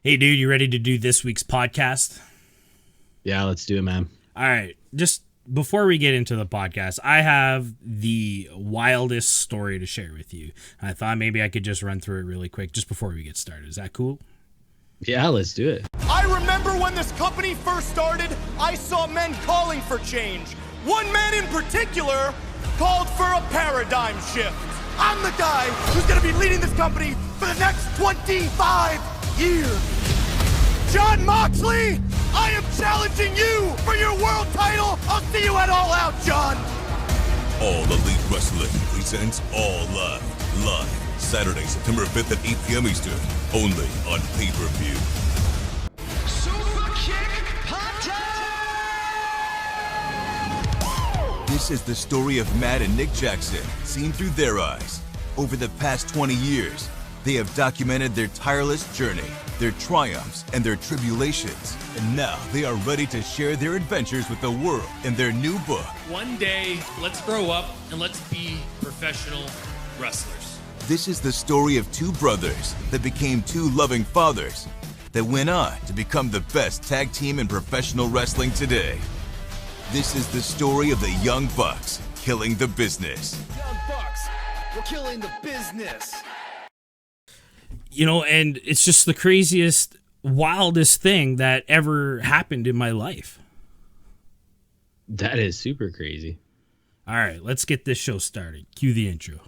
Hey, dude, you ready to do this week's podcast? Yeah, let's do it, man. All right. Just before we get into the podcast, I have the wildest story to share with you. I thought maybe I could just run through it really quick just before we get started. Is that cool? Yeah, let's do it. I remember when this company first started, I saw men calling for change. One man in particular called for a paradigm shift. I'm the guy who's gonna be leading this company for the next 25 years. John Moxley, I am challenging you for your world title. I'll see you at All Out, John. All Elite Wrestling presents All Live. Live, Saturday, September 5th at 8 p.m. Eastern. Only on pay-per-view. Super Kick Pata! This is the story of Matt and Nick Jackson, seen through their eyes. Over the past 20 years, they have documented their tireless journey, their triumphs, and their tribulations. And now they are ready to share their adventures with the world in their new book. One day, let's grow up and let's be professional wrestlers. This is the story of two brothers that became two loving fathers that went on to become the best tag team in professional wrestling today. This is the story of the Young Bucks killing the business. Young Bucks, we're killing the business. You know, and it's just the craziest, wildest thing that ever happened in my life. That is super crazy. All right, let's get this show started. Cue the intro.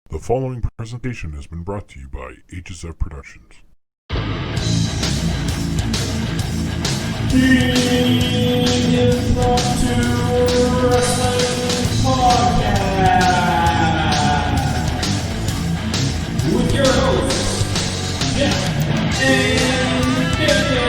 The following presentation has been brought to you by HSF Productions. The Impromptu Wrestling Podcast with your hosts, Jeff and David.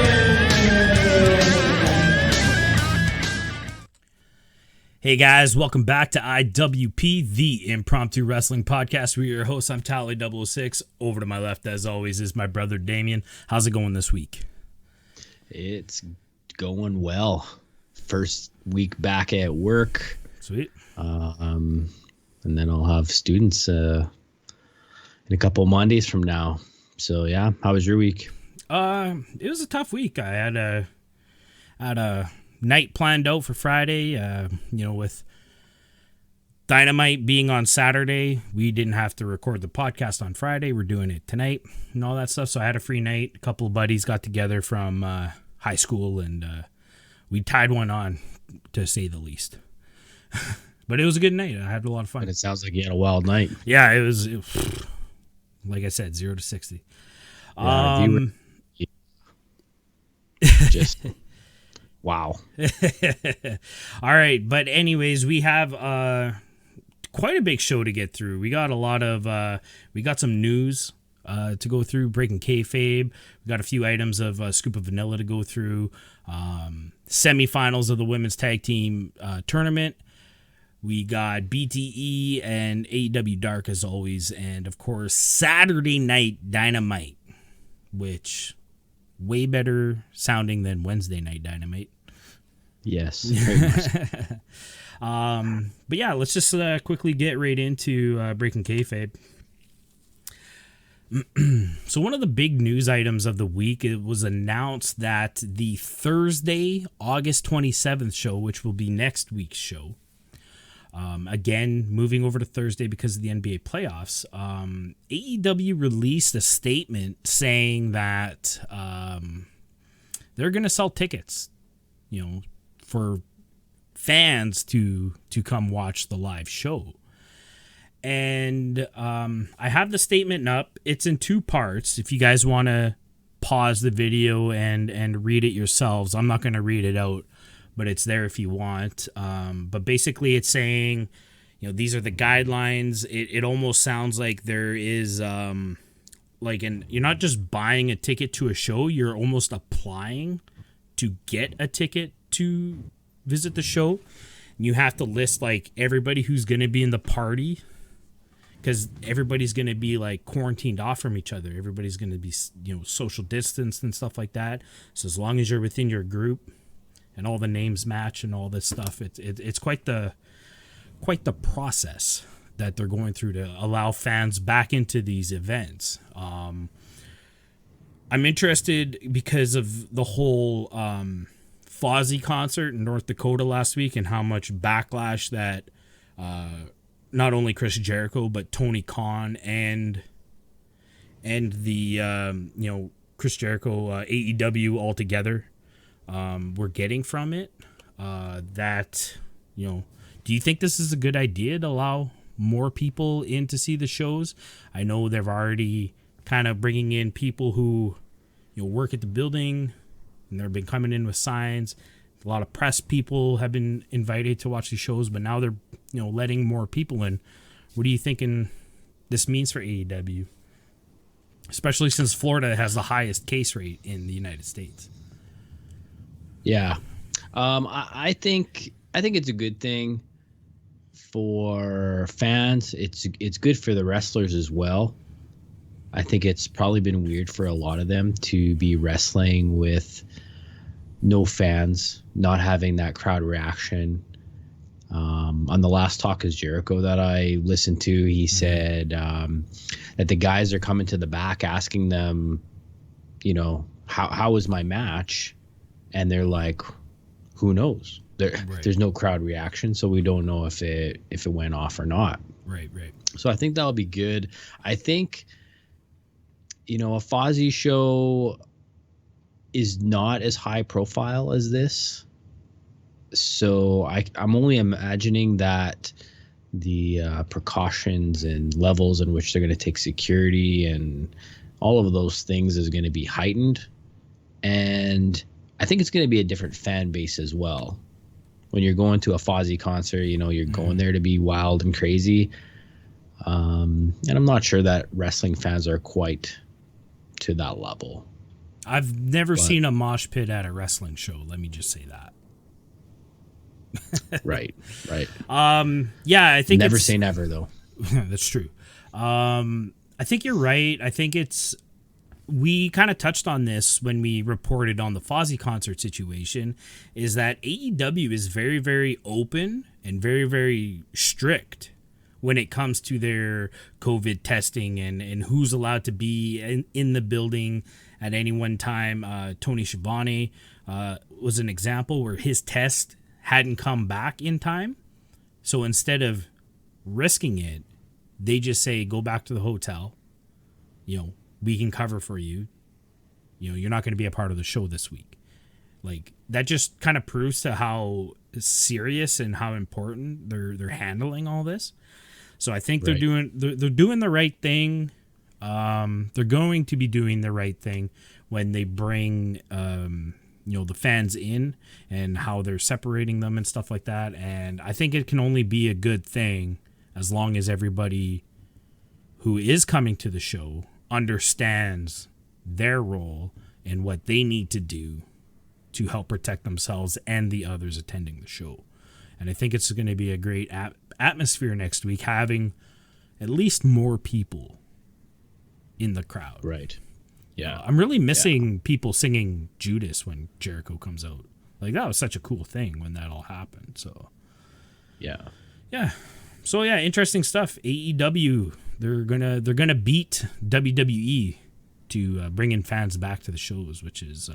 Hey guys, welcome back to IWP, the Impromptu Wrestling Podcast. We're your hosts. I'm Tally006. Over to my left, as always, is my brother Damien. How's it going this week? It's going well. First week back at work. Sweet. And then I'll have students in a couple Mondays from now. So yeah, how was your week? It was a tough week. I had a night planned out for Friday. With Dynamite being on Saturday, we didn't have to record the podcast on Friday. We're doing it tonight and all that stuff. So I had a free night. A couple of buddies got together from high school, and we tied one on, to say the least. But it was a good night. I had a lot of fun. And it sounds like you had a wild night. Yeah, it was like I said, 0 to 60. Just wow. All right, but anyways, we have quite a big show to get through. We got we got some news to go through, breaking kayfabe. We got a few items of Scoop of Vanilla to go through. Semifinals of the women's tag team tournament. We got BTE and AEW Dark as always, and of course Saturday Night Dynamite, which way better sounding than Wednesday Night Dynamite. Yes. Very much. But yeah, let's just quickly get right into breaking kayfabe. So one of the big news items of the week, it was announced that the Thursday, August 27th show, which will be next week's show, again, moving over to Thursday because of the NBA playoffs, AEW released a statement saying that they're going to sell tickets, for fans to come watch the live show. And I have the statement up. It's in two parts. If you guys want to pause the video and read it yourselves, I'm not going to read it out, but it's there if you want. But basically it's saying, these are the guidelines. It almost sounds like there is you're not just buying a ticket to a show, you're almost applying to get a ticket to visit the show. You have to list everybody who's going to be in the party, because everybody's going to be quarantined off from each other. Everybody's going to be, social distanced and stuff like that. So as long as you're within your group and all the names match and all this stuff, it's quite the process that they're going through to allow fans back into these events. I'm interested because of the whole Fozzy concert in North Dakota last week and how much backlash that not only Chris Jericho but Tony Khan and the Chris Jericho AEW altogether we're getting from it. Do you think this is a good idea to allow more people in to see the shows? I know they've already kind of bringing in people who work at the building, and they've been coming in with signs. A lot of press people have been invited to watch these shows, but now they're letting more people in. What are you thinking this means for AEW? Especially since Florida has the highest case rate in the United States. Yeah. I think it's a good thing for fans. It's good for the wrestlers as well. I think it's probably been weird for a lot of them to be wrestling with no fans, not having that crowd reaction. On the last Talk is Jericho that I listened to, he said that the guys are coming to the back asking them, how was my match? And they're like, who knows? There's no crowd reaction, so we don't know if it went off or not. Right. So I think that'll be good. I think, a Fozzy show is not as high profile as this. So I'm only imagining that the precautions and levels in which they're going to take security and all of those things is going to be heightened. And I think it's going to be a different fan base as well. When you're going to a Fozzy concert, you're going there to be wild and crazy. And I'm not sure that wrestling fans are quite to that level. I've never seen a mosh pit at a wrestling show. Let me just say that. Right. Yeah, I think never say never, though. That's true. I think you're right. I think we kind of touched on this when we reported on the Fozzy concert situation, is that AEW is very, very open and very, very strict when it comes to their COVID testing and who's allowed to be in the building at any one time. Tony Schiavone was an example where his test hadn't come back in time. So instead of risking it, they just say, go back to the hotel. We can cover for you. You're not going to be a part of the show this week. Like, that just kind of proves to how serious and how important they're handling all this. So I think they're doing the right thing. They're going to be doing the right thing when they bring the fans in and how they're separating them and stuff like that. And I think it can only be a good thing as long as everybody who is coming to the show understands their role and what they need to do to help protect themselves and the others attending the show. And I think it's going to be a great atmosphere next week, having at least more people in the crowd. Right. Yeah. I'm really missing people singing Judas when Jericho comes out. Like, that was such a cool thing when that all happened. So, yeah. So, interesting stuff. AEW, they're gonna beat WWE to bring in fans back to the shows, which is,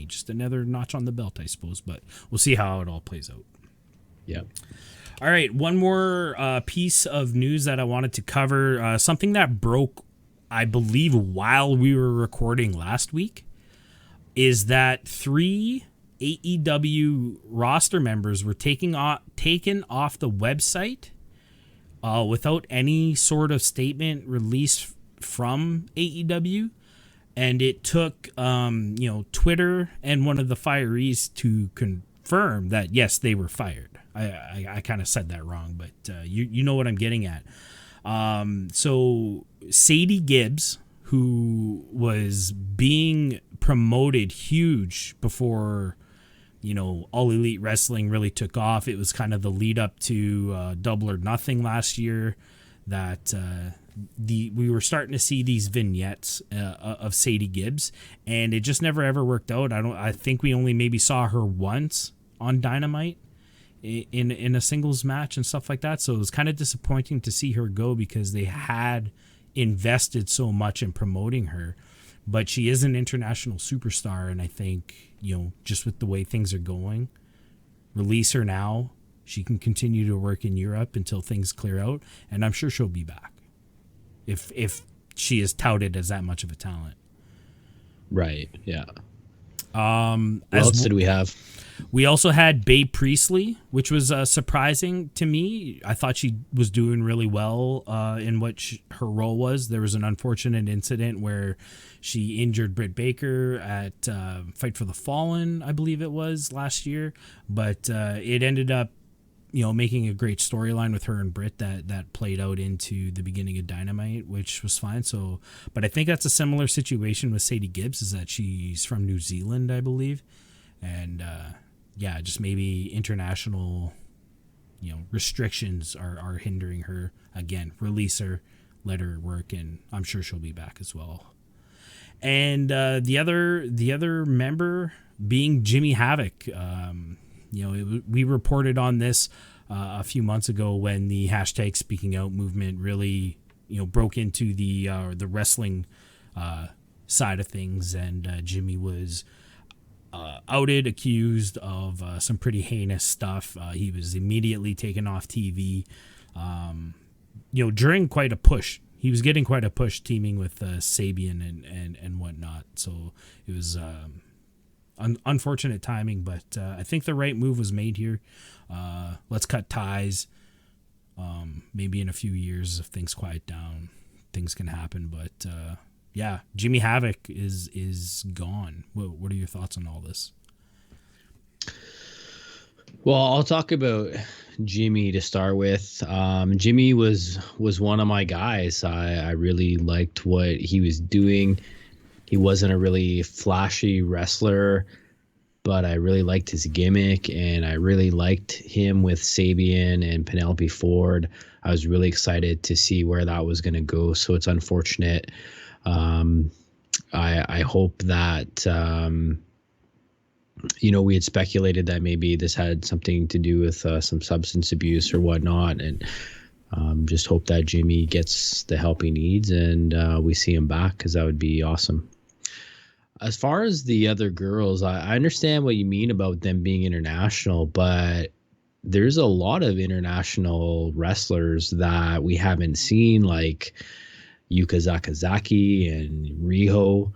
just another notch on the belt, I suppose. But we'll see how it all plays out. Yeah. All right, one more piece of news that I wanted to cover. Something that broke, I believe, while we were recording last week, is that 3 AEW roster members were taken off the website without any sort of statement released from AEW. And it took, Twitter and one of the firees to confirm that, yes, they were fired. I kind of said that wrong, but you know what I'm getting at. So Sadie Gibbs, who was being promoted huge before, All Elite Wrestling really took off. It was kind of the lead up to Double or Nothing last year that we were starting to see these vignettes of Sadie Gibbs, and it just never ever worked out. I think we only maybe saw her once on Dynamite in a singles match and stuff like that. So it was kind of disappointing to see her go because they had invested so much in promoting her. but she is an international superstar, and I think, just with the way things are going, release her now. She can continue to work in Europe until things clear out, and I'm sure she'll be back if she is touted as that much of a talent. Right. Yeah. What else did we have? We also had Babe Priestley, which was surprising to me. I thought she was doing really well in what her role was. There was an unfortunate incident where she injured Britt Baker at Fight for the Fallen, I believe it was, last year. But it ended up, making a great storyline with her and Britt that played out into the beginning of Dynamite, which was fine. So, but I think that's a similar situation with Sadie Gibbs, is that she's from New Zealand, I believe. And, just maybe international, restrictions are hindering her. Again, release her, let her work, and I'm sure she'll be back as well. And the other member being Jimmy Havoc. We reported on this a few months ago when the hashtag Speaking Out movement really, broke into the wrestling side of things, and Jimmy was outed, accused of some pretty heinous stuff. He was immediately taken off TV, during quite a push. He was getting quite a push teaming with Sabian and whatnot. So it was unfortunate timing, but I think the right move was made here. Let's cut ties. Maybe in a few years, if things quiet down, things can happen. But Jimmy Havoc is gone. What are your thoughts on all this? Well, I'll talk about Jimmy to start with. Jimmy was one of my guys. I really liked what he was doing. He wasn't a really flashy wrestler, but I really liked his gimmick, and I really liked him with Sabian and Penelope Ford. I was really excited to see where that was going to go. So it's unfortunate. I hope that, we had speculated that maybe this had something to do with some substance abuse or whatnot. And just hope that Jimmy gets the help he needs and we see him back, because that would be awesome. As far as the other girls, I understand what you mean about them being international, but there's a lot of international wrestlers that we haven't seen, like Yuka Sakazaki and Riho,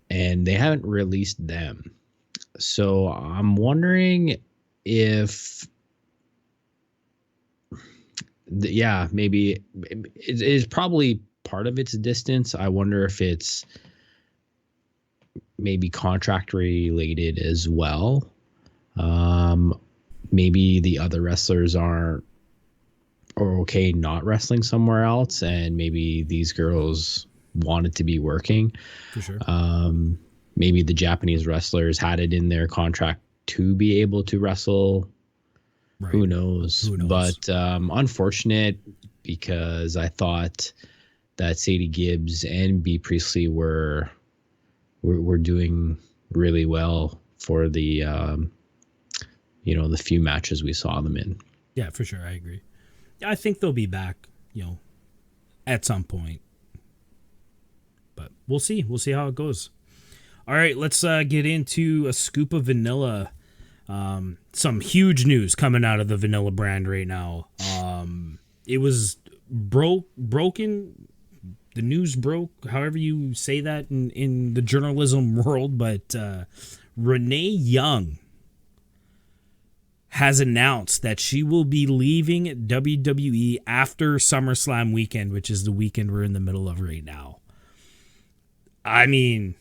and they haven't released them. So I'm wondering if, maybe it is probably part of its distance. I wonder if it's maybe contract related as well. Maybe the other wrestlers are okay not wrestling somewhere else, and maybe these girls wanted to be working. For sure. Maybe the Japanese wrestlers had it in their contract to be able to wrestle. Right. Who knows? But unfortunate, because I thought that Sadie Gibbs and B. Priestley were doing really well for the the few matches we saw them in. Yeah, for sure. I agree. I think they'll be back, at some point. But we'll see. We'll see how it goes. All right, let's get into a scoop of vanilla. Some huge news coming out of the vanilla brand right now. It was broken. The news broke, however you say that in the journalism world. But Renee Young has announced that she will be leaving WWE after SummerSlam weekend, which is the weekend we're in the middle of right now. I mean,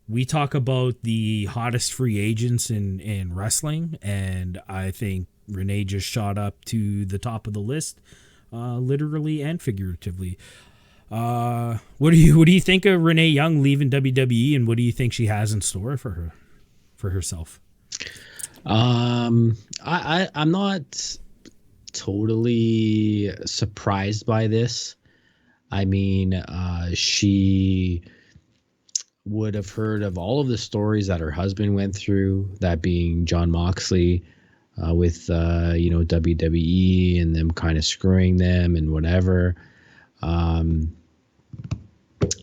we talk about the hottest free agents in wrestling, and I think Renee just shot up to the top of the list, literally and figuratively. What do you think of Renee Young leaving WWE, and what do you think she has in store for herself? I'm not totally surprised by this. I mean, she would have heard of all of the stories that her husband went through, that being Jon Moxley, with WWE and them kind of screwing them and whatever.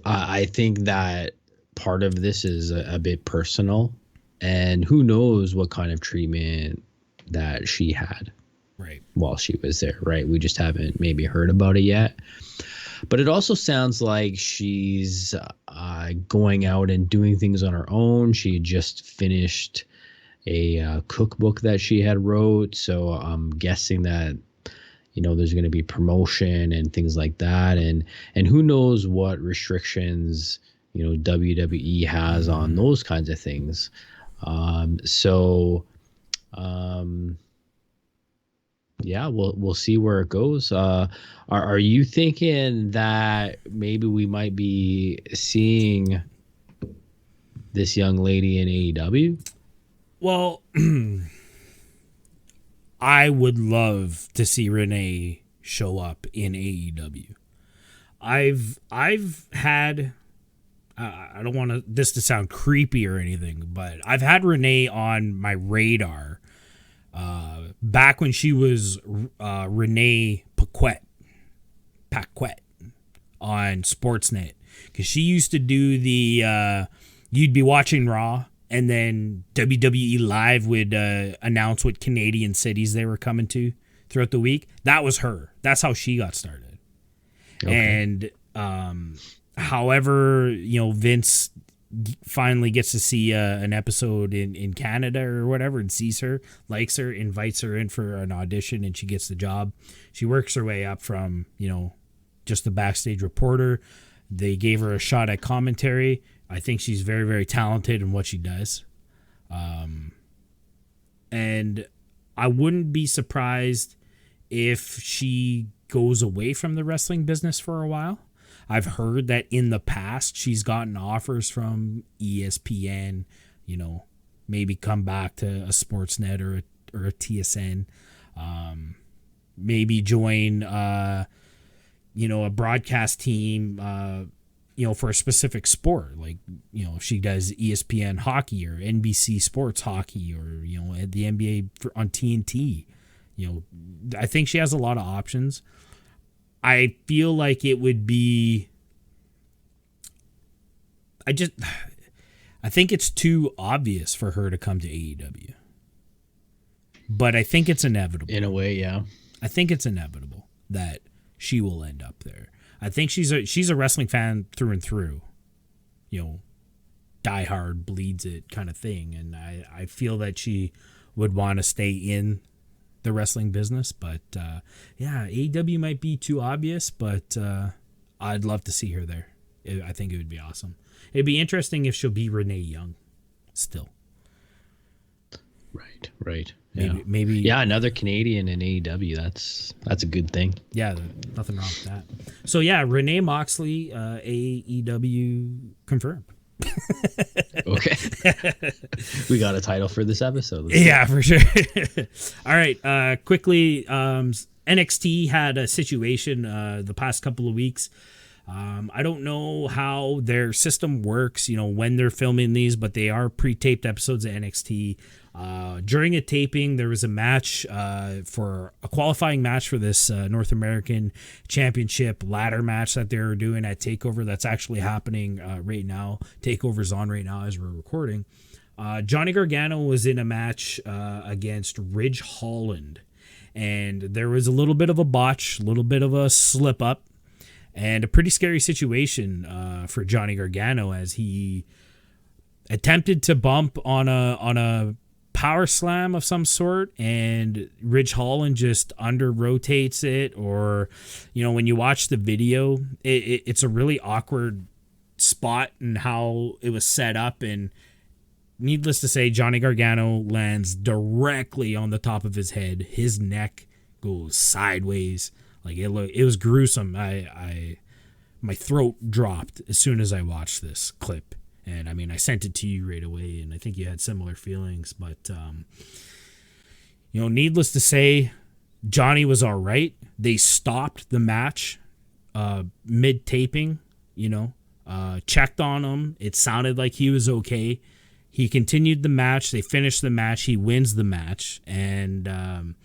I think that part of this is a bit personal, and who knows what kind of treatment that she had right while she was there, right? We just haven't maybe heard about it yet. But it also sounds like she's going out and doing things on her own. She just finished a cookbook that she had wrote, so I'm guessing that there's going to be promotion and things like that, and who knows what restrictions WWE has on those kinds of things. Yeah, we'll see where it goes. Are you thinking that maybe we might be seeing this young lady in AEW? Well, I would love to see Renee show up in AEW. I've had I don't want this to sound creepy or anything, but I've had Renee on my radar back when she was Renee Paquette on Sportsnet, because she used to do the you'd be watching Raw and then WWE Live would announce what Canadian cities they were coming to throughout the week. That was her. That's how she got started. Okay. And however, Vince finally gets to see an episode in Canada or whatever and sees her, likes her, invites her in for an audition, and she gets the job. She works her way up from, just the backstage reporter. They gave her a shot at commentary. I think she's very, very talented in what she does. And I wouldn't be surprised if she goes away from the wrestling business for a while. I've heard that in the past she's gotten offers from ESPN, maybe come back to a Sportsnet or a TSN, maybe join, a broadcast team, for a specific sport, like, if she does ESPN hockey or NBC Sports hockey or, at the NBA on TNT, I think she has a lot of options. I feel like it would be, I think it's too obvious for her to come to AEW, but I think it's inevitable. In a way, yeah. I think it's inevitable that she will end up there. I think she's a wrestling fan through and through, die hard, bleeds it kind of thing. And I feel that she would want to stay in the wrestling business, but AEW might be too obvious, but I'd love to see her there. I think it would be awesome. It'd be interesting if she'll be Renee Young still. Right. Maybe. Yeah, another Canadian in AEW. That's a good thing. Yeah, nothing wrong with that. So yeah, Renee Moxley, AEW confirmed. Okay. We got a title for this episode. Yeah, for sure. All right. Quickly, NXT had a situation the past couple of weeks. I don't know how their system works, when they're filming these, but they are pre-taped episodes of NXT. During a taping, there was a match for a qualifying match for this North American Championship ladder match that they're doing at TakeOver. That's actually happening right now. TakeOver's on right now as we're recording. Johnny Gargano was in a match against Ridge Holland, and there was a little bit of a botch, a little bit of a slip up, and a pretty scary situation for Johnny Gargano as he attempted to bump on a power slam of some sort, and Ridge Holland just under rotates it, or when you watch the video, it's a really awkward spot and how it was set up, and needless to say, Johnny Gargano lands directly on the top of his head. His neck goes sideways. Like it was gruesome. My throat dropped as soon as I watched this clip. And I mean, I sent it to you right away, and I think you had similar feelings. But, needless to say, Johnny was all right. They stopped the match mid-taping, checked on him. It sounded like he was okay. He continued the match. They finished the match. He wins the match. And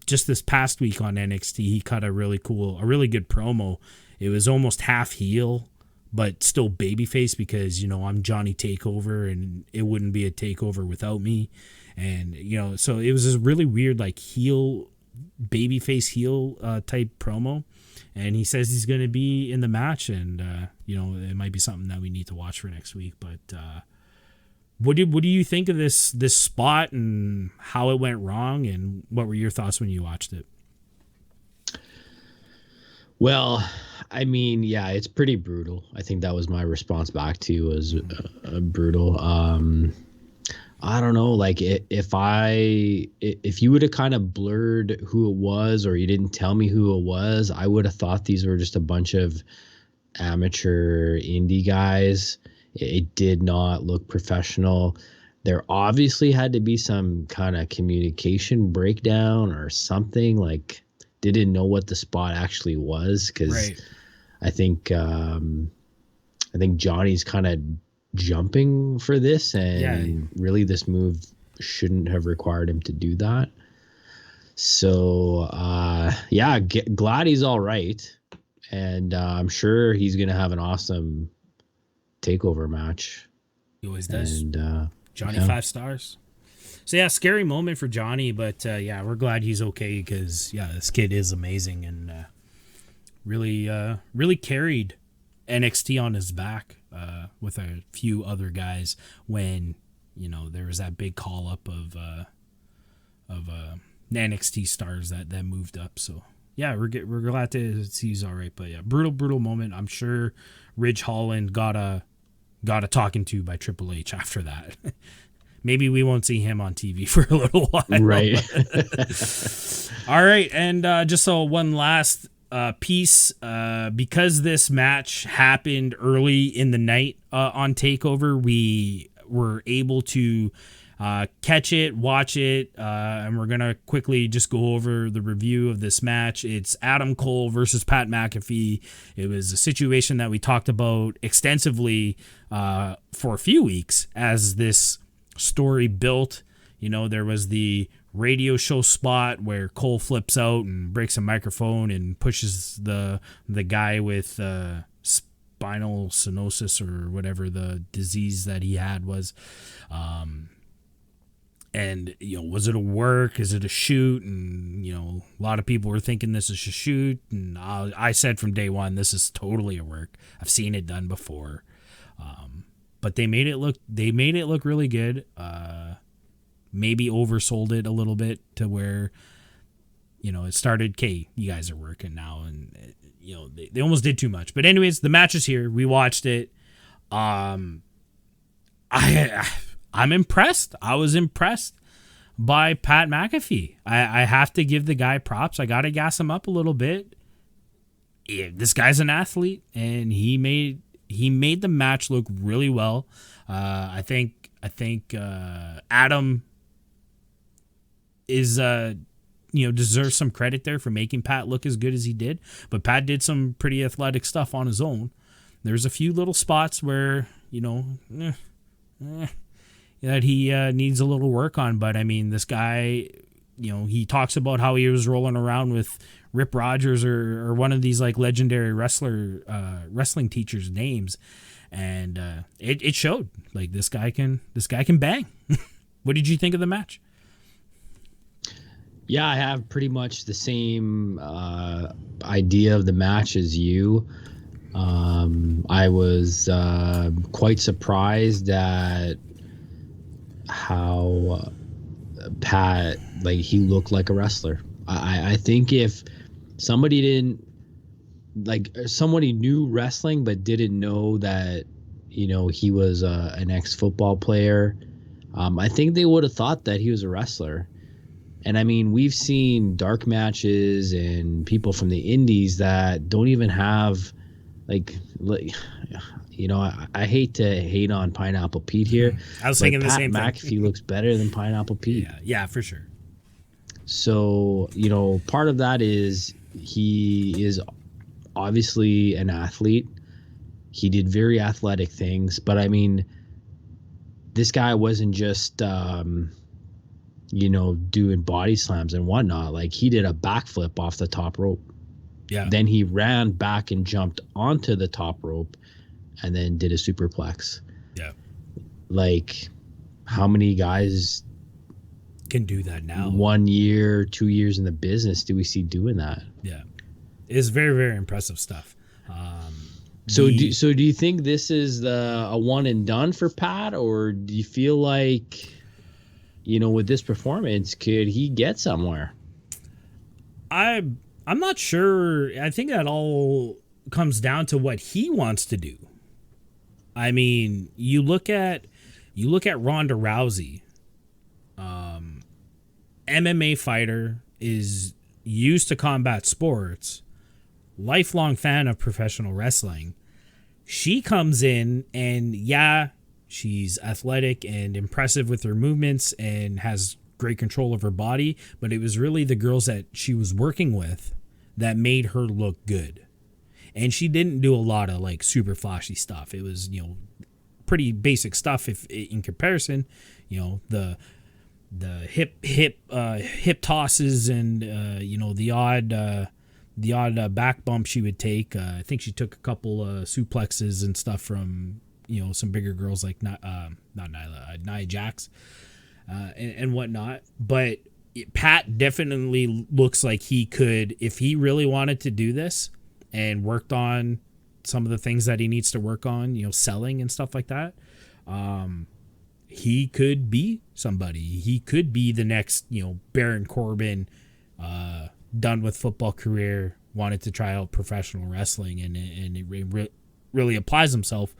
just this past week on NXT, he cut a really good promo. It was almost half heel, but still babyface because, I'm Johnny Takeover and it wouldn't be a takeover without me. And, so it was this really weird, like babyface heel type promo. And he says he's going to be in the match, and, it might be something that we need to watch for next week. But what do you think of this spot and how it went wrong, and what were your thoughts when you watched it? Well, I mean, yeah, it's pretty brutal. I think that was my response back to you, was brutal. I don't know, like if you would have kind of blurred who it was, or you didn't tell me who it was, I would have thought these were just a bunch of amateur indie guys. It did not look professional. There obviously had to be some kind of communication breakdown or something, like didn't know what the spot actually was, because right. I think Johnny's kind of jumping for this, and really this move shouldn't have required him to do that. So glad he's all right, and I'm sure he's gonna have an awesome takeover match. He always does. And Johnny 5 stars. So scary moment for Johnny, but we're glad he's okay, because this kid is amazing and really carried NXT on his back with a few other guys when there was that big call up of NXT stars that moved up. So we're glad to see he's all right. But brutal moment. I'm sure Ridge Holland got a talking to by Triple H after that. Maybe we won't see him on TV for a little while. Right. All right, and just so one last piece, because this match happened early in the night on TakeOver, we were able to catch it, watch it, and we're going to quickly just go over the review of this match. It's Adam Cole versus Pat McAfee. It was a situation that we talked about extensively for a few weeks as this story built. There was the radio show spot where Cole flips out and breaks a microphone and pushes the guy with spinal stenosis or whatever the disease that he had was. And, was it a work? Is it a shoot? And, a lot of people were thinking this is a shoot. And I said from day one, this is totally a work. I've seen it done before. But they made it look really good. Maybe oversold it a little bit to where, it started, okay, you guys are working now. And, they almost did too much. But anyways, the match is here. We watched it. I'm impressed. I was impressed by Pat McAfee. I have to give the guy props. I got to gas him up a little bit. Yeah, this guy's an athlete, and he made the match look really well. I think Adam is deserves some credit there for making Pat look as good as he did. But Pat did some pretty athletic stuff on his own. There's a few little spots where that he needs a little work on. But I mean, this guy, he talks about how he was rolling around with Rip Rogers or one of these like legendary wrestling teachers' names, and it showed. Like this guy can bang. What did you think of the match? Yeah, I have pretty much the same idea of the match as you. I was quite surprised at how Pat, like, he looked like a wrestler. I think if somebody knew wrestling but didn't know that, he was an ex-football player, I think they would have thought that he was a wrestler. And I mean, we've seen dark matches and people from the indies that don't even have like I hate to hate on Pineapple Pete here. I was thinking the same thing. Pat McAfee looks better than Pineapple Pete. Yeah, for sure. So, part of that is he is obviously an athlete. He did very athletic things, but I mean, this guy wasn't just doing body slams and whatnot. Like, he did a backflip off the top rope. Yeah. Then he ran back and jumped onto the top rope, and then did a superplex. Yeah. Like, how many guys can do that now? 1 year, 2 years in the business do we see doing that? Yeah. It's very, very impressive stuff. So do you think this is a one and done for Pat, or do you feel like, with this performance, could he get somewhere? I'm not sure. I think that all comes down to what he wants to do. I mean, you look at Ronda Rousey, MMA fighter, is used to combat sports, lifelong fan of professional wrestling. She comes in and she's athletic and impressive with her movements and has great control of her body, but it was really the girls that she was working with that made her look good. And she didn't do a lot of like super flashy stuff. It was, pretty basic stuff if in comparison, the hip tosses and the odd back bump she would take. I think she took a couple suplexes and stuff from some bigger girls like not Nyla, Nia Jax and whatnot. But Pat definitely looks like he could, if he really wanted to do this and worked on some of the things that he needs to work on, selling and stuff like that. He could be somebody. He could be the next, Baron Corbin, done with football career, wanted to try out professional wrestling, and it really applies himself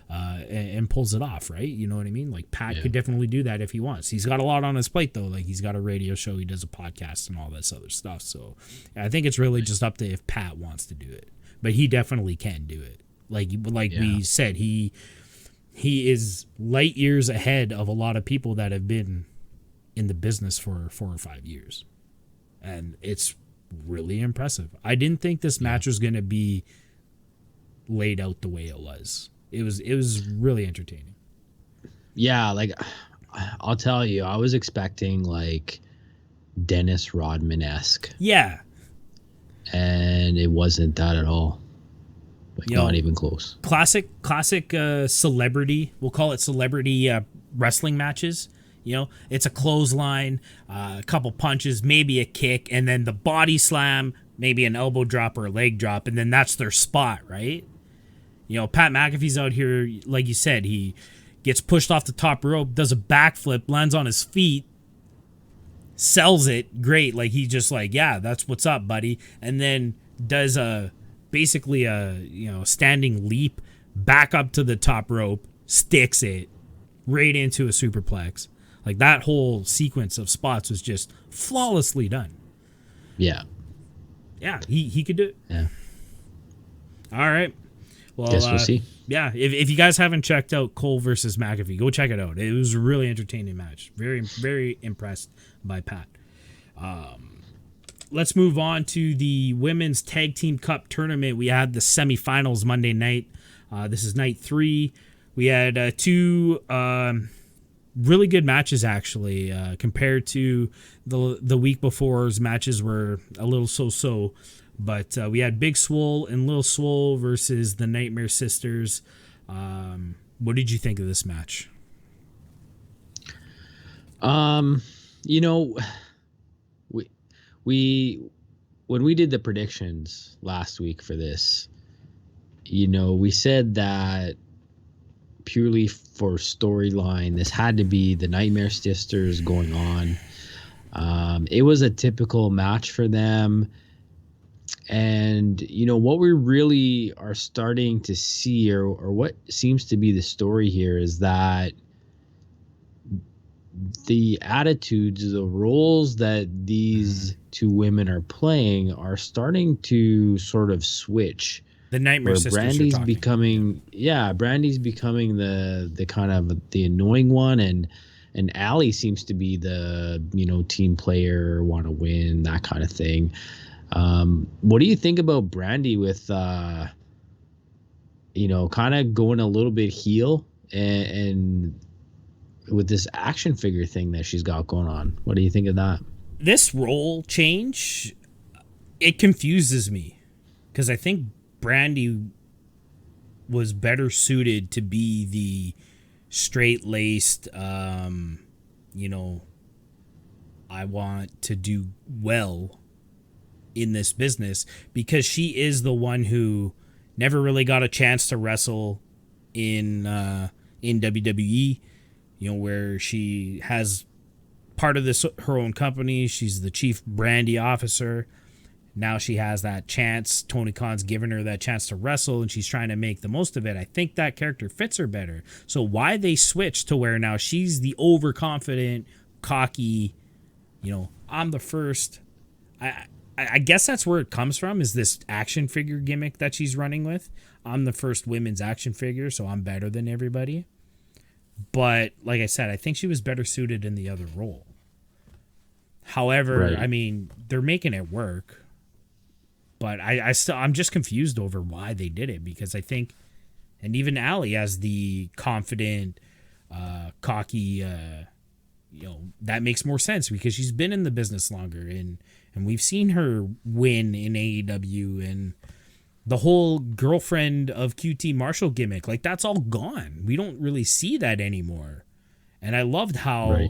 and pulls it off, right? You know what I mean? Like Pat could definitely do that if he wants. He's got a lot on his plate though. Like he's got a radio show, he does a podcast and all this other stuff. So I think it's really just up to if Pat wants to do it. But he definitely can do it. Like we said, he is light years ahead of a lot of people that have been in the business for 4 or 5 years. And it's really impressive. I didn't think this match was going to be laid out the way it was. It was really entertaining. Yeah, like I'll tell you, I was expecting like Dennis Rodman-esque. Yeah. And it wasn't that at all. Like, not even close. Classic celebrity. We'll call it celebrity wrestling matches. It's a clothesline, a couple punches, maybe a kick, and then the body slam, maybe an elbow drop or a leg drop, and then that's their spot, right? Pat McAfee's out here, like you said, he gets pushed off the top rope, does a backflip, lands on his feet, sells it, great. Like he just like, yeah, that's what's up, buddy, and then does basically a standing leap back up to the top rope, sticks it right into a superplex. Like that whole sequence of spots was just flawlessly done. Yeah. Yeah, he could do it. Yeah. All right. Well, guess we'll see. Yeah, if you guys haven't checked out Cole versus McAfee, go check it out. It was a really entertaining match. Very, very impressed by Pat. Let's move on to the Women's Tag Team Cup Tournament. We had the semifinals Monday night. This is night 3. We had 2 really good matches, actually, compared to the week before's matches were a little so-so. But we had Big Swole and Lil Swole versus the Nightmare Sisters. What did you think of this match? We when we did the predictions last week for this, we said that purely for storyline, this had to be the Nightmare Sisters going on. It was a typical match for them. And, what we really are starting to see or what seems to be the story here is that the attitudes, the roles that these two women are playing are starting to sort of switch. The Nightmare Sisters. Brandy's becoming the kind of the annoying one, and Allie seems to be the team player, want to win, that kind of thing. What do you think about Brandy with kind of going a little bit heel and with this action figure thing that she's got going on? What do you think of that? This role change, it confuses me because I think Brandy was better suited to be the straight-laced, you know, I want to do well in this business, because she is the one who never really got a chance to wrestle in WWE, you know, where she has part of this her own company. She's the chief brandy officer. Now she has that chance. Tony Khan's given her that chance to wrestle, and she's trying to make the most of it. I think that character fits her better. So why they switched to where now she's the overconfident, cocky, you know, I'm the first. I guess that's where it comes from, is this action figure gimmick that she's running with. I'm the first women's action figure, so I'm better than everybody. But like I said, I think she was better suited in the other role. However, Right. I mean, they're making it work. But I'm just confused over why they did it, because I think, and even Allie as the confident, cocky, you know, that makes more sense because she's been in the business longer, and we've seen her win in AEW, and the whole girlfriend of QT Marshall gimmick, like, that's all gone. We don't really see that anymore. And I loved how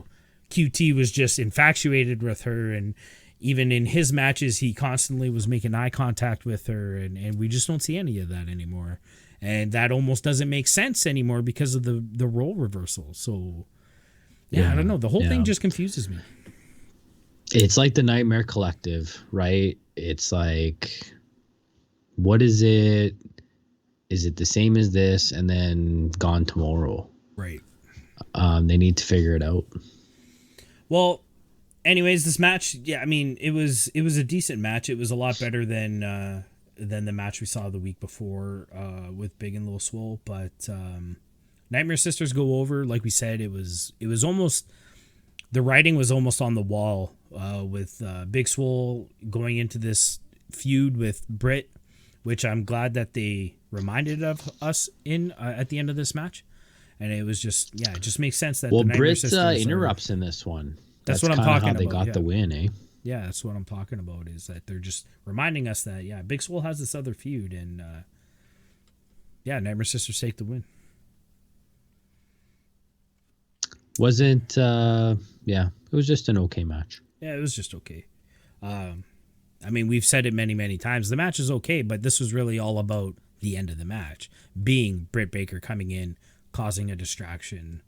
QT was just infatuated with her, and even in his matches, he constantly was making eye contact with her, and we just don't see any of that anymore. And that almost doesn't make sense anymore because of the role reversal. So, yeah, I don't know. The whole thing just confuses me. It's like the Nightmare Collective, right? It's like, what is it? Is it the same as this and then gone tomorrow? Right. They need to figure it out. Well, anyways, this match, yeah, I mean, it was a decent match. It was a lot better than the match we saw the week before with Big and Little Swole. But Nightmare Sisters go over. Like we said, it was almost, the writing was almost on the wall with Big Swole going into this feud with Britt, which I'm glad that they reminded of us in at the end of this match. And it was just, yeah, it just makes sense that well, the Nightmare Britt Sisters interrupts in this one. That's what I'm talking how they about, got the win, eh? Yeah, that's what I'm talking about, is that they're just reminding us that, yeah, Big Swole has this other feud, and yeah, Nightmare Sisters take the win. Wasn't, it was just an okay match. Yeah, it was just okay. I mean, we've said it many, many times. The match is okay, but this was really all about the end of the match, being Britt Baker coming in, causing a distraction.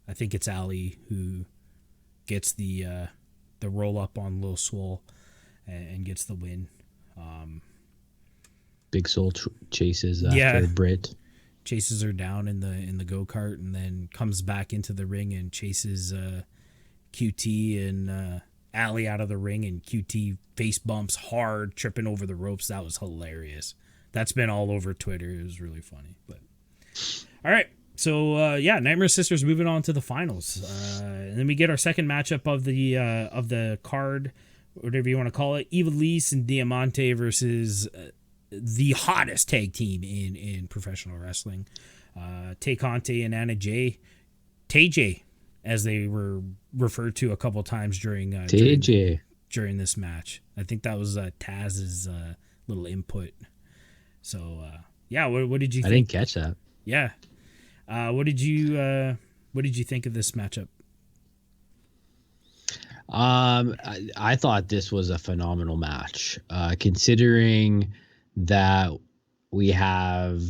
I think it's Allie who gets the roll up on Lil Swole and gets the win. Big Soul chases after Britt. Chases her down in the go-kart, and then comes back into the ring and chases QT and Allie out of the ring, and QT face bumps hard, tripping over the ropes. That was hilarious. That's been all over Twitter. It was really funny. But all right. So, Nightmare Sisters moving on to the finals. And then we get our second matchup of the card, whatever you want to call it. Ivelisse and Diamante versus the hottest tag team in professional wrestling. Tay Conte and Anna Jay. TJ, as they were referred to a couple times during this match. I think that was Taz's little input. So, what did you think? I didn't catch that. Yeah. What did you think of this matchup? I thought this was a phenomenal match, considering that we have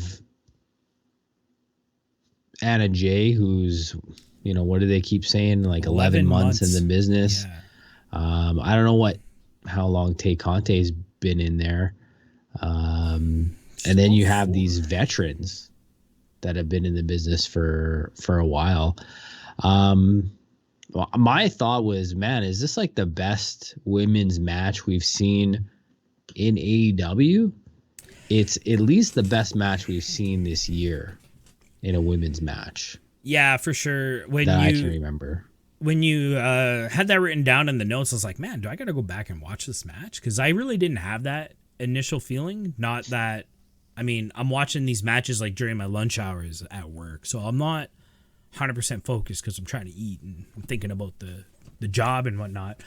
Anna Jay, who's, what do they keep saying? Like 11 months in the business. Yeah. I don't know how long Tay Conte's been in there. And then you have these veterans that have been in the business for a while. My thought was, man, is this like the best women's match we've seen in AEW? It's at least the best match we've seen this year in a women's match. Yeah, for sure. I can remember. When you had that written down in the notes, I was like, man, do I got to go back and watch this match? Because I really didn't have that initial feeling. Not that, I mean, I'm watching these matches like during my lunch hours at work, so I'm not 100% focused because I'm trying to eat and I'm thinking about the job and whatnot.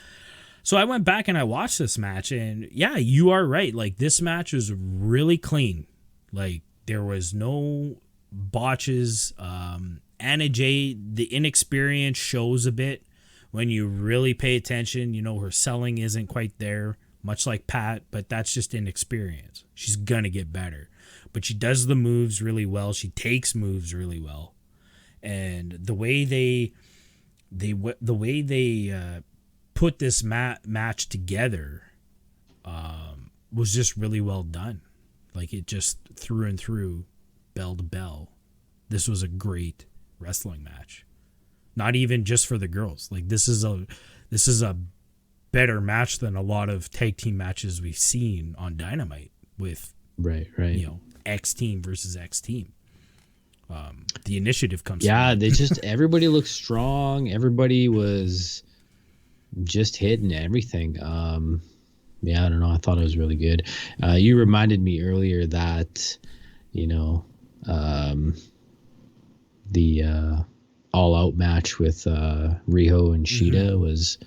So I went back and I watched this match, and yeah, you are right. Like, this match was really clean. Like, there was no botches. Anna Jay, the inexperience shows a bit when you really pay attention. You know, her selling isn't quite there, much like Pat, but that's just inexperience. She's going to get better. But she does the moves really well. She takes moves really well. And the way they put this match together was just really well done. Like, it just through and through, bell to bell. This was a great wrestling match. Not even just for the girls. Like, this is a better match than a lot of tag team matches we've seen on Dynamite with right. You know, X team versus X team. The initiative comes. Yeah, they just everybody looked strong. Everybody was just hitting everything. Yeah, I don't know. I thought it was really good. You reminded me earlier that, you know, the all out match with Riho and Shida was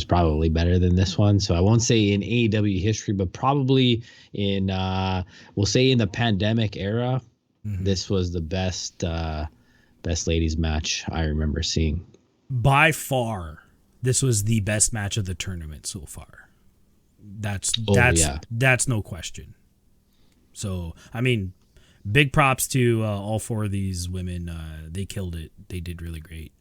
probably better than this one. So I won't say in AEW history, but probably in we'll say in the pandemic era, this was the best ladies match I remember seeing. By far, this was the best match of the tournament so far. That's no question. So, I mean, big props to all four of these women. They killed it. They did really great.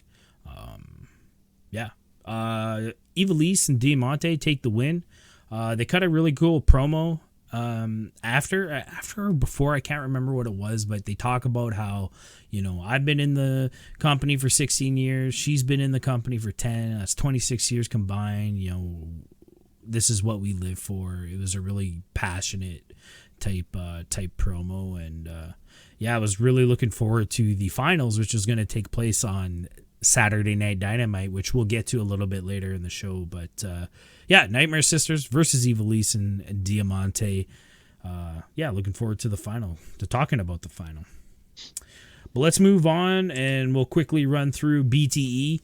Ivelisse and Diamante take the win. They cut a really cool promo after or before, I can't remember what it was, but they talk about how, you know, I've been in the company for 16 years. She's been in the company for 10. That's 26 years combined. You know, this is what we live for. It was a really passionate type promo. And I was really looking forward to the finals, which is going to take place on Saturday Night Dynamite, which we'll get to a little bit later in the show. But Nightmare Sisters versus Ivelisse and Diamante. Looking forward to the final, to talking about the final. But let's move on, and we'll quickly run through BTE.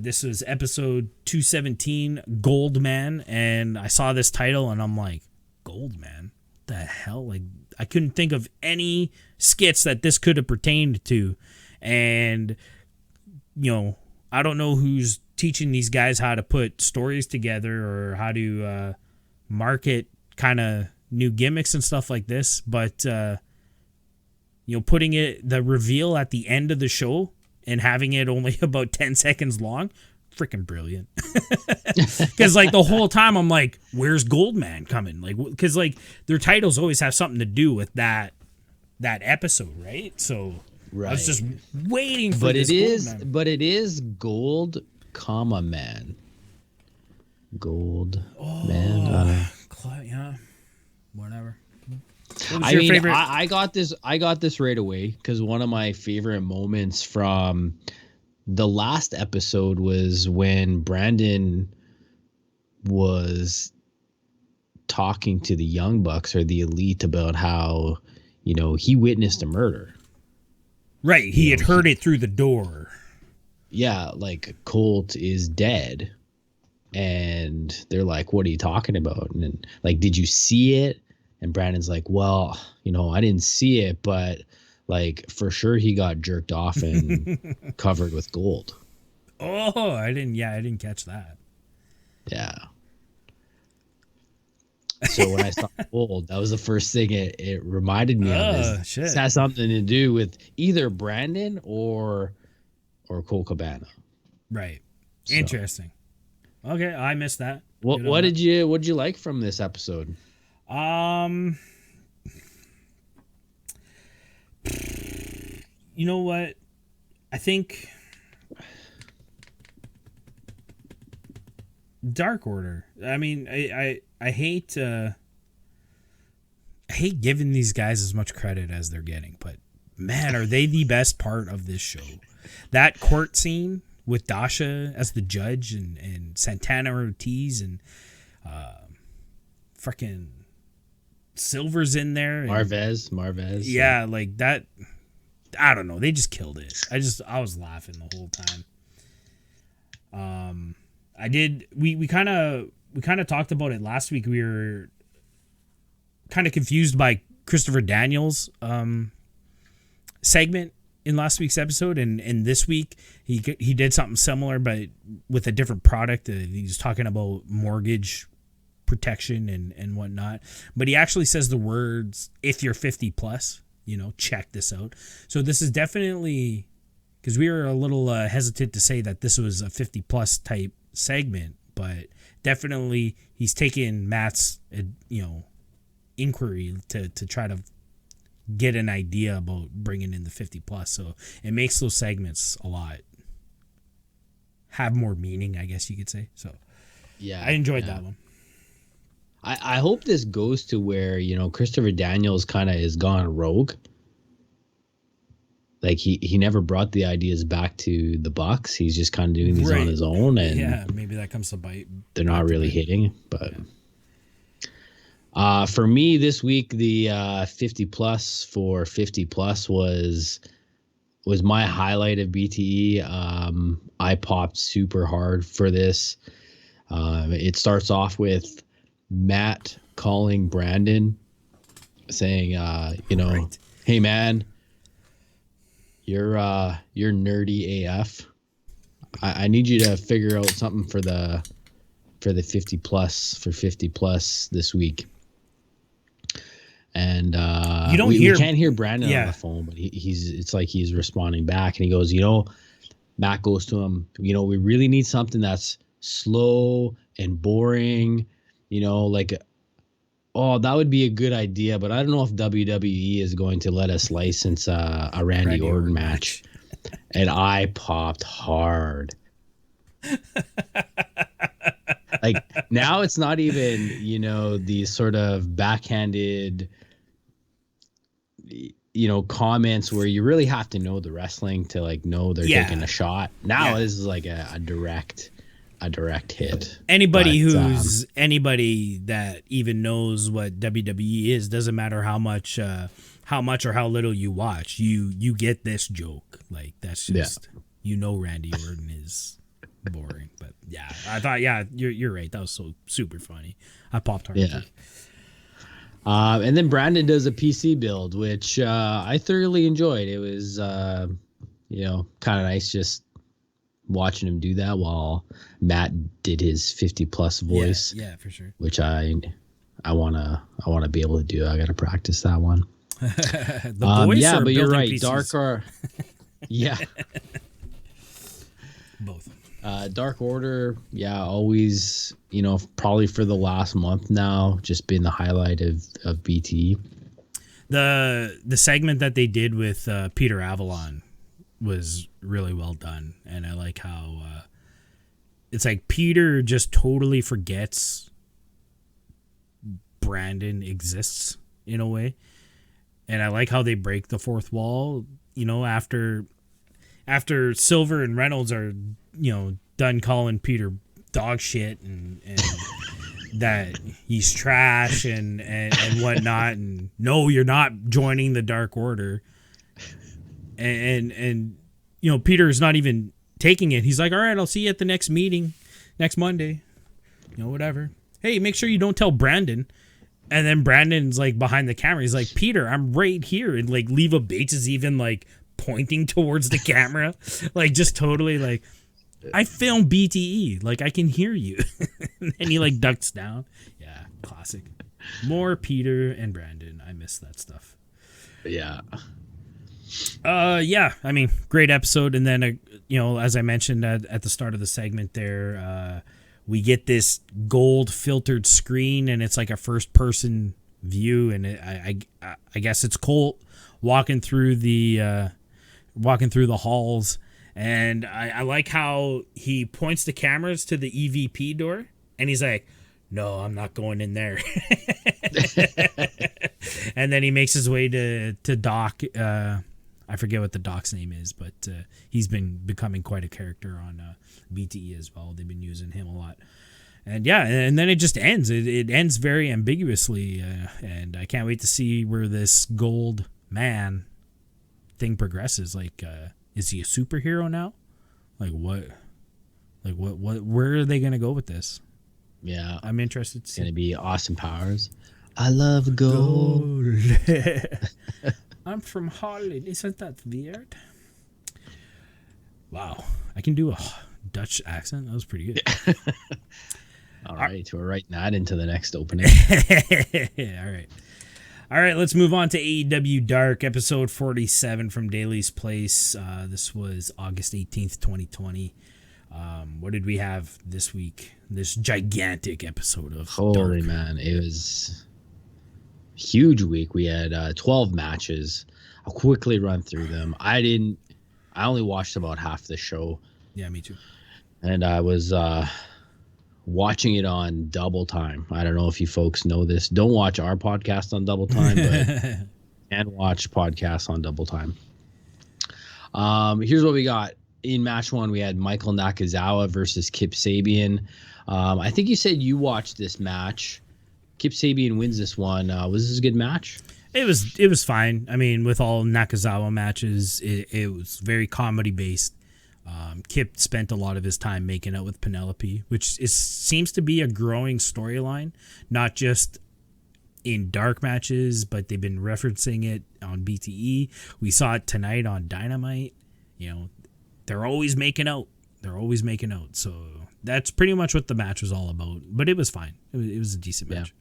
This was episode 217, Goldman, and I saw this title and I'm like, Goldman? What the hell? Like, I couldn't think of any skits that this could have pertained to. And, you know, I don't know who's teaching these guys how to put stories together or how to market kind of new gimmicks and stuff like this, but putting the reveal at the end of the show and having it only about 10 seconds long, freaking brilliant. Because like the whole time I'm like, where's Goldman coming? Like, because like their titles always have something to do with that episode, right? So right. I was just waiting for this Goldman. But it is Gold, Man. Gold Man. Yeah. Whatever. I mean, favorite? I got this right away because one of my favorite moments from the last episode was when Brandon was talking to the Young Bucks or the Elite about how, you know, he witnessed a murder. Right. He had heard it through the door. Yeah. Like, Colt is dead. And they're like, what are you talking about? And then, like, did you see it? And Brandon's like, well, you know, I didn't see it, but like for sure he got jerked off and covered with gold. Oh, I didn't catch that. Yeah. So when I saw gold, that was the first thing it reminded me of. Shit. This has something to do with either Brandon or Colt Cabana. Right. So. Interesting. Okay, I missed that. What did you like from this episode? You know what? I think Dark Order. I mean, I hate giving these guys as much credit as they're getting, but man, are they the best part of this show? That court scene with Dasha as the judge and Santana Ortiz and freaking Silver's in there. Marvez. Yeah, like that. I don't know. They just killed it. I was laughing the whole time. We kind of talked about it last week. We were kind of confused by Christopher Daniels. segment in last week's episode, and this week he did something similar, but with a different product. He's talking about mortgage protection and whatnot, but he actually says the words, if you're 50 plus, check this out. So this is definitely, because we were a little hesitant to say that this was a 50 plus type segment, but definitely he's taking Matt's inquiry to try to get an idea about bringing in the 50 plus. So it makes those segments have more meaning, I guess you could say. So yeah, I enjoyed that one. I hope this goes to where, Christopher Daniels kind of has gone rogue. Like he never brought the ideas back to the Bucks. He's just kind of doing these on his own, and yeah, maybe that comes to bite. They're not really hitting, but for me this week, the 50 plus for 50 plus was my highlight of BTE. I popped super hard for this. It starts off with Matt calling Brandon, saying, right. Hey man, you're nerdy AF. I need you to figure out something for the 50 plus this week. And we can't hear Brandon on the phone, but it's like he's responding back, and he goes, Matt goes to him, we really need something that's slow and boring, that would be a good idea, but I don't know if WWE is going to let us license a Randy Orton match. And I popped hard. Like, now it's not even, these sort of backhanded, comments where you really have to know the wrestling to know they're taking a shot. Now this is like a direct hit. Anybody that even knows what WWE is, doesn't matter how much or how little you watch, you get this joke. Like, that's just Randy Orton is boring. But yeah, I thought you're right. That was so super funny. I popped hard. Yeah. And then Brandon does a PC build, which I thoroughly enjoyed. It was kind of nice just watching him do that while Matt did his 50 plus voice. Yeah, for sure. Which I wanna be able to do. I gotta practice that one. The voice, but you're right. PCs? Dark are, both. Dark Order, always, probably for the last month now, just been the highlight of BT. The segment that they did with Peter Avalon was really well done, and I like how it's like Peter just totally forgets Brandon exists in a way, and I like how they break the fourth wall. After Silver and Reynolds are done calling Peter dog shit and that he's trash and whatnot, and no, you're not joining the Dark Order. And Peter is not even taking it. He's like, all right, I'll see you at the next meeting next Monday. Whatever. Hey, make sure you don't tell Brandon. And then Brandon's like behind the camera. He's like, Peter, I'm right here. And like Leva Bates is even like pointing towards the camera. Like, just totally like, I filmed BTE. Like, I can hear you. And he like ducks down. Yeah, classic. More Peter and Brandon. I miss that stuff. Yeah. I mean, great episode. And then, as I mentioned at the start of the segment there, we get this gold filtered screen, and it's like a first person view. And I guess it's Colt walking through the halls. And I like how he points the cameras to the EVP door, and he's like, no, I'm not going in there. And then he makes his way to Doc. I forget what the Doc's name is, but he's been becoming quite a character on BTE as well. They've been using him a lot. And and then it just ends. It ends very ambiguously, and I can't wait to see where this gold man thing progresses. Like, is he a superhero now? Like what? Where are they gonna go with this? Yeah, I'm interested. It's gonna be Austin Powers. I love gold. I'm from Holland. Isn't that weird? Wow. I can do a Dutch accent. That was pretty good. All right. We're writing that into the next opening. All right. Let's move on to AEW Dark, episode 47 from Daly's Place. This was August 18th, 2020. What did we have this week? This gigantic episode of Holy Dark. man. It was a huge week. We had 12 matches. I'll quickly run through them. I only watched about half the show. Yeah, me too. And I was watching it on double time. I don't know if you folks know this. Don't watch our podcast on double time, but and watch podcasts on double time. Here's what we got. In match one, we had Michael Nakazawa versus Kip Sabian. I think you said you watched this match. Kip Sabian wins this one. Was this a good match? It was fine. I mean, with all Nakazawa matches, it was very comedy based. Kip spent a lot of his time making out with Penelope, which seems to be a growing storyline, not just in Dark matches, but they've been referencing it on BTE. We saw it tonight on Dynamite. You know, they're always making out. So that's pretty much what the match was all about. But it was fine. It was a decent match.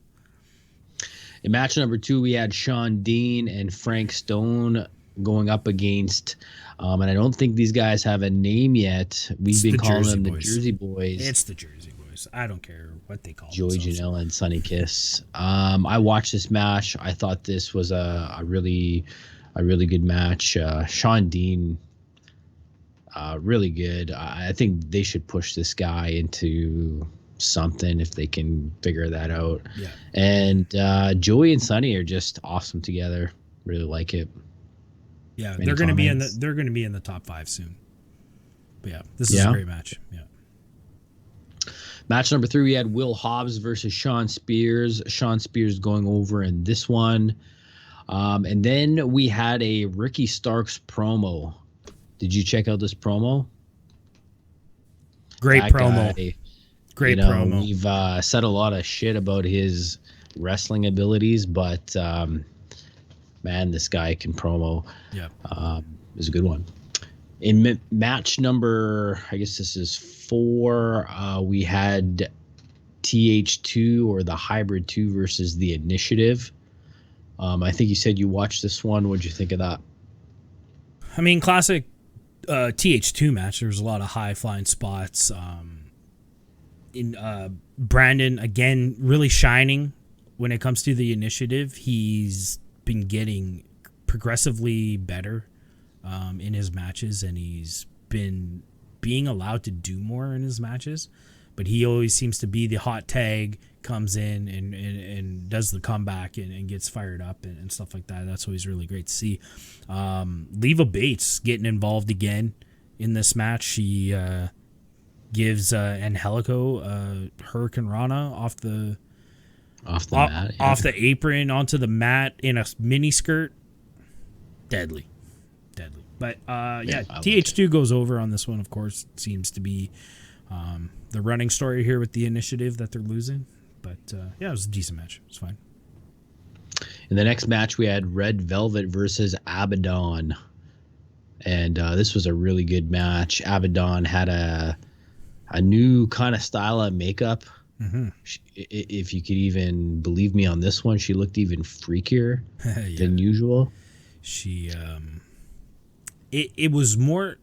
In match number 2, we had Sean Dean and Frank Stone going up against, and I don't think these guys have a name yet. We've been calling them the Jersey Boys. It's the Jersey Boys. I don't care what they call Joey themselves. Janela and Sonny Kiss. I watched this match. I thought this was a really good match. Sean Dean, really good. I think they should push this guy into something if they can figure that out. Yeah. And Joey and Sonny are just awesome together. Really like it. Yeah, Any they're going to be in the top 5 soon. But yeah, this is a great match. Yeah. Match number 3, we had Will Hobbs versus Sean Spears. Sean Spears going over in this one. And then we had a Ricky Starks promo. Did you check out this promo? Great promo. Great promo. We've said a lot of shit about his wrestling abilities, but man, this guy can promo. Yeah. It was a good one. In match number, I guess this is 4, we had TH2 or the Hybrid 2 versus the Initiative. I think you said you watched this one. What'd you think of that? I mean, classic TH2 match. There was a lot of high flying spots. Brandon, again, really shining when it comes to the Initiative. He's been getting progressively better in his matches, and he's been being allowed to do more in his matches. But he always seems to be the hot tag, comes in and does the comeback and gets fired up and stuff like that. That's always really great to see. Leva Bates getting involved again in this match. She gives Angelico Hurricane Rana off the mat, off the apron onto the mat in a mini skirt. Deadly. But TH2 goes over on this one. Of course, it seems to be the running story here with the Initiative that they're losing. But it was a decent match. It's fine. In the next match, we had Red Velvet versus Abaddon, and this was a really good match. Abaddon had a new kind of style of makeup. Mm-hmm. If you could even believe me on this one, she looked even freakier than usual. She, it was more,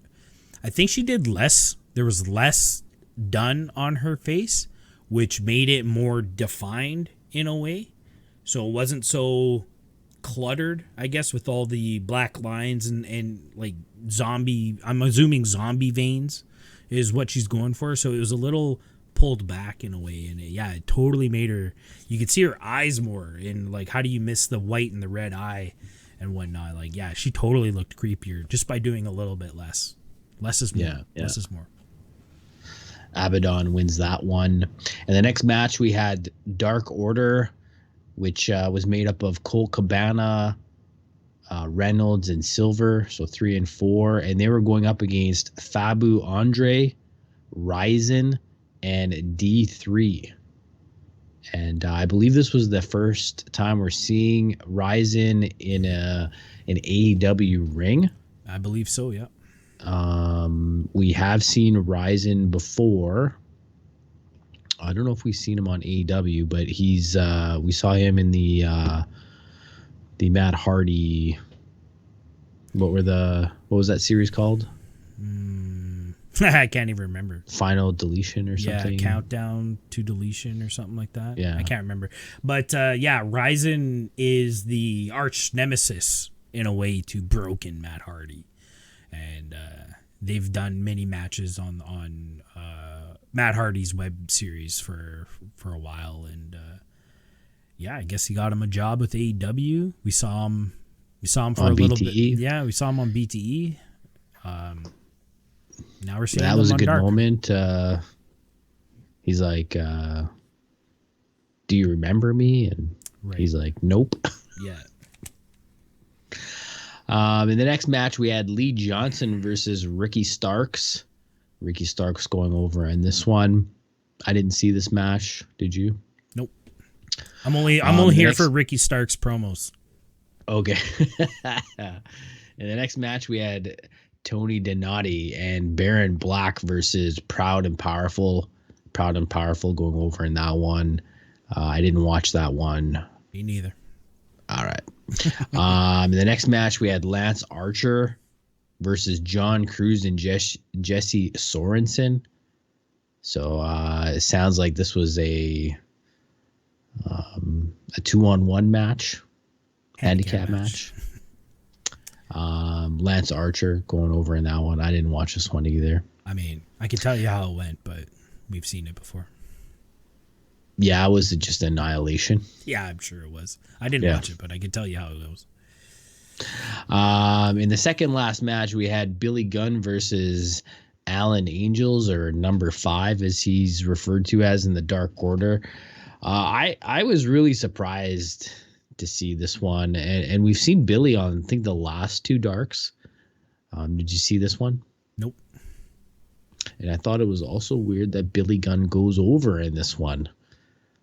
I think she did less. There was less done on her face, which made it more defined in a way. So it wasn't so cluttered, I guess, with all the black lines and like zombie, I'm assuming zombie veins is what she's going for. So it was a little pulled back in a way, and it totally made her, you could see her eyes more, and like, how do you miss the white and the red eye and whatnot? Like, she totally looked creepier just by doing a little bit less. Less is more. Less is more. Abaddon wins that one. And the next match, we had Dark Order, which was made up of Colt Cabana, Reynolds, and Silver, so 3 and 4, and they were going up against Fabu Andre, Ryzen, and D3. And I believe this was the first time we're seeing Ryzen in an AEW ring. I believe so, yeah. We have seen Ryzen before. I don't know if we've seen him on AEW, but he's we saw him in the Matt Hardy. What was that series called? I can't even remember. Final Deletion or something. Yeah, Countdown to Deletion or something like that. Yeah. I can't remember. But Ryzen is the arch nemesis in a way to Broken Matt Hardy. And they've done many matches on Matt Hardy's web series for a while. And I guess he got him a job with AEW. We saw him for on a little BTE. bit. Yeah, we saw him on BTE. Now we're seeing that was a good Dark. moment. He's like, "Do you remember me?" And he's like, "Nope." Yeah. In the next match, we had Lee Johnson versus Ricky Starks. Ricky Starks going over in this one. I didn't see this match. Did you? Nope. I'm only here for Ricky Starks promos. Okay. In the next match, we had Tony Donati and Baron Black versus Proud and Powerful. Proud and Powerful going over in that one. I didn't watch that one. Me neither. All right. In the next match, we had Lance Archer versus John Cruz and Jesse Sorensen. So it sounds like this was a 2-on-1 match, handicap match. Lance Archer going over in that one. I didn't watch this one either. I mean, I can tell you how it went, but we've seen it before. Yeah, it was just annihilation. Yeah, I'm sure it was. I didn't watch it, but I can tell you how it goes. In the second last match, we had Billy Gunn versus Allin Angels, or number 5, as he's referred to as in the Dark Order. I was really surprised to see this one, and we've seen Billy on, I think, the last 2 Darks. Did you see this one? Nope. And I thought it was also weird that Billy Gunn goes over in this one.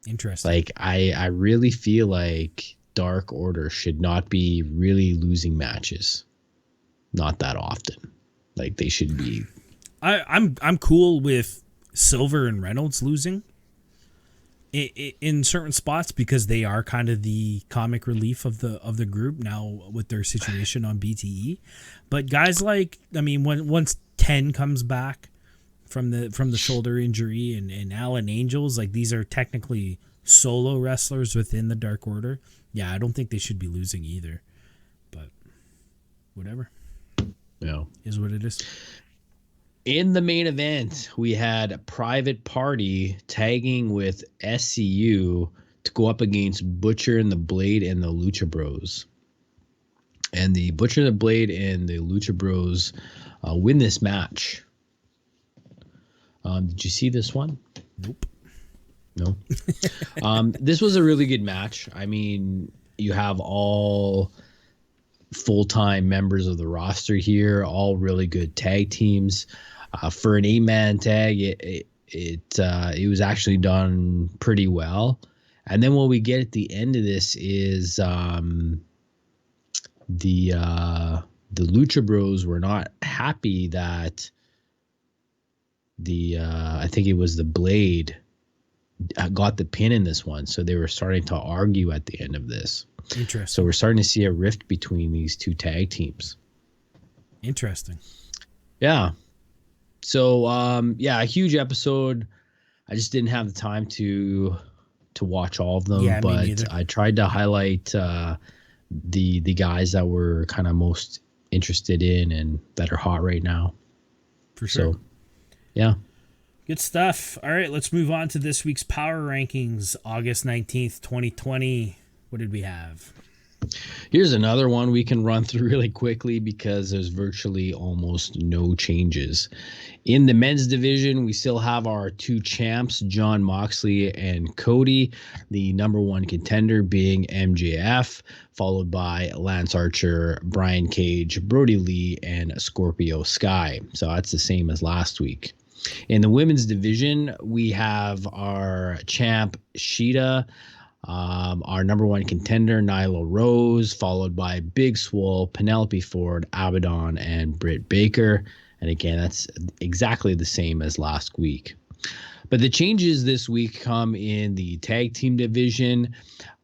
Interesting. Like, I really feel like Dark Order should not be really losing matches. Not that often. Like, they should be. I'm cool with Silver and Reynolds losing in certain spots, because they are kind of the comic relief of the group now with their situation on BTE. But guys like, I mean, once 10 comes back from the shoulder injury and Allin Angels, like, these are technically solo wrestlers within the Dark Order. Yeah, I don't think they should be losing either. But whatever. Yeah. Is what it is. In the main event, we had Private Party tagging with SCU to go up against Butcher and the Blade and the Lucha Bros. And the Butcher and the Blade and the Lucha Bros win this match. Did you see this one? Nope. No. This was a really good match. I mean, you have all full-time members of the roster here, all really good tag teams. For an 8-man tag, it was actually done pretty well. And then what we get at the end of this is the Lucha Bros were not happy that I think it was the Blade got the pin in this one, so they were starting to argue at the end of this. Interesting. So we're starting to see a rift between these 2 tag teams. Interesting. Yeah. So a huge episode. I just didn't have the time to watch all of them, but I tried to highlight the guys that we're kind of most interested in and that are hot right now. For sure. So, yeah. Good stuff. All right, let's move on to this week's Power Rankings, August 19th, 2020. What did we have? Here's another one we can run through really quickly because there's virtually almost no changes. In the men's division, we still have our 2 champs, Jon Moxley and Cody, the number 1 contender being MJF, followed by Lance Archer, Brian Cage, Brodie Lee, and Scorpio Sky. So that's the same as last week. In the women's division, we have our champ Shida, our number one contender Nyla Rose, followed by Big Swole, Penelope Ford, Abaddon, and Britt Baker. And again, that's exactly the same as last week. But the changes this week come in the tag team division.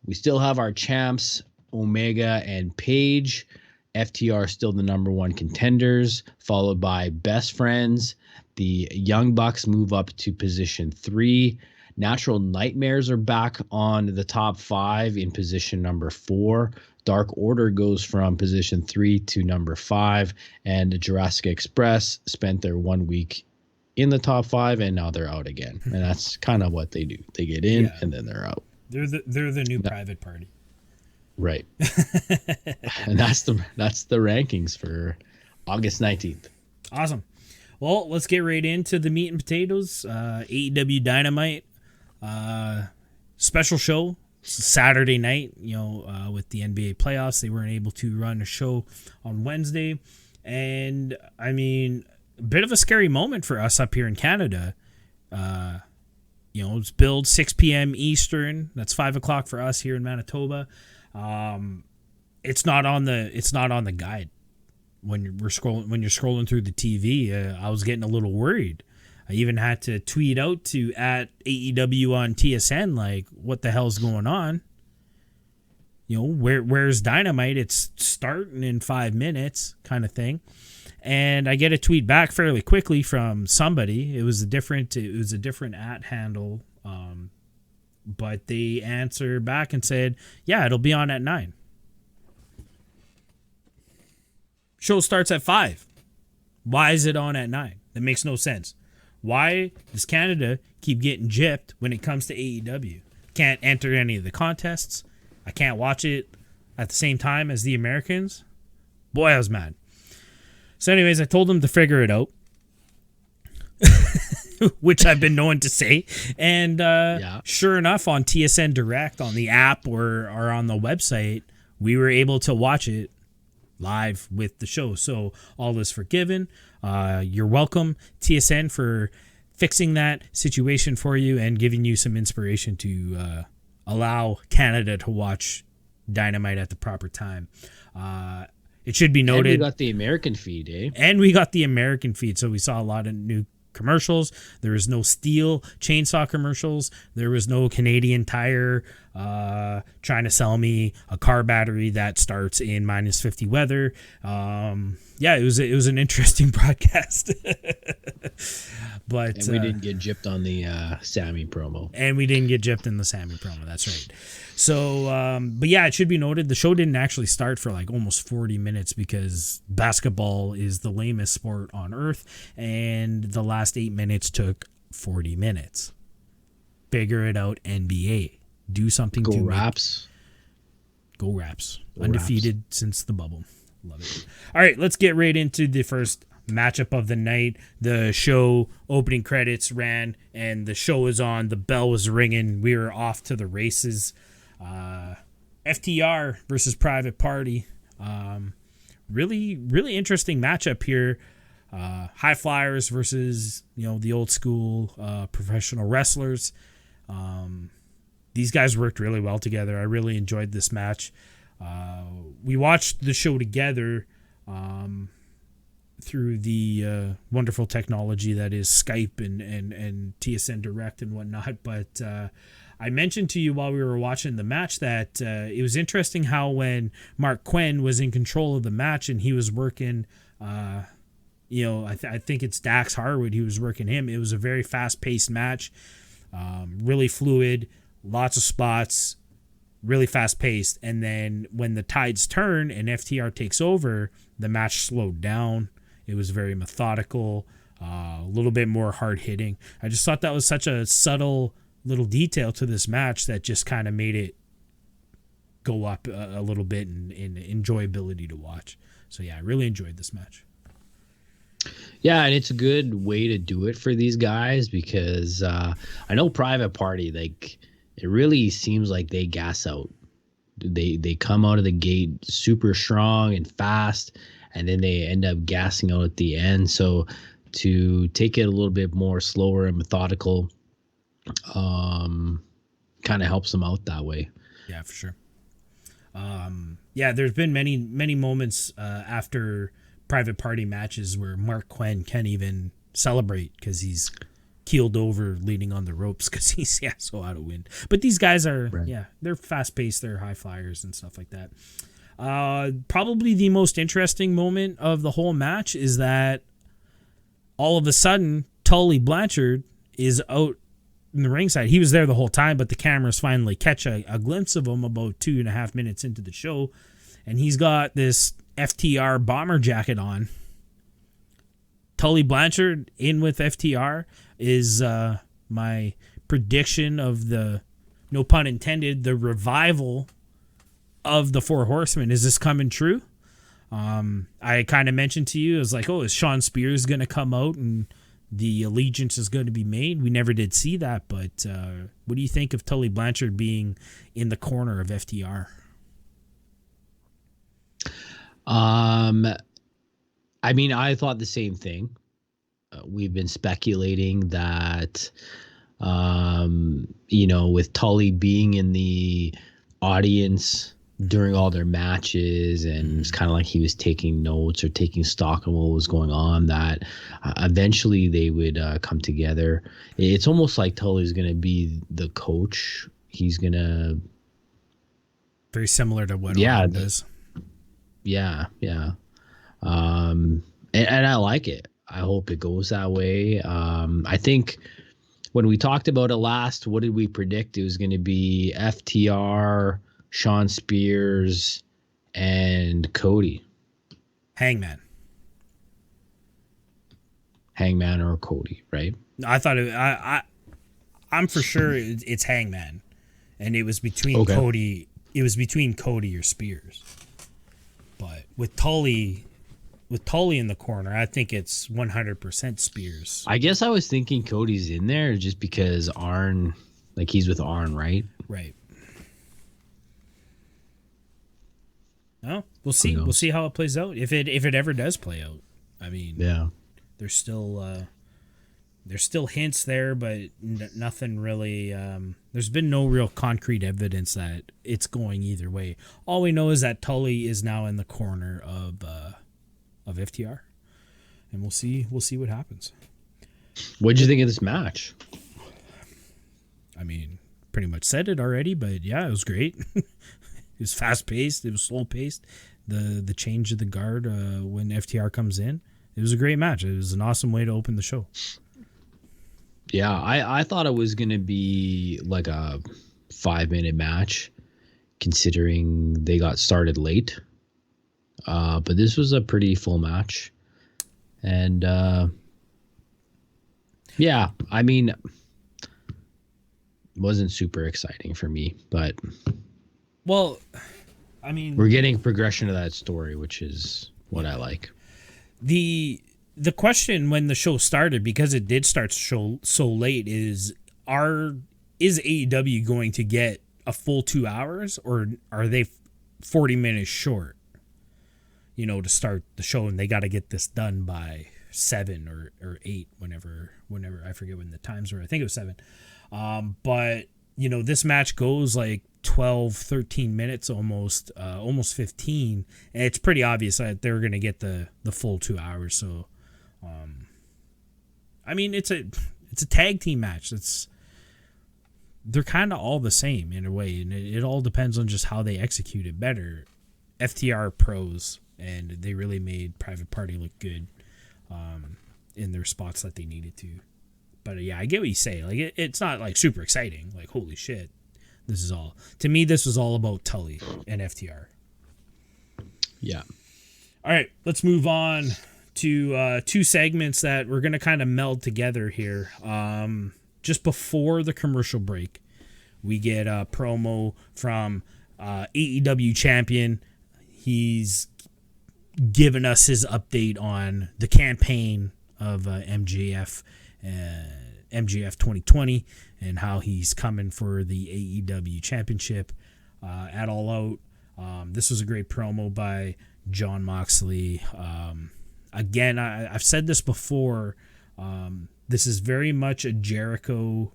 We still have our champs Omega and Paige. FTR still the number one contenders, followed by Best Friends. The Young Bucks move up to position 3. Natural Nightmares are back on the top 5 in position number 4. Dark Order goes from position 3 to number 5. And Jurassic Express spent their 1 week in the top 5, and now they're out again. And that's kind of what they do. They get in and then they're out. They're the new private party. Right. And that's the rankings for August 19th. Awesome. Well, let's get right into the meat and potatoes. AEW Dynamite special show Saturday night, with the NBA playoffs. They weren't able to run a show on Wednesday. And I mean, a bit of a scary moment for us up here in Canada. It's billed 6 p.m. Eastern. That's 5 o'clock for us here in Manitoba. It's not on the guide when you're scrolling through the TV. I was getting a little worried. I even had to tweet out to @AEW on TSN, like, what the hell's going on? Where's Dynamite? It's starting in 5 minutes, kind of thing. And I get a tweet back fairly quickly from somebody. It was a different @ handle. But they answered back and said, yeah, it'll be on at 9. Show starts at 5. Why is it on at 9? That makes no sense. Why does Canada keep getting gypped when it comes to AEW? Can't enter any of the contests. I can't watch it at the same time as the Americans. Boy, I was mad. So anyways, I told them to figure it out. Which I've been known to say. And sure enough, on TSN Direct, on the app or on the website, we were able to watch it live with the show. So all is forgiven. You're welcome, TSN, for fixing that situation for you and giving you some inspiration to allow Canada to watch Dynamite at the proper time. It should be noted. And we got the American feed, eh? And we got the American feed, so we saw a lot of new commercials. There was no Steel chainsaw commercials. There was no Canadian Tire trying to sell me a car battery that starts in -50 weather. It was an interesting broadcast. But we didn't get gypped on the Sammy promo. And we didn't get gypped in the Sammy promo. That's right. So, but yeah, it should be noted the show didn't actually start for like almost 40 minutes because basketball is the lamest sport on earth, and the last 8 minutes took 40 minutes. Figure it out, NBA. Do something Go Raps. Go Raps. Undefeated since the bubble. Love it. All right, let's get right into the first matchup of the night. The show opening credits ran, and the show was on. The bell was ringing. We were off to the races. FTR versus Private Party. Really, really interesting matchup here. High Flyers versus the old school professional wrestlers. These guys worked really well together. I really enjoyed this match. We watched the show together through the wonderful technology that is Skype and TSN Direct and whatnot. But I mentioned to you while we were watching the match that it was interesting how when Mark Quinn was in control of the match and he was working, I think it's Dax Harwood, he was working him. It was a very fast-paced match, really fluid, lots of spots, really fast-paced. And then when the tides turn and FTR takes over, the match slowed down. It was very methodical, a little bit more hard-hitting. I just thought that was such a subtle little detail to this match that just kind of made it go up a little bit in enjoyability to watch. So yeah, I really enjoyed this match. Yeah, and it's a good way to do it for these guys because I know Private Party, like, it really seems like they gas out. They come out of the gate super strong and fast, and then they end up gassing out at the end. So to take it a little bit more slower and methodical kind of helps them out that way. Yeah, for sure. Yeah, there's been many moments after private party matches where Mark Quinn can't even celebrate because he's keeled over leaning on the ropes because he's so out of wind. But these guys are, they're fast-paced, they're high flyers and stuff like that. Probably the most interesting moment of the whole match is that all of a sudden, Tully Blanchard is out in the ringside. He was there the whole time, but the cameras finally catch a glimpse of him about 2.5 minutes into the show, and he's got this FTR bomber jacket on. Tully Blanchard in with FTR is my prediction of the, no pun intended, the revival of the Four Horsemen. Is this coming true? I kind of mentioned to you, it was like, is Sean Spears going to come out and the allegiance is going to be made? We never did see that, but what do you think of Tully Blanchard being in the corner of FTR? I mean, I thought the same thing. We've been speculating that, with Tully being in the audience during all their matches, and it's kind of like he was taking notes or taking stock of what was going on, that eventually they would come together. It's almost like Tully's going to be the coach. He's going to... Very similar to what Allin does. Yeah. And I like it. I hope it goes that way. I think when we talked about it last, what did we predict? It was going to be FTR, Sean Spears, and Cody. Hangman or Cody, right? I thought I'm for sure it's Hangman, and it was between Cody. It was between Cody or Spears, but with Tully in the corner, I think it's 100% Spears. I guess I was thinking Cody's in there just because Arn, like he's with Arn, right? Right. No, we'll see. We'll see how it plays out. If it ever does play out. I mean, there's still hints there, but nothing really. There's been no real concrete evidence that it's going either way. All we know is that Tully is now in the corner of FTR, and we'll see what happens. What did you think of this match? I mean, pretty much said it already, but yeah, it was great. It was fast paced. It was slow paced. The change of the guard when FTR comes in, it was a great match. It was an awesome way to open the show. Yeah, I thought it was gonna be like a 5-minute match, considering they got started late. But this was a pretty full match, and I mean, it wasn't super exciting for me, but. Well, I mean, we're getting progression of that story, which is what I like. The question when the show started, because it did start so late, is AEW going to get a full 2 hours, or are they 40 minutes short? To start the show, and they got to get this done by 7 or 8, whenever I forget when the times were. I think it was 7. But this match goes like 12, 13 minutes almost 15, and it's pretty obvious that they're going to get the full 2 hours. So, I mean, it's a tag team match. They're kind of all the same in a way, and it all depends on just how they execute it better. FTR pros, and they really made Private Party look good in their spots that they needed to. But yeah, I get what you say. Like it's not like super exciting. Like holy shit, this was all about Tully and FTR. Yeah. All right, let's move on to 2 segments that we're gonna kind of meld together here. Just before the commercial break, we get a promo from AEW champion. He's given us his update on the campaign of MJF 2020 and how he's coming for the AEW championship at All Out. This was a great promo by Jon Moxley. again, I've said this before. This is very much a Jericho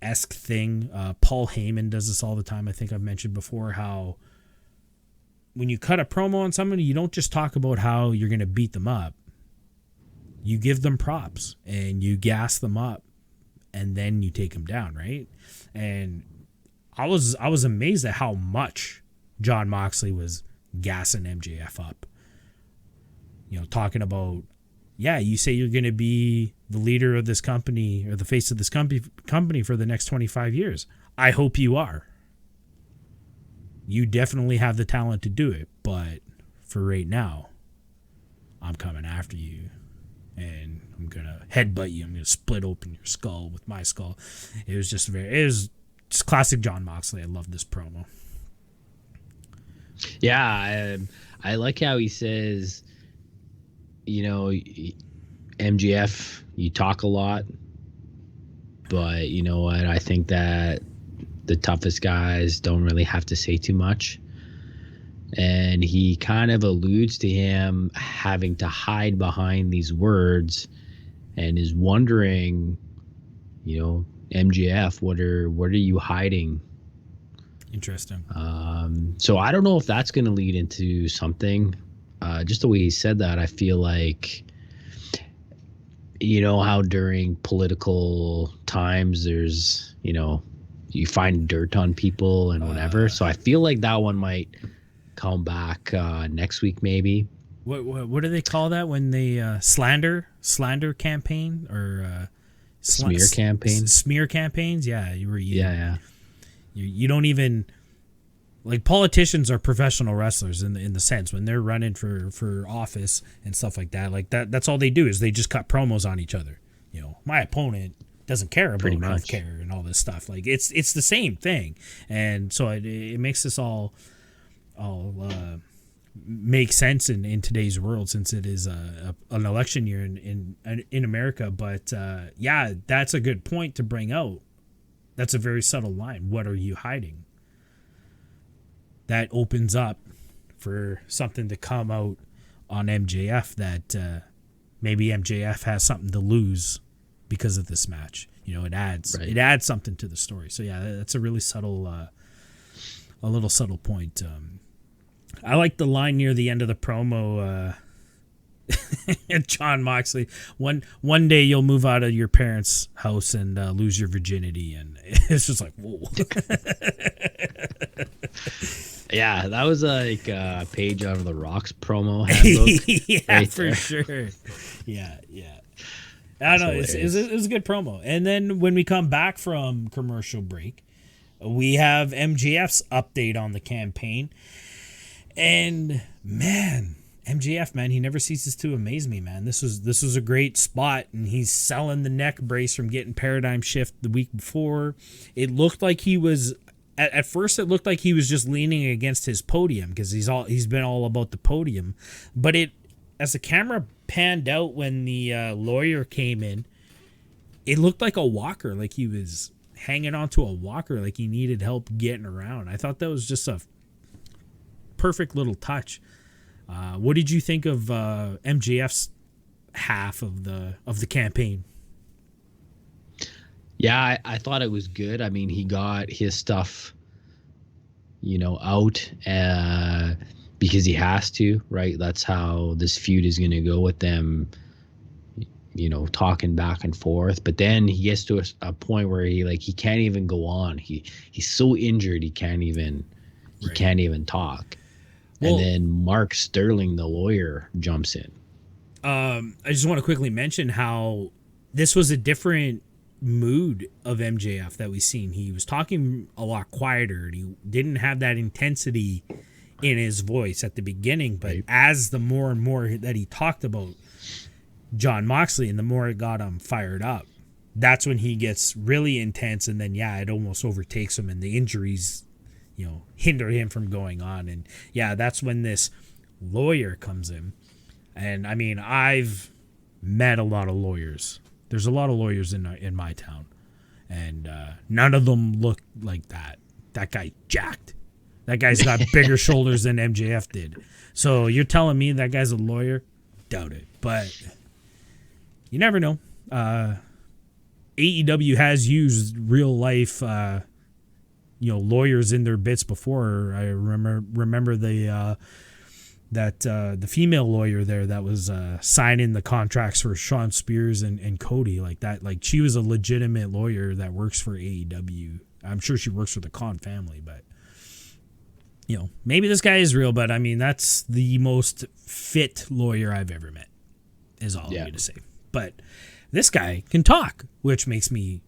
esque thing. Paul Heyman does this all the time. I think I've mentioned before how when you cut a promo on somebody, you don't just talk about how you're going to beat them up. You give them props and you gas them up, and then you take them down, right? And I was amazed at how much Jon Moxley was gassing MJF up. You know, talking about, yeah, you say you're going to be the leader of this company or the face of this company for the next 25 years. I hope you are. You definitely have the talent to do it, but for right now, I'm coming after you. And I'm going to headbutt you. I'm going to split open your skull with my skull. It was just classic Jon Moxley. I love this promo. Yeah, I like how he says, you know, MJF, you talk a lot, but you know what? I think that the toughest guys don't really have to say too much. And he kind of alludes to him having to hide behind these words and is wondering, you know, MJF, what are you hiding? Interesting. So I don't know if that's going to lead into something. Just the way he said that, I feel like, you know, how during political times there's, you know, you find dirt on people and whatever. So I feel like that one might come back next week maybe. What do they call that when they slander campaign or smear campaigns? Smear campaigns, yeah. Yeah. You don't even, like, politicians are professional wrestlers in the sense when they're running for office and stuff like that. Like that's all they do is they just cut promos on each other. You know, my opponent doesn't care about healthcare and all this stuff. Like it's the same thing, and so it makes this all make sense in today's world since it is an election year in America. But yeah, that's a good point to bring out. That's a very subtle line. What are you hiding? That opens up for something to come out on MJF that maybe MJF has something to lose because of this match. You know, it adds something to the story. So yeah, that's a really subtle, a little subtle point. I like the line near the end of the promo. Jon Moxley, one day you'll move out of your parents' house and lose your virginity, and it's just like, whoa. Yeah, that was like a page out of the Rock's promo handbook. Yeah, right for there. Sure. Yeah. I don't know. It was a good promo. And then when we come back from commercial break, we have MJF's update on the campaign. And man, MJF, man, he never ceases to amaze me, man. This was a great spot, and he's selling the neck brace from getting Paradigm Shift the week before. It looked like he was at first it looked like he was just leaning against his podium because he's been all about the podium. But as the camera panned out when the lawyer came in, it looked like a walker, like he was hanging onto a walker, like he needed help getting around. I thought that was just a perfect little touch. What did you think of MJF's half of the campaign? Yeah, I thought it was good. I mean, he got his stuff, you know, out because he has to, right? That's how this feud is going to go with them, you know, talking back and forth. But then he gets to a point where he can't even go on. He's so injured he can't even talk. Well, and then Mark Sterling, the lawyer, jumps in. I just want to quickly mention how this was a different mood of MJF that we've seen. He was talking a lot quieter, and he didn't have that intensity in his voice at the beginning. But as the more and more that he talked about Jon Moxley and the more it got him fired up, that's when he gets really intense. And then, yeah, it almost overtakes him, and the injuries, you know, hinder him from going on. And yeah, that's when this lawyer comes in. And I mean, I've met a lot of lawyers. There's a lot of lawyers in my town, and none of them look like that. That guy jacked. That guy's got bigger shoulders than MJF did. So you're telling me that guy's a lawyer? Doubt it. But you never know. AEW has used real life, lawyers in their bits before. I remember the female lawyer there that was signing the contracts for Sean Spears and Cody like that. Like, she was a legitimate lawyer that works for AEW. I'm sure she works for the Khan family, but maybe this guy is real. But I mean, that's the most fit lawyer I've ever met, is all I'm going to say. But this guy can talk, which makes me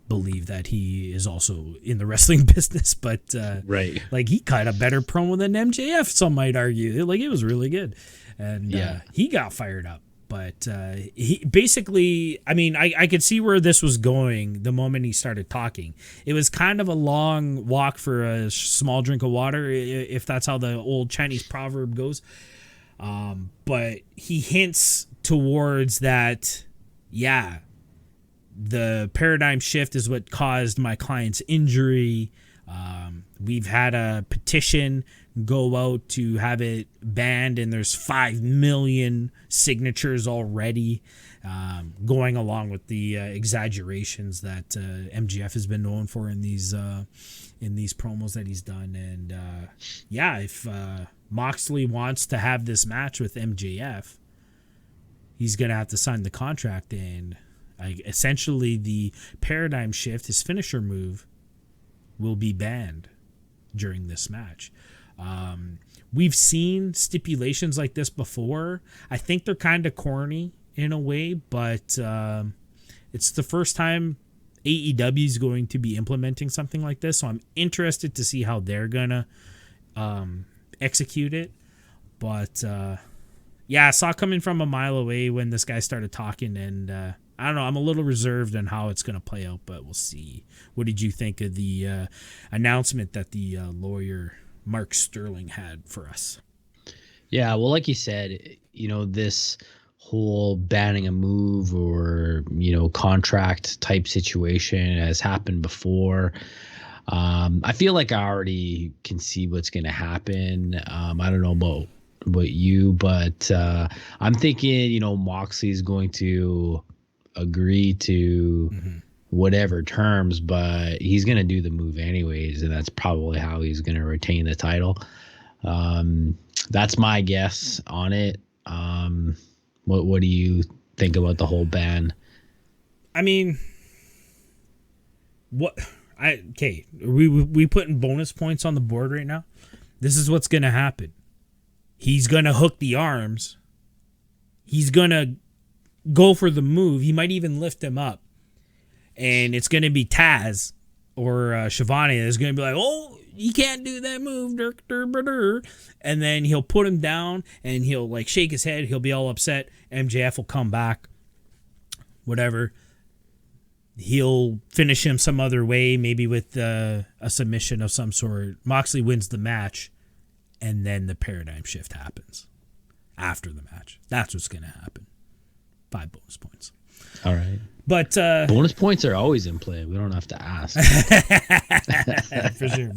believe that he is also in the wrestling business. But right, like, he cut a better promo than MJF, some might argue. Like, it was really good, and he got fired up. But he basically, I mean, I could see where this was going the moment he started talking. It was kind of a long walk for a small drink of water, if that's how the old Chinese proverb goes. But he hints towards that, the paradigm shift is what caused my client's injury. We've had a petition go out to have it banned, and there's 5 million signatures already, going along with the exaggerations that MJF has been known for in these promos that he's done. And if Moxley wants to have this match with MJF, he's gonna have to sign the contract, and essentially the paradigm shift, his finisher move, will be banned during this match. We've seen stipulations like this before. I think they're kind of corny in a way, but it's the first time AEW is going to be implementing something like this, so I'm interested to see how they're gonna execute it. But I saw it coming from a mile away when this guy started talking, and I don't know, I'm a little reserved on how it's going to play out, but we'll see. What did you think of the announcement that the lawyer Mark Sterling had for us? Yeah, well, like you said, this whole banning a move or, contract type situation has happened before. I feel like I already can see what's going to happen. I don't know about you, but I'm thinking, Moxley's going to agree to whatever terms, but he's going to do the move anyways, and that's probably how he's going to retain the title. That's my guess on it. What do you think about the whole ban? I mean, we putting bonus points on the board right now. This is what's going to happen. He's going to hook the arms. He's going to go for the move. He might even lift him up. And it's going to be Taz or Shivani is going to be like, oh, you can't do that move. And then he'll put him down and he'll like shake his head. He'll be all upset. MJF will come back. Whatever. He'll finish him some other way, maybe with a submission of some sort. Moxley wins the match. And then the paradigm shift happens after the match. That's what's going to happen. 5 bonus points. All right. But bonus points are always in play. We don't have to ask. For sure.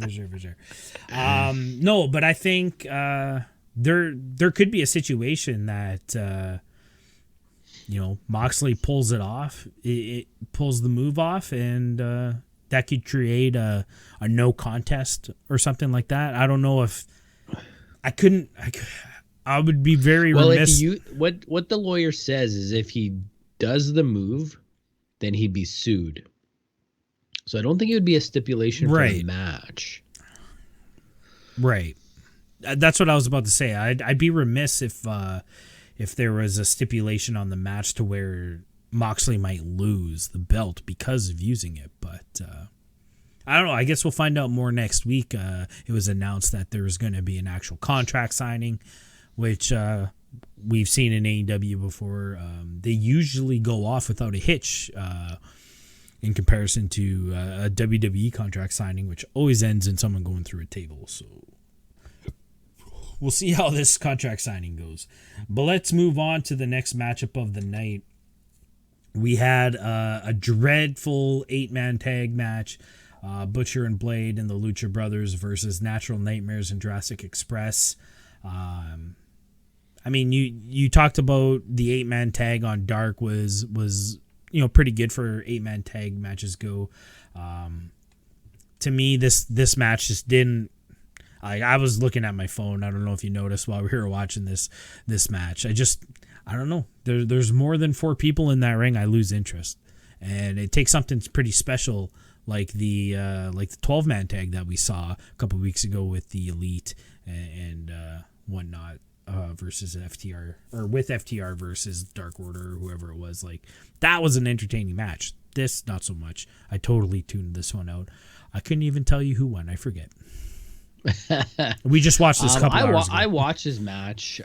No, but I think there could be a situation that Moxley pulls it off. It pulls the move off, and that could create a no contest or something like that. I don't know if I would be very remiss. What the lawyer says is if he does the move, then he'd be sued. So I don't think it would be a stipulation for the match. Right. That's what I was about to say. I'd be remiss if there was a stipulation on the match to where Moxley might lose the belt because of using it. But I don't know. I guess we'll find out more next week. It was announced that there was going to be an actual contract signing, which we've seen in AEW before. They usually go off without a hitch in comparison to a WWE contract signing, which always ends in someone going through a table. So we'll see how this contract signing goes. But let's move on to the next matchup of the night. We had a dreadful 8-man tag match. Butcher and Blade and the Lucha Brothers versus Natural Nightmares and Jurassic Express. I mean, you talked about the 8-man tag on Dark was pretty good for 8-man tag matches go. To me, this match just didn't. I was looking at my phone. I don't know if you noticed while we were watching this match. I don't know. There's more than 4 people in that ring. I lose interest, and it takes something pretty special like the 12-man tag that we saw a couple weeks ago with the Elite and whatnot versus FTR, or with FTR versus Dark Order or whoever it was. Like, that was an entertaining match. This, not so much. I totally tuned this one out. I couldn't even tell you who won. I forget. We just watched this couple hours ago. I watched this match.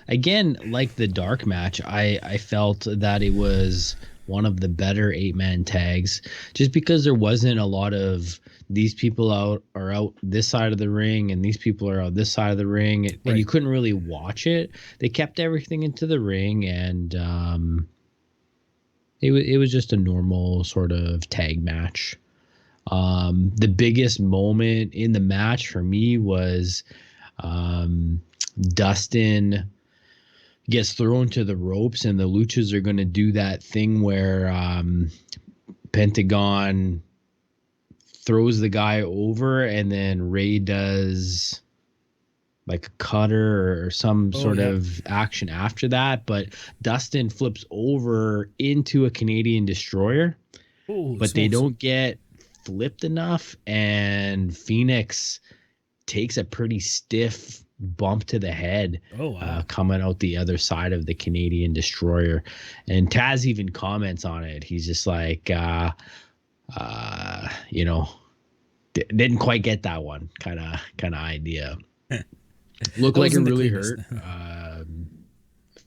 Again, like the Dark match, I felt that it was one of the better 8-man tags, just because there wasn't a lot of these people are out this side of the ring and these people are out this side of the ring, and you couldn't really watch it. They kept everything into the ring, and it was just a normal sort of tag match. The biggest moment in the match for me was Dustin gets thrown to the ropes, and the Luchas are going to do that thing where Pentagon throws the guy over, and then Ray does like a cutter or some sort of action after that. But Dustin flips over into a Canadian Destroyer, but they don't get flipped enough, and Phoenix takes a pretty stiff bump to the head coming out the other side of the Canadian Destroyer. And Taz even comments on it. He's just like, didn't quite get that one kind of idea. Looked like it really hurt.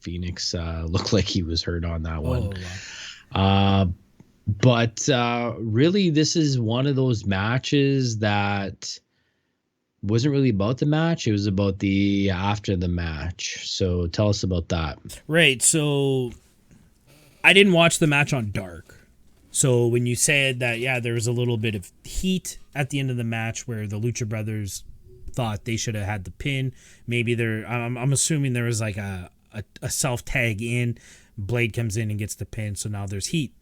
Phoenix looked like he was hurt on that one. Wow. But really, this is one of those matches that wasn't really about the match. It was about the after the match. So tell us about that. Right. So I didn't watch the match on Dark. So when you said that, yeah, there was a little bit of heat at the end of the match where the Lucha Brothers thought they should have had the pin. Maybe I'm assuming there was like a self tag in. Blade comes in and gets the pin. So now there's heat.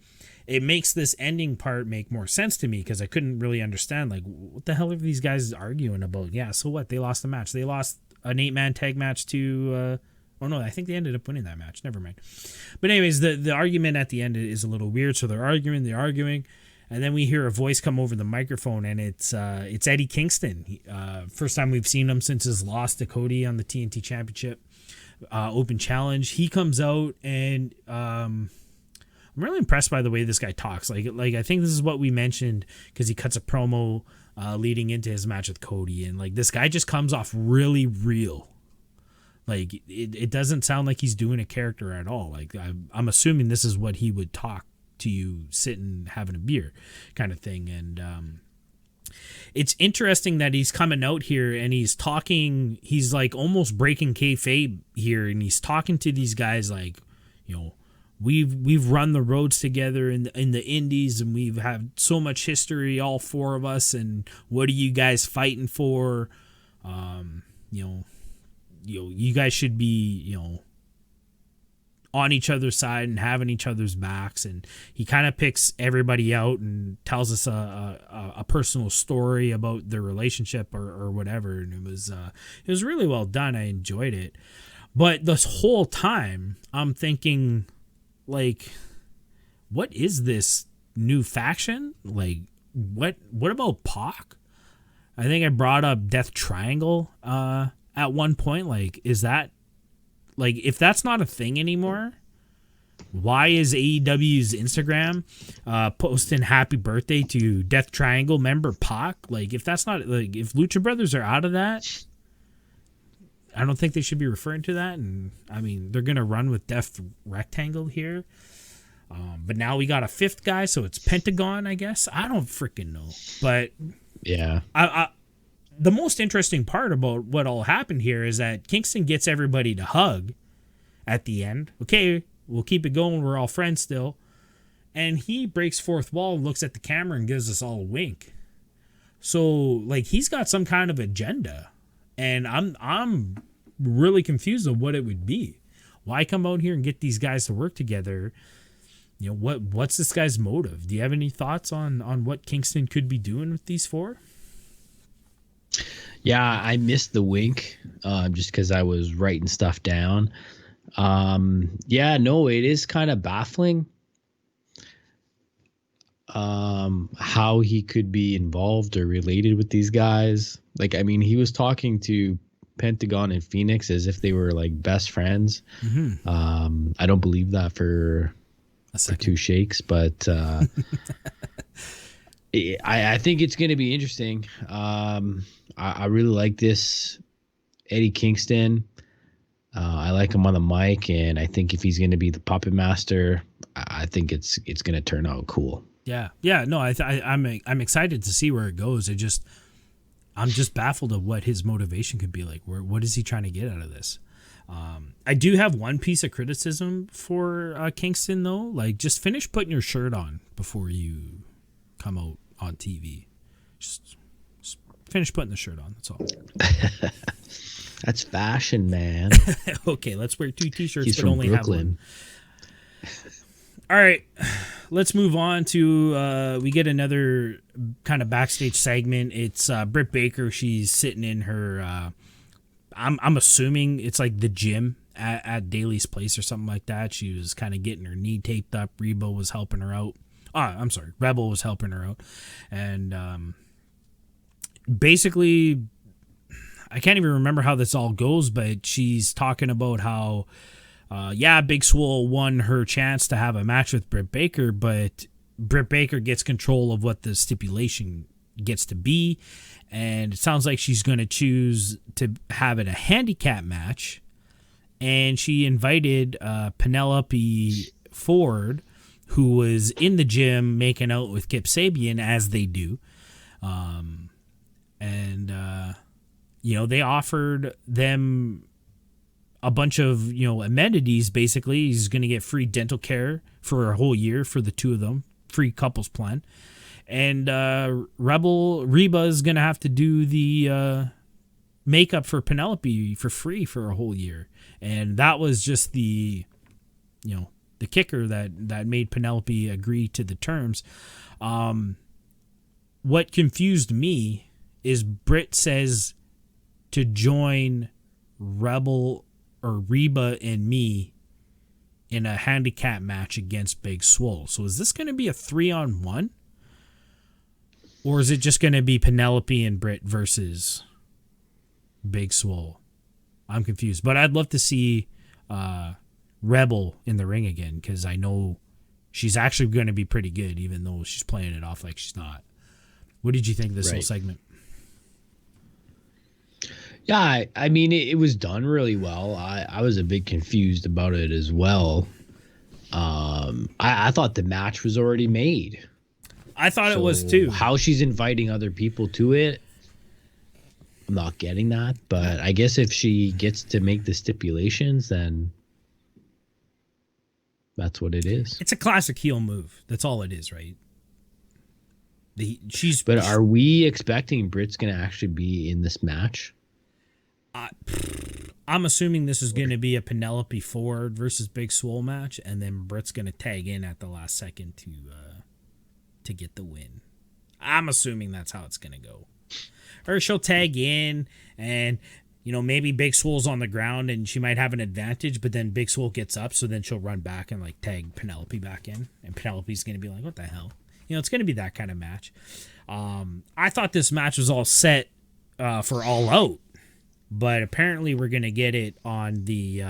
It makes this ending part make more sense to me, because I couldn't really understand, like, what the hell are these guys arguing about? Yeah, so what? They lost the match. They lost an 8-man tag match to... I think they ended up winning that match. Never mind. But anyways, the argument at the end is a little weird. So they're arguing, and then we hear a voice come over the microphone, and it's Eddie Kingston. First time we've seen him since his loss to Cody on the TNT Championship Open Challenge. He comes out, and... I'm really impressed by the way this guy talks. Like I think this is what we mentioned, because he cuts a promo leading into his match with Cody, and like this guy just comes off really real. Like it doesn't sound like he's doing a character at all. Like I'm assuming this is what he would talk to you sitting having a beer kind of thing. And it's interesting that he's coming out here and he's talking. He's like almost breaking kayfabe here, and he's talking to these guys like, We've run the roads together in the indies, and we've had so much history, all 4 of us. And what are you guys fighting for? You guys should be, on each other's side and having each other's backs. And he kind of picks everybody out and tells us a personal story about their relationship or whatever. And it was really well done. I enjoyed it. But this whole time I'm thinking, like, what is this new faction? Like, what about Pac? I think I brought up Death Triangle at one point. Like, is that, like, if that's not a thing anymore, why is AEW's Instagram posting happy birthday to Death Triangle member Pac? Like, if that's not, like, if Lucha Brothers are out of that, I don't think they should be referring to that. And I mean, they're going to run with Death Rectangle here. But now we got a 5th guy, so it's Pentagon, I guess. I don't freaking know. But yeah, the most interesting part about what all happened here is that Kingston gets everybody to hug at the end. Okay, we'll keep it going. We're all friends still. And he breaks fourth wall, looks at the camera, and gives us all a wink. So, like, he's got some kind of agenda. And I'm really confused of what it would be. Why come out here and get these guys to work together? You know, what's this guy's motive? Do you have any thoughts on what Kingston could be doing with these four? Yeah, I missed the wink just because I was writing stuff down. Yeah, no, it is kind of baffling how he could be involved or related with these guys. Like, I mean, he was talking to Pentagon and Phoenix as if they were like best friends. Mm-hmm. I don't believe that for two shakes, but I think it's going to be interesting. I really like this Eddie Kingston. I like him on the mic, and I think if he's going to be the puppet master, I think it's going to turn out cool. Yeah. No, I'm excited to see where it goes. I'm just baffled of what his motivation could be like. What is he trying to get out of this? I do have one piece of criticism for Kingston, though. Like, just finish putting your shirt on before you come out on TV. Just finish putting the shirt on. That's all. That's fashion, man. Okay, let's wear 2 T-shirts, He's but from only Brooklyn. have one. All right, let's move on to we get another kind of backstage segment. It's Britt Baker. She's sitting in her. I'm assuming it's like the gym at Daly's place or something like that. She was kind of getting her knee taped up. Reba was helping her out. I'm sorry, Rebel was helping her out, and basically, I can't even remember how this all goes, but she's talking about how, Big Swole won her chance to have a match with Britt Baker, but Britt Baker gets control of what the stipulation gets to be, and it sounds like she's going to choose to have it a handicap match, and she invited Penelope Ford, who was in the gym making out with Kip Sabian, as they do, they offered them a bunch of, amenities. Basically, he's going to get free dental care for a whole year for the two of them, free couples plan. And Reba is going to have to do the makeup for Penelope for free for a whole year. And that was just the kicker that made Penelope agree to the terms. What confused me is Britt says to join Rebel or Reba and me in a handicap match against Big Swole. So is this going to be a 3-on-1? Or is it just going to be Penelope and Britt versus Big Swole? I'm confused. But I'd love to see Rebel in the ring again, because I know she's actually going to be pretty good, even though she's playing it off like she's not. What did you think of this whole segment? Yeah, I mean, it was done really well. I was a bit confused about it as well. I thought the match was already made. I thought it was too. How she's inviting other people to it, I'm not getting that. But I guess if she gets to make the stipulations, then that's what it is. It's a classic heel move. That's all it is, right? But are we expecting Britt's going to actually be in this match? I'm assuming this is going to be a Penelope Ford versus Big Swole match, and then Britt's going to tag in at the last second to get the win. I'm assuming that's how it's going to go. Or she'll tag in, and maybe Big Swole's on the ground, and she might have an advantage, but then Big Swole gets up, so then she'll run back and like tag Penelope back in, and Penelope's going to be like, "What the hell?" It's going to be that kind of match. I thought this match was all set for All Out. But apparently we're gonna get it on the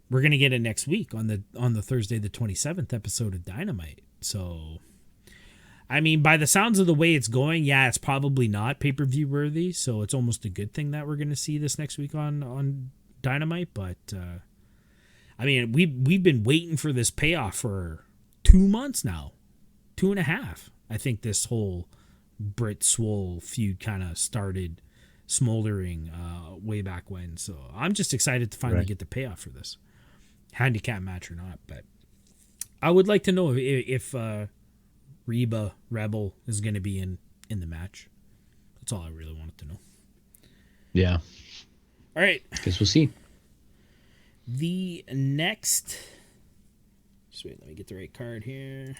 we're gonna get it next week on the Thursday the 27th episode of Dynamite. So, I mean, by the sounds of the way it's going, yeah, it's probably not pay-per-view worthy. So it's almost a good thing that we're gonna see this next week on Dynamite. But I mean, we've been waiting for this payoff for 2 months now, 2.5. I think this whole Britt Swole feud kind of started smoldering way back when. So I'm just excited to finally get the payoff for this, handicap match or not. But I would like to know if Reba Rebel is going to be in the match. That's all I really wanted to know. Yeah. All right. Guess we'll see. The next... Just wait, let me get the right card here.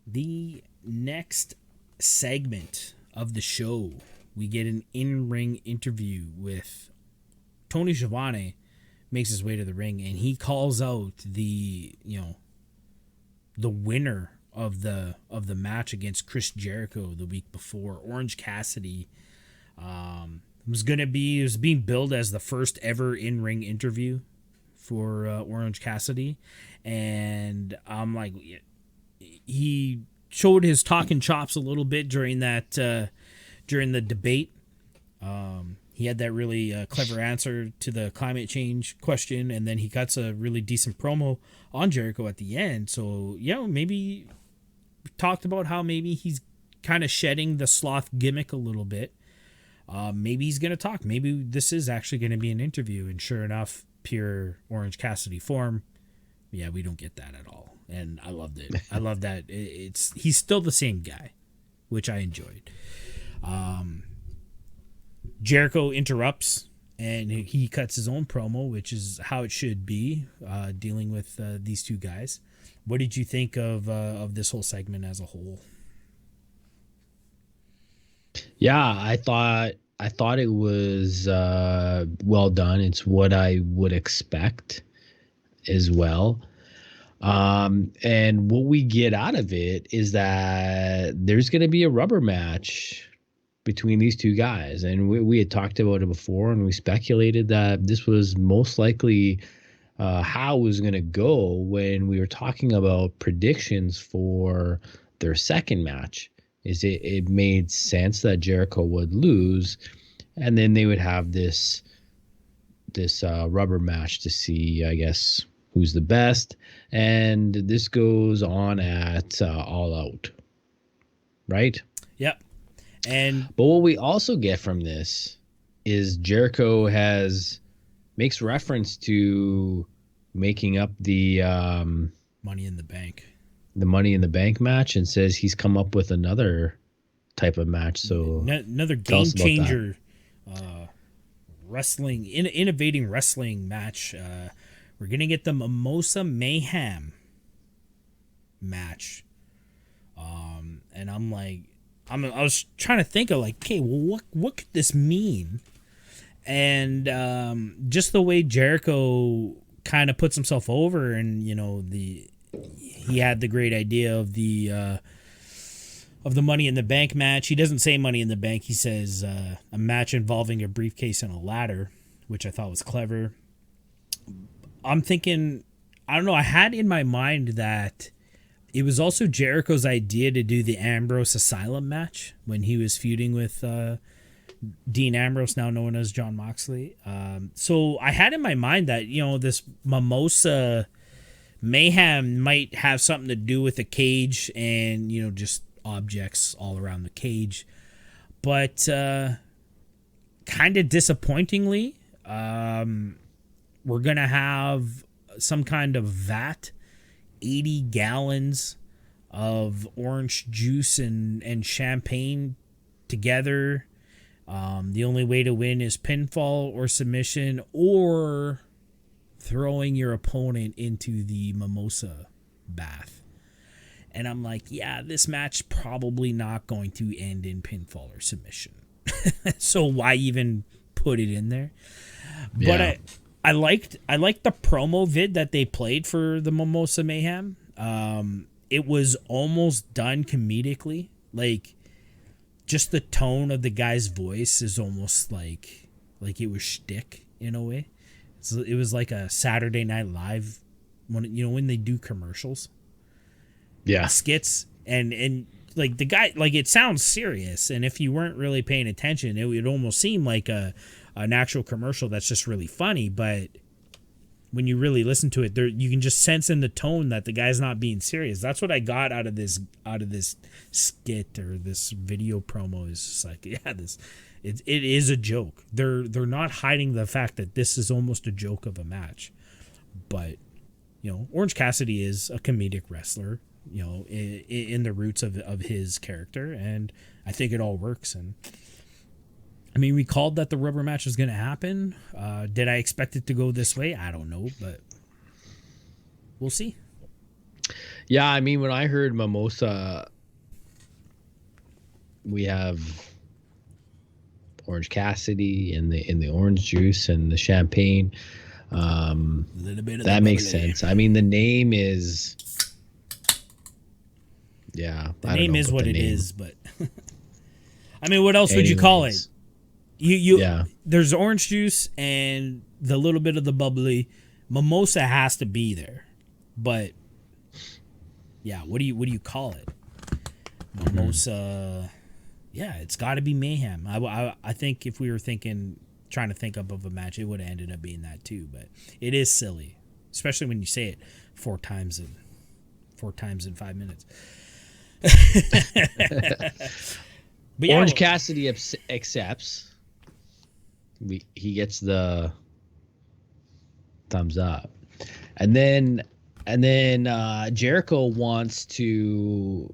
The next segment of the show, we get an in-ring interview with Tony Schiavone. Makes his way to the ring, and he calls out the winner of the match against Chris Jericho the week before, Orange Cassidy. It was being billed as the first ever in-ring interview for Orange Cassidy, and I'm like, he showed his talking chops a little bit during the debate. He had that really clever answer to the climate change question, and then he cuts a really decent promo on Jericho at the end. So, maybe talked about how maybe he's kind of shedding the sloth gimmick a little bit. Maybe he's going to talk. Maybe this is actually going to be an interview, and sure enough, pure Orange Cassidy form. Yeah, we don't get that at all, and I loved it. I love that. He's still the same guy, which I enjoyed. Jericho interrupts, and he cuts his own promo, which is how it should be, dealing with these two guys. What did you think of this whole segment as a whole? Yeah, I thought it was well done. It's what I would expect as well. And what we get out of it is that there's going to be a rubber match between these two guys, and we had talked about it before, and we speculated that this was most likely how it was going to go when we were talking about predictions for their second match. It made sense that Jericho would lose, and then they would have this rubber match to see, I guess, who's the best, and this goes on at All Out, right? Yep. But what we also get from this is Jericho makes reference to making up the Money in the Bank. The Money in the Bank match, and says he's come up with another type of match. So another game changer wrestling, innovating wrestling match. We're gonna get the Mimosa Mayhem match, and I'm like, I was trying to think of like, okay, well, what could this mean? And just the way Jericho kind of puts himself over, and he had the great idea of the Money in the Bank match. He doesn't say Money in the Bank. He says a match involving a briefcase and a ladder, which I thought was clever. I'm thinking, I don't know, I had in my mind that it was also Jericho's idea to do the Ambrose Asylum match when he was feuding with Dean Ambrose, now known as Jon Moxley. So I had in my mind that, this Mimosa Mayhem might have something to do with the cage and, just objects all around the cage. But kind of disappointingly, we're going to have some kind of vat, 80 gallons of orange juice and champagne together. The only way to win is pinfall or submission or throwing your opponent into the mimosa bath. And I'm like, yeah, this match probably not going to end in pinfall or submission. So why even put it in there? Yeah. But I liked the promo vid that they played for the Mimosa Mayhem. It was almost done comedically. Like, just the tone of the guy's voice is almost like it was shtick in a way. So it was like a Saturday Night Live when they do commercials. Yeah. Skits and like the guy, like, it sounds serious, and if you weren't really paying attention, it would almost seem like an actual commercial that's just really funny. But when you really listen to it, you can just sense in the tone that the guy's not being serious. That's what I got out of this skit or this video promo. Is just like, yeah, it is a joke. They're not hiding the fact that this is almost a joke of a match, but Orange Cassidy is a comedic wrestler, in the roots of his character, and I think it all works. And I mean, we called that the rubber match was going to happen. Did I expect it to go this way? I don't know, but we'll see. Yeah, I mean, when I heard Mimosa, we have Orange Cassidy in the orange juice and the champagne. A little bit of that makes sense. I mean, the name is, yeah. The name is what it is, but I mean, what else would you call it? Yeah. There's orange juice and the little bit of the bubbly. Mimosa has to be there, but yeah, what do you call it? Mimosa. Yeah, it's got to be Mayhem. I think if we were trying to think up of a match, it would have ended up being that too. But it is silly, especially when you say it four times in 5 minutes. But yeah, Orange Cassidy accepts. He gets the thumbs up, and then Jericho wants to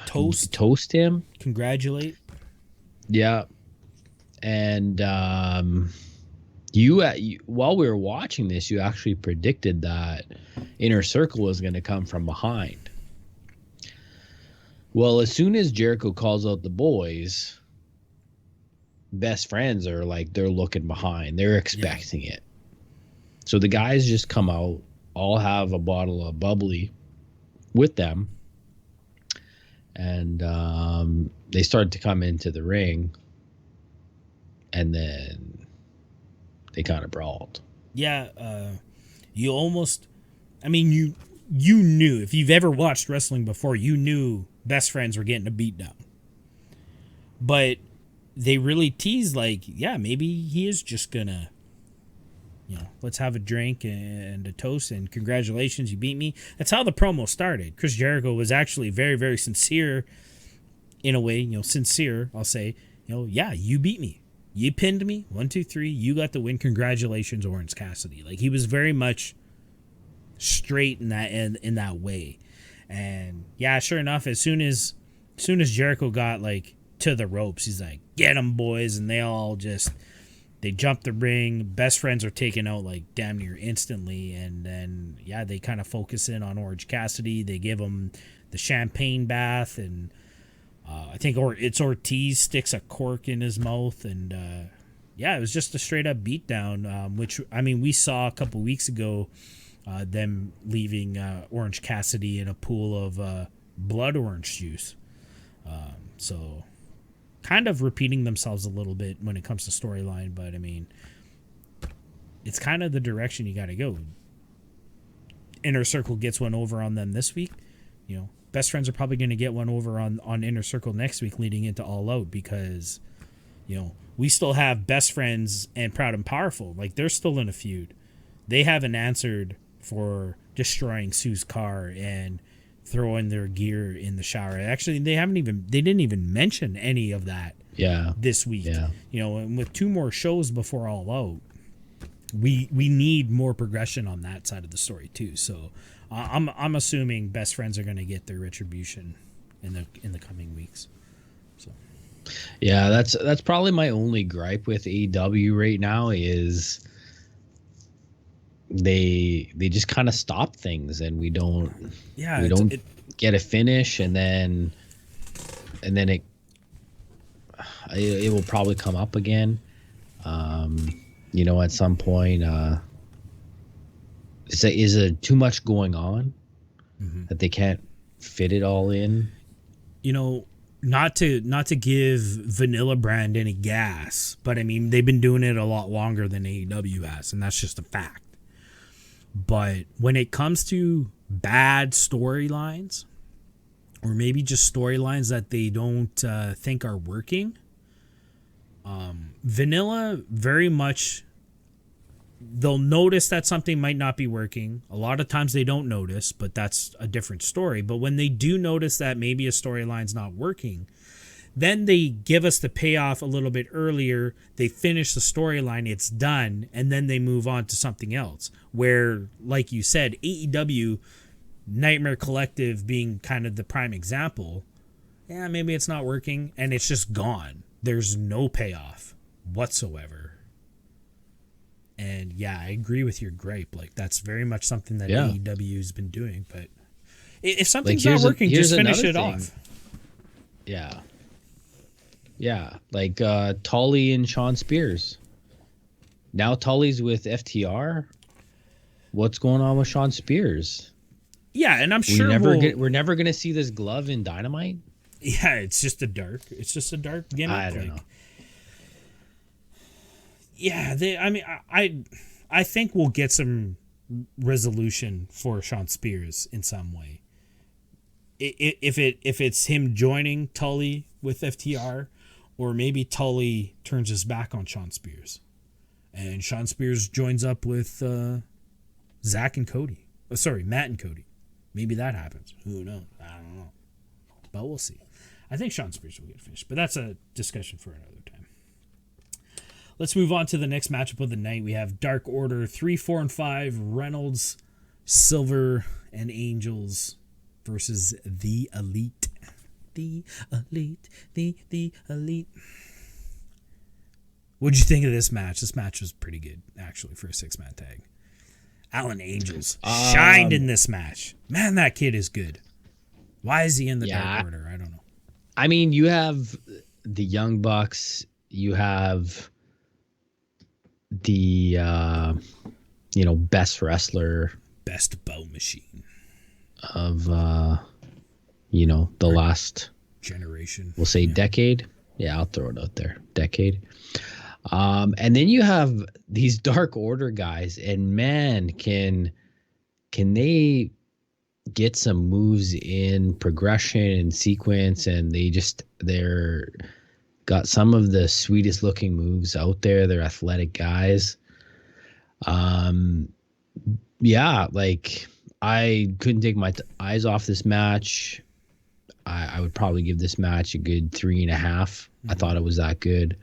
toast him, congratulate. Yeah, and you while we were watching this, you actually predicted that Inner Circle was going to come from behind. Well, as soon as Jericho calls out the boys, best friends are like, they're looking behind. They're expecting it. So the guys just come out, all have a bottle of bubbly with them, and they start to come into the ring, and then they kind of brawled. Yeah, you almost, I mean, you knew, if you've ever watched wrestling before, you knew best friends were getting a beat down. But they really teased like, yeah, maybe he is just gonna, let's have a drink and a toast and congratulations, you beat me. That's how the promo started. Chris Jericho was actually very, very sincere in a way, sincere, I'll say, yeah, you beat me. You pinned me. 1, 2, 3. You got the win. Congratulations, Orange Cassidy. Like, he was very much straight in that way. And yeah, sure enough, as soon as Jericho got like to the ropes, he's like, "Get them, boys!" And they jump the ring. Best friends are taken out like damn near instantly. And then they kind of focus in on Orange Cassidy. They give him the champagne bath, and I think it's Ortiz sticks a cork in his mouth, and it was just a straight up beatdown. Which, I mean, we saw a couple weeks ago. Them leaving Orange Cassidy in a pool of blood orange juice. So kind of repeating themselves a little bit when it comes to storyline, but I mean, it's kind of the direction you got to go. Inner Circle gets one over on them this week. Best friends are probably going to get one over on Inner Circle next week leading into All Out, because, we still have Best Friends and Proud and Powerful. Like, they're still in a feud. They haven't answered for destroying Sue's car and throwing their gear in the shower. Actually, they didn't even mention any of that this week. Yeah. And with 2 more shows before All Out, we need more progression on that side of the story too. So I'm assuming Best Friends are going to get their retribution in the coming weeks. So yeah, that's probably my only gripe with AEW right now is they just kind of stop things, and we don't get a finish, and then it will probably come up again at some point. Is it too much going on that they can't fit it all in? Not to give Vanilla Brand any gas, but I mean, they've been doing it a lot longer than AEW has, and that's just a fact. But when it comes to bad storylines, or maybe just storylines that they don't think are working, Vanilla very much, they'll notice that something might not be working. A lot of times they don't notice, but that's a different story. But when they do notice that maybe a storyline's not working, Then they give us the payoff a little bit earlier. They finish the storyline. It's done. And then they move on to something else. Where, like you said, AEW, Nightmare Collective being kind of the prime example. Yeah, maybe it's not working. And it's just gone. There's no payoff whatsoever. And yeah, I agree with your gripe. Like, that's very much something that AEW has been doing. But if something's not working, just finish it off. Yeah. Yeah, like Tully and Sean Spears. Now Tully's with FTR. What's going on with Sean Spears? Yeah, and I'm sure we're never gonna see this glove in Dynamite. Yeah, it's just a dark gimmick. I don't know. Yeah, I think we'll get some resolution for Sean Spears in some way. If it's him joining Tully with FTR. Or maybe Tully turns his back on Sean Spears. And Sean Spears joins up with Zach and Cody. Oh, sorry, Matt and Cody. Maybe that happens. Who knows? I don't know. But we'll see. I think Sean Spears will get finished. But that's a discussion for another time. Let's move on to the next matchup of the night. We have Dark Order 3, 4, and 5. Reynolds, Silver, and Angels versus The Elite. The Elite. What'd you think of this match? This match was pretty good, actually, for a 6-man tag. Allin Angels shined in this match. Man, that kid is good. Why is he in the Dark Order? I don't know. I mean, you have the Young Bucks. You have the, best wrestler. Best bow machine. Of, the last generation. We'll say decade. Yeah, I'll throw it out there. Decade. And then you have these Dark Order guys, and man, can they get some moves in progression and sequence, and they're got some of the sweetest looking moves out there. They're athletic guys. Like I couldn't take my eyes off this match. I would probably give this match a good 3.5. I thought it was that good.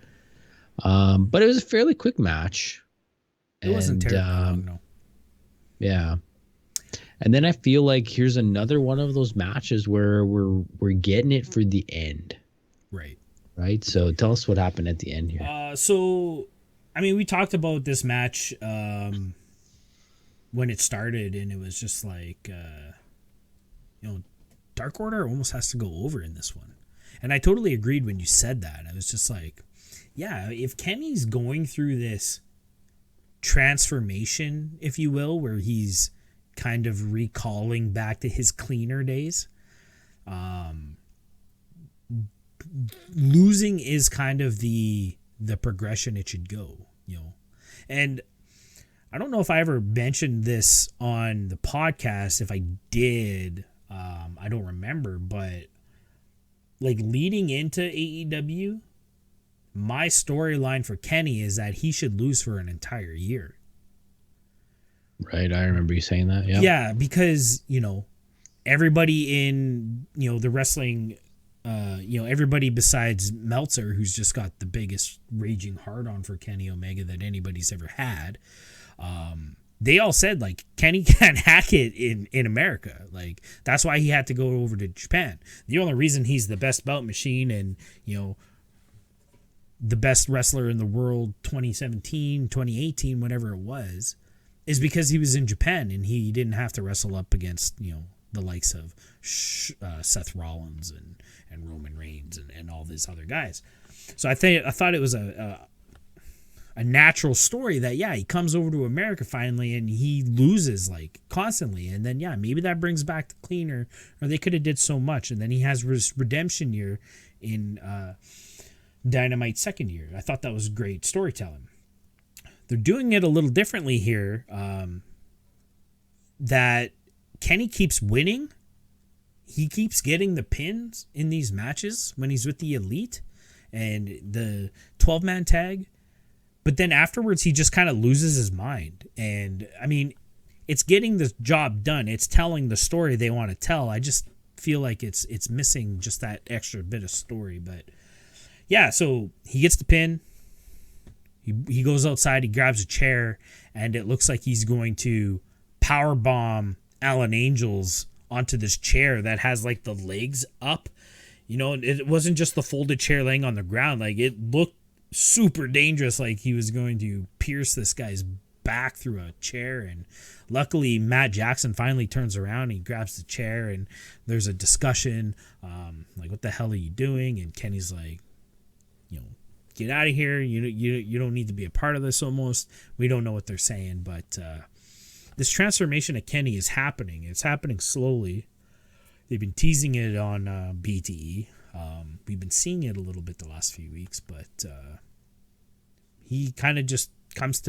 But it was a fairly quick match. It wasn't terrible, no. Yeah. And then I feel like here's another one of those matches where we're getting it for the end. Right. So tell us what happened at the end here. We talked about this match when it started, and it was just like, Dark Order almost has to go over in this one. And I totally agreed when you said that. I was just like, yeah, if Kenny's going through this transformation, if you will, where he's kind of recalling back to his cleaner days, losing is kind of the progression it should go, And I don't know if I ever mentioned this on the podcast. If I did, I don't remember, but like leading into AEW, my storyline for Kenny is that he should lose for an entire year. Right. I remember you saying that. Yeah. Yeah. Because, everybody in, the wrestling, everybody besides Meltzer, who's just got the biggest raging hard on for Kenny Omega that anybody's ever had. They all said, like, Kenny can't hack it in America. Like, that's why he had to go over to Japan. The only reason he's the best bout machine and, the best wrestler in the world 2017, 2018, whatever it was, is because he was in Japan and he didn't have to wrestle up against, the likes of Seth Rollins and Roman Reigns and all these other guys. So I thought it was a natural story that, he comes over to America finally and he loses like constantly. And then, maybe that brings back the cleaner, or they could have did so much. And then he has redemption year in Dynamite second year. I thought that was great storytelling. They're doing it a little differently here. That Kenny keeps winning. He keeps getting the pins in these matches when he's with the Elite and the 12-man tag. But then afterwards, he just kind of loses his mind. And, it's getting the job done. It's telling the story they want to tell. I just feel like it's missing just that extra bit of story. But yeah, so he gets the pin. He goes outside, he grabs a chair, and it looks like he's going to power bomb Alan Angels onto this chair that has like the legs up. You know, it wasn't just the folded chair laying on the ground. Like, it looked super dangerous, like he was going to pierce this guy's back through a chair. And luckily Matt Jackson finally turns around and he grabs the chair, and there's a discussion, like, what the hell are you doing? And Kenny's like, you know, get out of here. You don't need to be a part of this. Almost, we don't know what they're saying, but this transformation of Kenny is happening. It's happening slowly. They've been teasing it on BTE. We've been seeing it a little bit the last few weeks, but he kind of just comes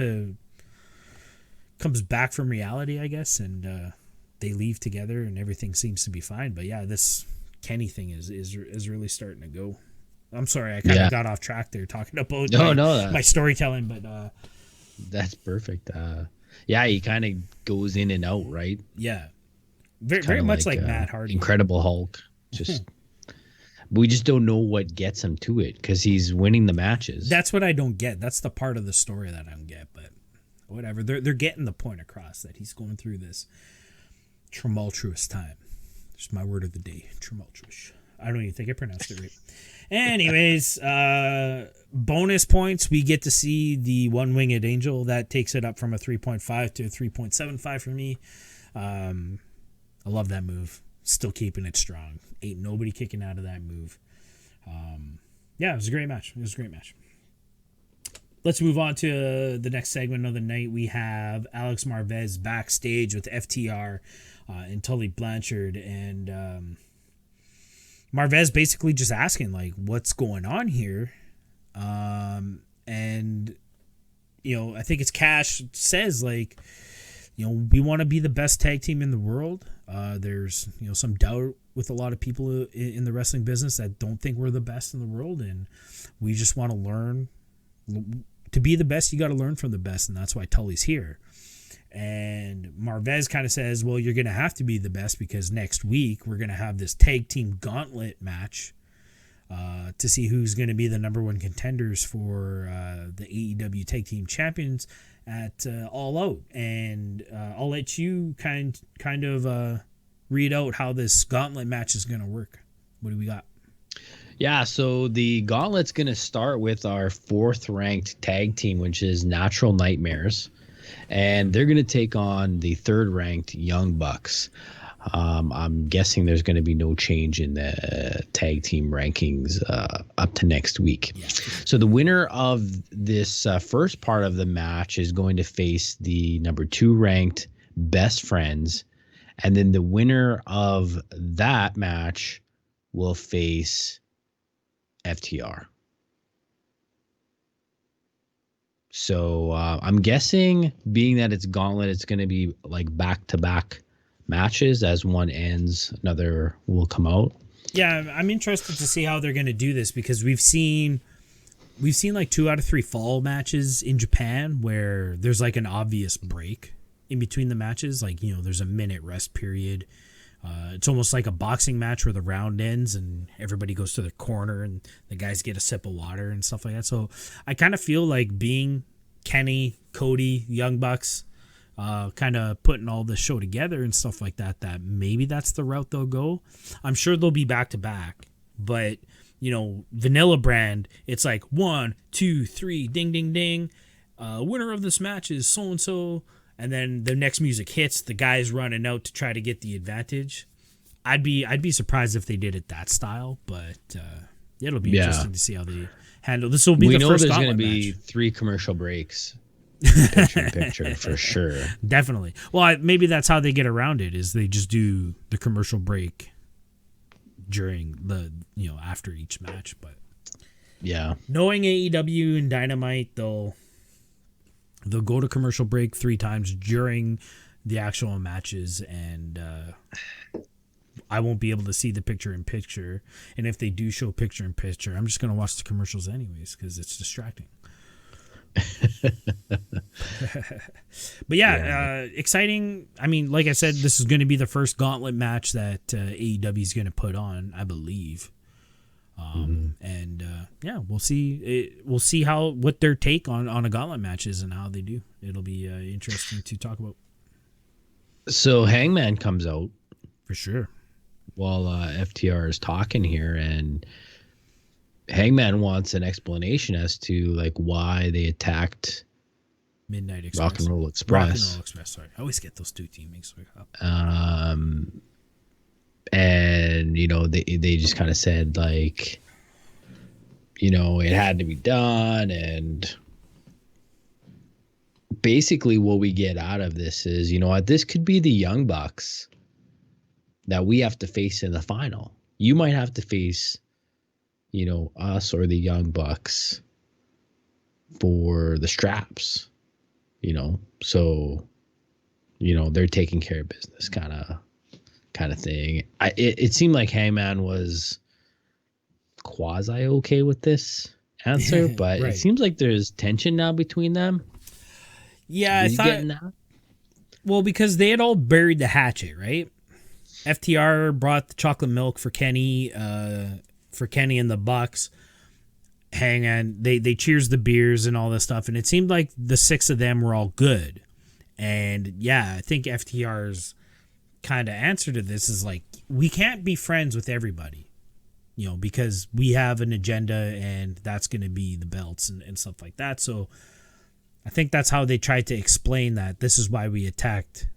back from reality, I guess, and they leave together, and everything seems to be fine. But yeah, this Kenny thing is really starting to go. I'm sorry, I kind of got off track there talking about my storytelling, but that's perfect. Yeah, he kind of goes in and out, right? Yeah, very much like Matt Hardy, Incredible Hulk. Just we just don't know what gets him to it because he's winning the matches. That's what I don't get. That's the part of the story that I don't get. But whatever, they're getting the point across that he's going through this tumultuous time. Just my word of the day, tumultuous. I don't even think I pronounced it right. Anyways, bonus points. We get to see the one-winged angel. That takes it up from a 3.5 to a 3.75 for me. I love that move. Still keeping it strong. Ain't nobody kicking out of that move. Yeah, it was a great match. Let's move on to the next segment of the night. We have Alex Marvez backstage with FTR and Tully Blanchard, and Marvez basically just asking, like, what's going on here? And, you know, I think it's Cash says, like, you know, we want to be the best tag team in the world. There's, you know, some doubt with a lot of people in the wrestling business that don't think we're the best in the world. And we just want to learn. To be the best, you got to learn from the best. And that's why Tully's here. And Marvez kind of says, well, you're going to have to be the best because next week we're going to have this tag team gauntlet match to see who's going to be the number one contenders for the AEW Tag Team Champions at All Out. And I'll let you kind of read out how this gauntlet match is going to work. What do we got? Yeah, so the gauntlet's going to start with our 4th ranked tag team, which is Natural Nightmares. And they're going to take on the 3rd ranked Young Bucks. I'm guessing there's going to be no change in the tag team rankings up to next week. Yeah. So the winner of this first part of the match is going to face the number 2 ranked Best Friends. And then the winner of that match will face FTR. So I'm guessing, being that it's gauntlet, it's going to be like back-to-back matches. As one ends, another will come out. Yeah, I'm interested to see how they're going to do this because we've seen like 2 out of 3 fall matches in Japan where there's like an obvious break in between the matches. Like, you know, there's a minute rest period. It's almost like a boxing match where the round ends and everybody goes to their corner and the guys get a sip of water and stuff like that. So I kind of feel like being Kenny, Cody, Young Bucks, kind of putting all this show together and stuff like that, that maybe that's the route they'll go. I'm sure they'll be back to back, but you know, Vanilla Brand, it's like 1, 2, 3, ding, ding, ding. Winner of this match is so-and-so. And then the next music hits, the guy's running out to try to get the advantage. I'd be surprised if they did it that style, but it'll be interesting to see how they handle this. Will be the first gauntlet match. We know there's going to be 3 commercial breaks, picture for sure. Definitely. Well, maybe that's how they get around it. Is they just do the commercial break during the after each match. But yeah, knowing AEW and Dynamite, they'll go to commercial break 3 times during the actual matches, and I won't be able to see the picture-in-picture. And if they do show picture-in-picture, I'm just going to watch the commercials anyways because it's distracting. But exciting. I mean, like I said, this is going to be the first gauntlet match that AEW is going to put on, I believe. And we'll see. We'll see what their take on a gauntlet match is and how they do. It'll be interesting to talk about. So Hangman comes out for sure while FTR is talking here, and Hangman wants an explanation as to like why they attacked Midnight Express. Rock and Roll Express. Sorry, I always get those two team mixed up. And they just kind of said like, it had to be done, and basically what we get out of this is, this could be the Young Bucks that we have to face in the final. You might have to face, us or the Young Bucks for the straps, so, they're taking care of business kind of thing. It seemed like Hangman was quasi okay with this answer, but right. It seems like there's tension now between them. Yeah, I thought. Well, because they had all buried the hatchet, right? FTR brought the chocolate milk for Kenny and the Bucks. Hangman, they cheers the beers and all this stuff, and it seemed like the six of them were all good. And yeah, I think FTR's kind of answer to this is like, we can't be friends with everybody, because we have an agenda, and that's going to be the belts and stuff like that. So I think that's how they tried to explain that this is why we attacked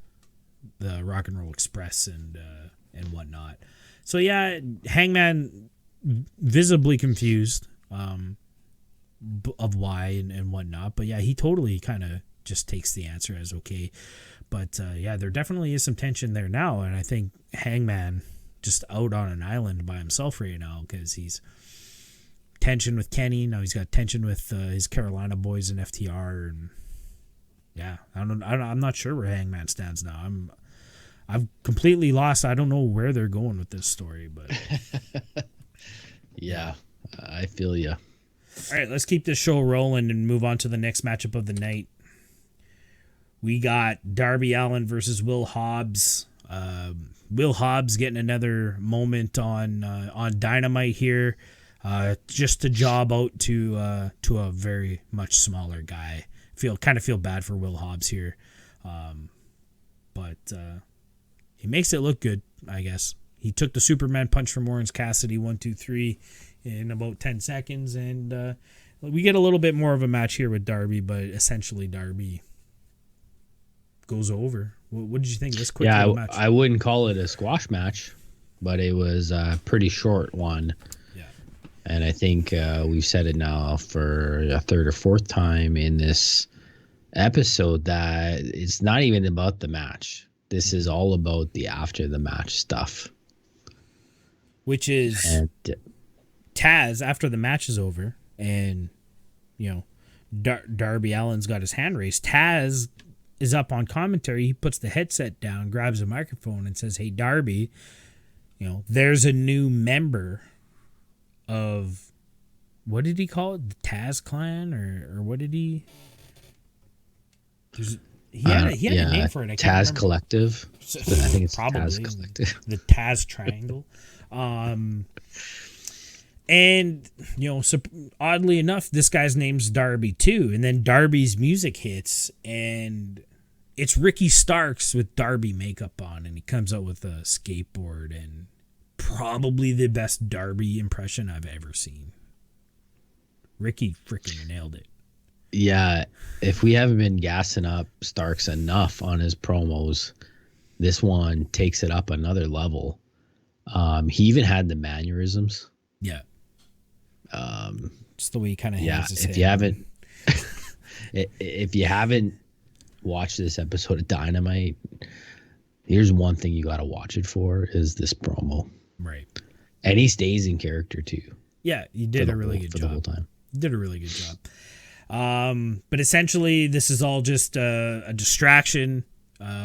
the Rock and Roll Express and whatnot. So yeah, Hangman visibly confused of why and whatnot, but yeah, he totally kind of just takes the answer as okay. But yeah, there definitely is some tension there now, and I think Hangman just out on an island by himself right now, because he's tension with Kenny. Now he's got tension with his Carolina boys and FTR, and yeah, I'm not sure where Hangman stands now. I've completely lost. I don't know where they're going with this story, but yeah, I feel you. All right, let's keep this show rolling and move on to the next matchup of the night. We got Darby Allin versus Will Hobbs. Will Hobbs getting another moment on Dynamite here, just to job out to a very much smaller guy. Kind of feel bad for Will Hobbs here, but he makes it look good, I guess. He took the Superman punch from Orange Cassidy 1, 2, 3 in about 10 seconds, and we get a little bit more of a match here with Darby, but essentially Darby goes over. What did you think of this quick little match? I wouldn't call it a squash match, but it was a pretty short one. Yeah. And I think we've said it now for a third or fourth time in this episode that it's not even about the match. This is all about the after the match stuff. Which is Taz, after the match is over and, Darby Allin's got his hand raised, Taz is up on commentary. He puts the headset down, grabs a microphone, and says, "Hey, Darby, there's a new member of," what did he call it? The Taz Clan, or what did he? He had a name for it. Taz Collective. I think it's probably Taz Collective. The Taz Triangle. And, so oddly enough, this guy's name's Darby too. And then Darby's music hits, and it's Ricky Starks with Darby makeup on, and he comes out with a skateboard, and probably the best Darby impression I've ever seen. Ricky freaking nailed it. Yeah, if we haven't been gassing up Starks enough on his promos, this one takes it up another level. He even had the mannerisms. Yeah. Just the way he kind of hands his head. If you haven't watched this episode of Dynamite, here's one thing you got to watch it for is this promo. Right. And he stays in character too. Yeah, you did a really good job. For the whole time. You did a really good job. But essentially, this is all just a distraction.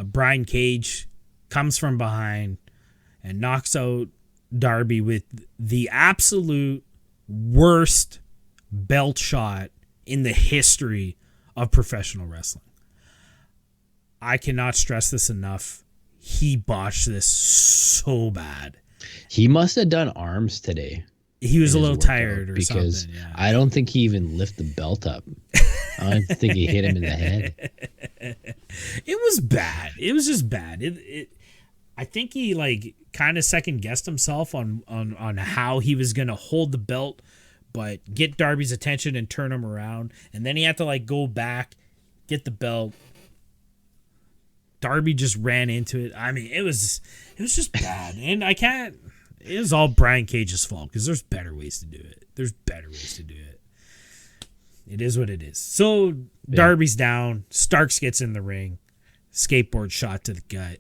Brian Cage comes from behind and knocks out Darby with the absolute worst belt shot in the history of professional wrestling. I cannot stress this enough. He botched this so bad. He must have done arms today. He was a in his little workout tired or because something. Yeah. I don't think he even lifted the belt up. I don't think he hit him in the head. It was bad. It was just bad. I think he like kind of second guessed himself on how he was gonna hold the belt, but get Darby's attention and turn him around, and then he had to like go back, get the belt. Darby just ran into it. I mean, it was just bad, and I can't. It was all Brian Cage's fault because there's better ways to do it. There's better ways to do it. It is what it is. So Darby's down. Starks gets in the ring. Skateboard shot to the gut.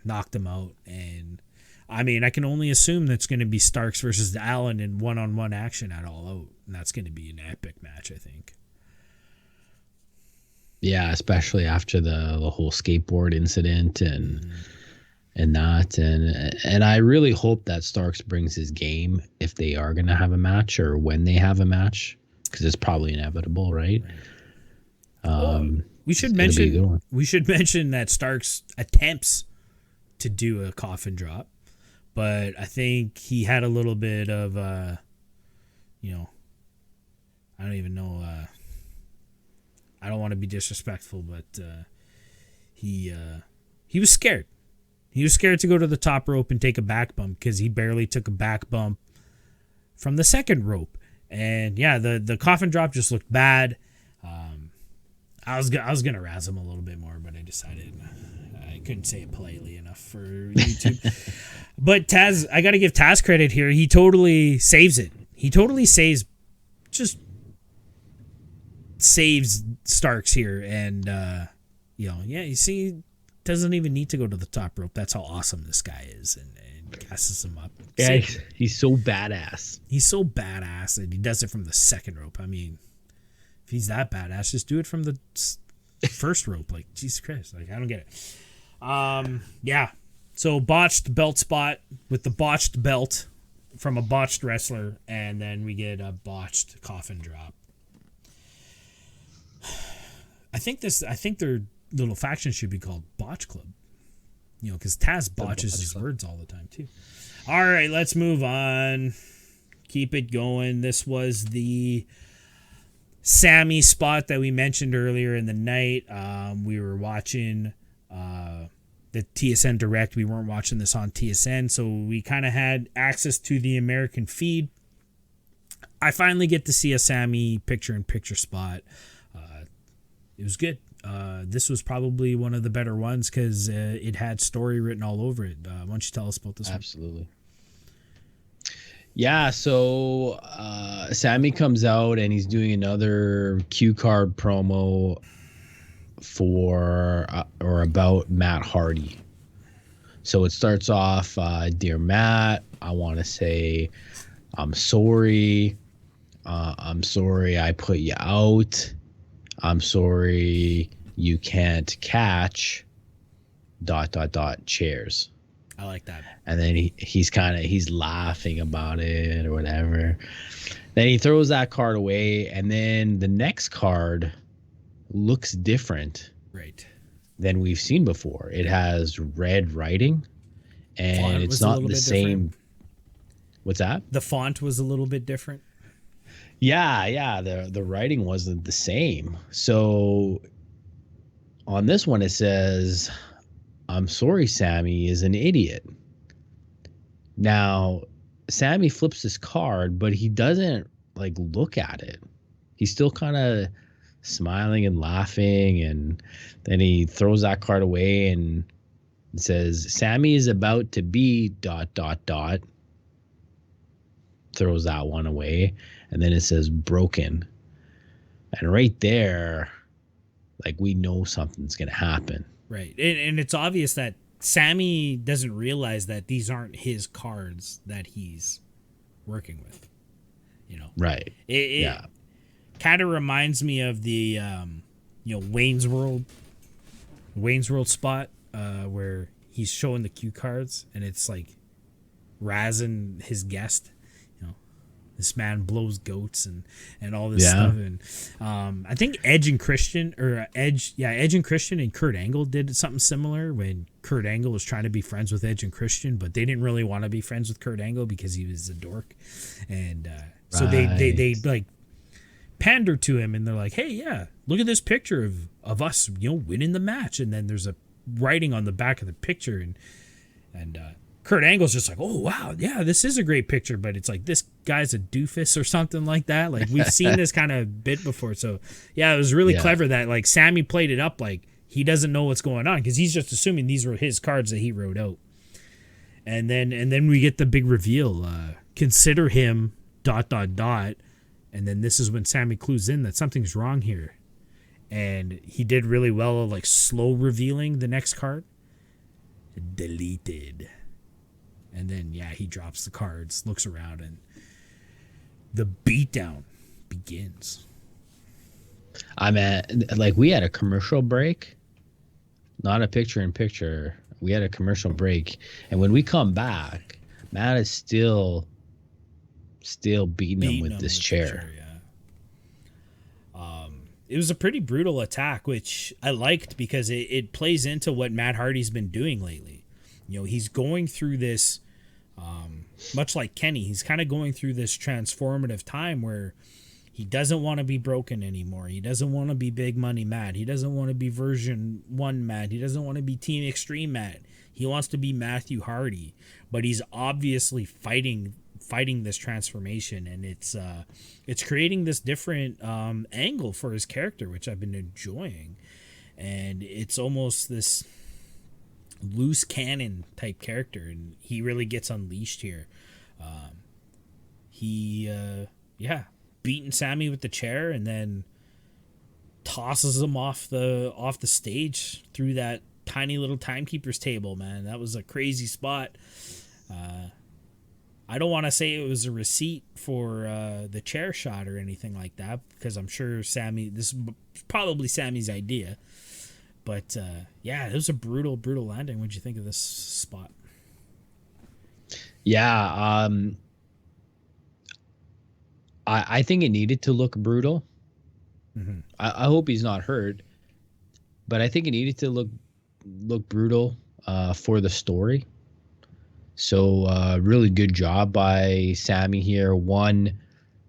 Knocked him out. And I mean, I can only assume that's going to be Starks versus Allin in one-on-one action at All Out. And that's going to be an epic match, I think. Yeah, especially after the whole skateboard incident and that. And I really hope that Starks brings his game if they are going to have a match or when they have a match. Because it's probably inevitable, right? We should mention that Starks attempts to do a coffin drop, but I think he had a little bit of I don't even know. I don't want to be disrespectful, but he was scared. He was scared to go to the top rope and take a back bump because he barely took a back bump from the second rope. And yeah, the coffin drop just looked bad. I was gonna razz him a little bit more, but I decided I couldn't say it politely enough for YouTube. But Taz, I gotta give Taz credit here. He totally saves it. He totally saves Starks here, and you see, doesn't even need to go to the top rope. That's how awesome this guy is, and gasses him up. Yeah, he's so badass. He's so badass, and he does it from the second rope. I mean, if he's that badass, just do it from the first rope. Like, Jesus Christ. Like, I don't get it. Yeah. So, botched belt spot with the botched belt from a botched wrestler, and then we get a botched coffin drop. I think their little faction should be called Botch Club. Because Taz botches his words all the time, too. All right, let's move on. Keep it going. This was the Sammy spot that we mentioned earlier in the night. We were watching the TSN Direct. We weren't watching this on TSN, so we kind of had access to the American feed. I finally get to see a Sammy picture-in-picture spot. It was good. This was probably one of the better ones because it had story written all over it. Why don't you tell us about this? Absolutely. Yeah, so Sammy comes out and he's doing another cue card promo for or about Matt Hardy. So it starts off, Dear Matt, I want to say I'm sorry. I'm sorry I put you out. I'm sorry you can't catch ... chairs. I like that. And then he's laughing about it or whatever. Then he throws that card away, and then the next card looks different, right, than we've seen before. It has red writing, and it's not the same. What's that? The font was a little bit different. Yeah. The writing wasn't the same. So on this one, it says, I'm sorry, Sammy is an idiot. Now, Sammy flips his card, but he doesn't look at it. He's still kind of smiling and laughing, and then he throws that card away and it says, Sammy is about to be ... Throws that one away, and then it says broken. And right there, we know something's going to happen. Right. And it's obvious that Sammy doesn't realize that these aren't his cards that he's working with. Right. It kind of reminds me of the Wayne's World spot where he's showing the cue cards and it's razzing his guest. This man blows goats and all this stuff. And I think Edge and Christian and Kurt Angle did something similar when Kurt Angle was trying to be friends with Edge and Christian, but they didn't really want to be friends with Kurt Angle because he was a dork. And so they like pander to him, and they're like, hey, yeah, look at this picture of us, winning the match. And then there's a writing on the back of the picture, and Kurt Angle's just like, oh, wow, yeah, this is a great picture, but it's like, this guy's a doofus or something like that. Like, we've seen this kind of bit before. So, yeah, it was really clever that, like, Sammy played it up like he doesn't know what's going on because he's just assuming these were his cards that he wrote out. And then we get the big reveal. Consider him ... And then this is when Sammy clues in that something's wrong here. And he did really well, like, slow revealing the next card. Deleted. And then, he drops the cards, looks around, and the beatdown begins. We had a commercial break, not a picture-in-picture. We had a commercial break, and when we come back, Matt is still beating him with this chair. It was a pretty brutal attack, which I liked because it plays into what Matt Hardy's been doing lately. He's going through this, much like Kenny, he's kind of going through this transformative time where he doesn't want to be broken anymore. He doesn't want to be Big Money Matt. He doesn't want to be version 1 Matt. He doesn't want to be Team Extreme Matt. He wants to be Matthew Hardy, but he's obviously fighting this transformation, and it's creating this different angle for his character, which I've been enjoying. And it's almost this loose cannon type character, and he really gets unleashed here. Beating Sammy with the chair, and then tosses him off the stage through that tiny little timekeeper's table. Man, that was a crazy spot. I don't want to say it was a receipt for the chair shot or anything like that, because I'm sure this is probably Sammy's idea. But, it was a brutal landing. What'd you think of this spot? Yeah, I think it needed to look brutal. Mm-hmm. I hope he's not hurt, but I think it needed to look brutal for the story. So really good job by Sammy here. One,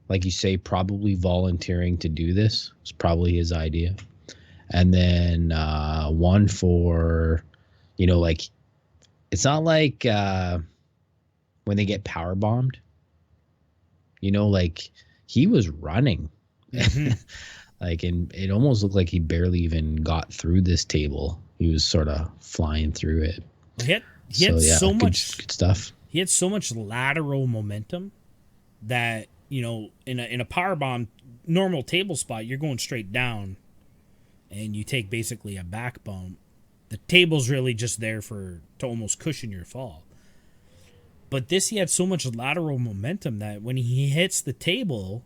like you say, probably volunteering to do this. It's probably his idea. And then one for, it's not like when they get power bombed, he was running. Mm-hmm. And it almost looked like he barely even got through this table. He was sort of flying through it. He had so much good stuff. He had so much lateral momentum that, in a power bomb normal table spot, you're going straight down and you take basically a back bump. The table's really just there to almost cushion your fall. But he had so much lateral momentum that when he hits the table,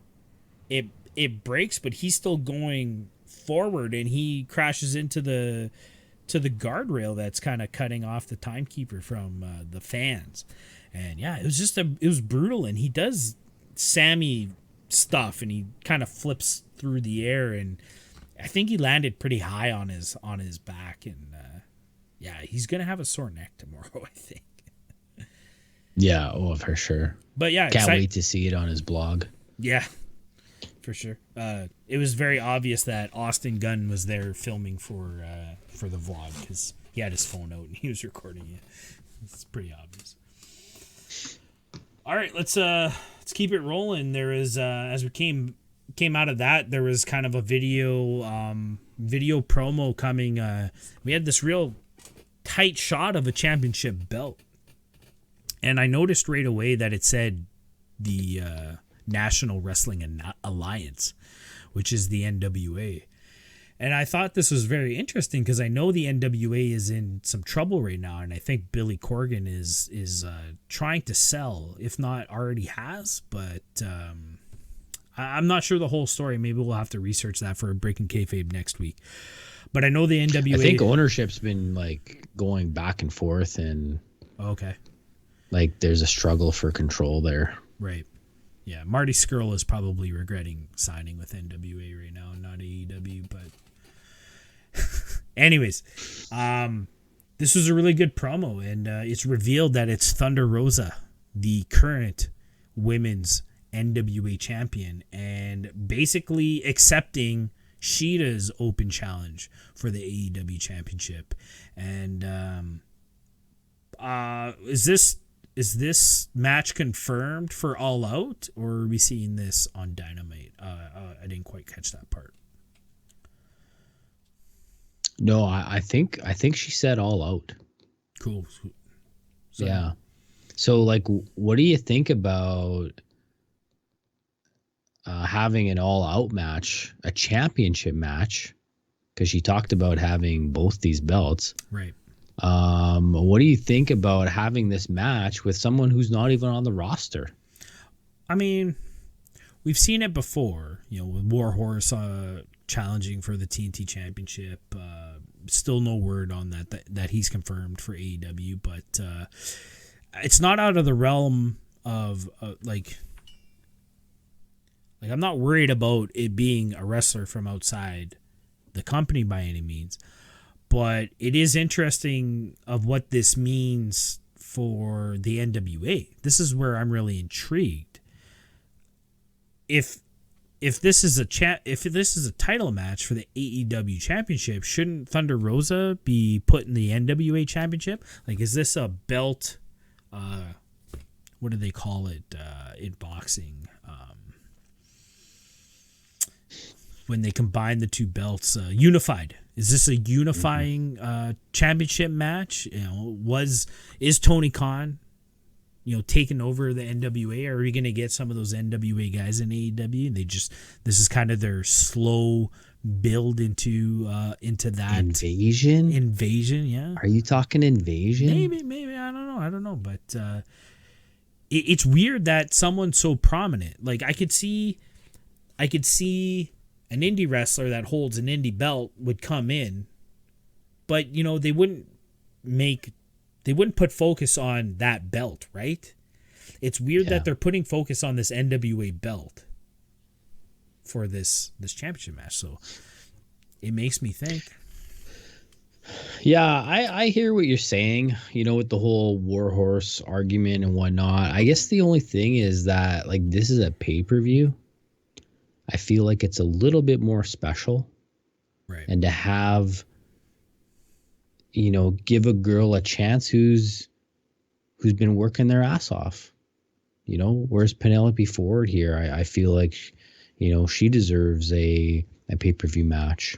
it breaks, but he's still going forward, and he crashes into the guardrail that's kind of cutting off the timekeeper from the fans. And it was brutal, and he does Sammy stuff, and he kind of flips through the air, and I think he landed pretty high on his back, and he's gonna have a sore neck tomorrow, I think. Yeah, for sure. But can't wait to see it on his blog. Yeah, for sure. It was very obvious that Austin Gunn was there filming for the vlog because he had his phone out and he was recording it. It's pretty obvious. All right, let's keep it rolling. There is as we came out of that, there was kind of a video promo coming. We had this real tight shot of a championship belt, and I noticed right away that it said the National Wrestling Alliance, which is the NWA. And I thought this was very interesting because I know the NWA is in some trouble right now, and I think Billy Corgan is trying to sell, if not already has, but I'm not sure the whole story. Maybe we'll have to research that for Breaking Kayfabe next week. But I know the NWA... I think ownership's been going back and forth, and okay, there's a struggle for control there. Right. Yeah, Marty Scurll is probably regretting signing with NWA right now, not AEW. But anyways, this was a really good promo, and it's revealed that it's Thunder Rosa, the current women's NWA champion, and basically accepting Shida's open challenge for the AEW championship. And is this match confirmed for All Out, or are we seeing this on Dynamite? I didn't quite catch that part. No, I think she said All Out. Cool. So, yeah. So, like, what do you think about having an all-out match, a championship match? Because she talked about having both these belts. Right. What do you think about having this match with someone who's not even on the roster? I mean, we've seen it before, with Warhorse challenging for the TNT Championship. Still no word on that he's confirmed for AEW, but it's not out of the realm of like I'm not worried about it being a wrestler from outside the company by any means, but it is interesting of what this means for the NWA. This is where I'm really intrigued. If this is a title match for the AEW Championship, shouldn't Thunder Rosa be put in the NWA Championship? Like, is this a belt? What do they call it in boxing? When they combine the two belts, unified. Is this a unifying championship match? Is Tony Khan, taking over the NWA? Are we going to get some of those NWA guys in AEW? This is kind of their slow build into that invasion. Yeah. Are you talking invasion? Maybe I don't know. But it's weird that someone so prominent, like I could see an indie wrestler that holds an indie belt would come in, but they wouldn't put focus on that belt, right? It's weird that they're putting focus on this NWA belt for this championship match. So it makes me think. Yeah, I hear what you're saying, with the whole Warhorse argument and whatnot. I guess the only thing is that, like, this is a pay-per-view. I feel like it's a little bit more special. Right. And to have, give a girl a chance who's been working their ass off. Where's Penelope Ford here? I feel like, she deserves a pay-per-view match.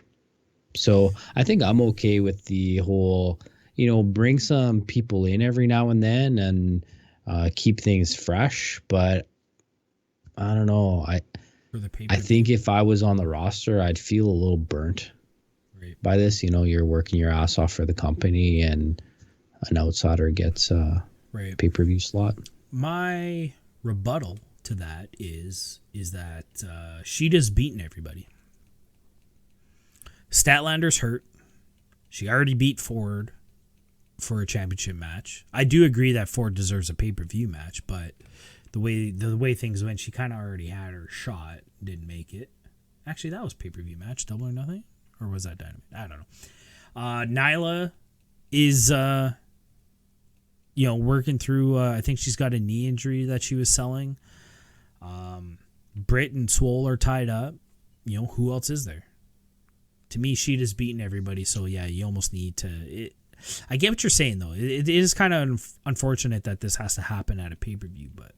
So I think I'm okay with the whole, bring some people in every now and then and keep things fresh. But I don't know. I think if I was on the roster, I'd feel a little burnt by this. You're working your ass off for the company and an outsider gets a pay-per-view slot. My rebuttal to that is that Shida's beaten everybody. Statlander's hurt. She already beat Ford for a championship match. I do agree that Ford deserves a pay-per-view match, but the way things went, she kind of already had her shot, didn't make it. Actually, that was pay-per-view match, Double or Nothing, or was that Dynamite? I don't know. Nyla is working through. I think she's got a knee injury that she was selling. Britt and Swole are tied up. Who else is there? To me, Shida's beaten everybody, so yeah, you almost need to. I get what you're saying though. It is kind of unfortunate that this has to happen at a pay-per-view, but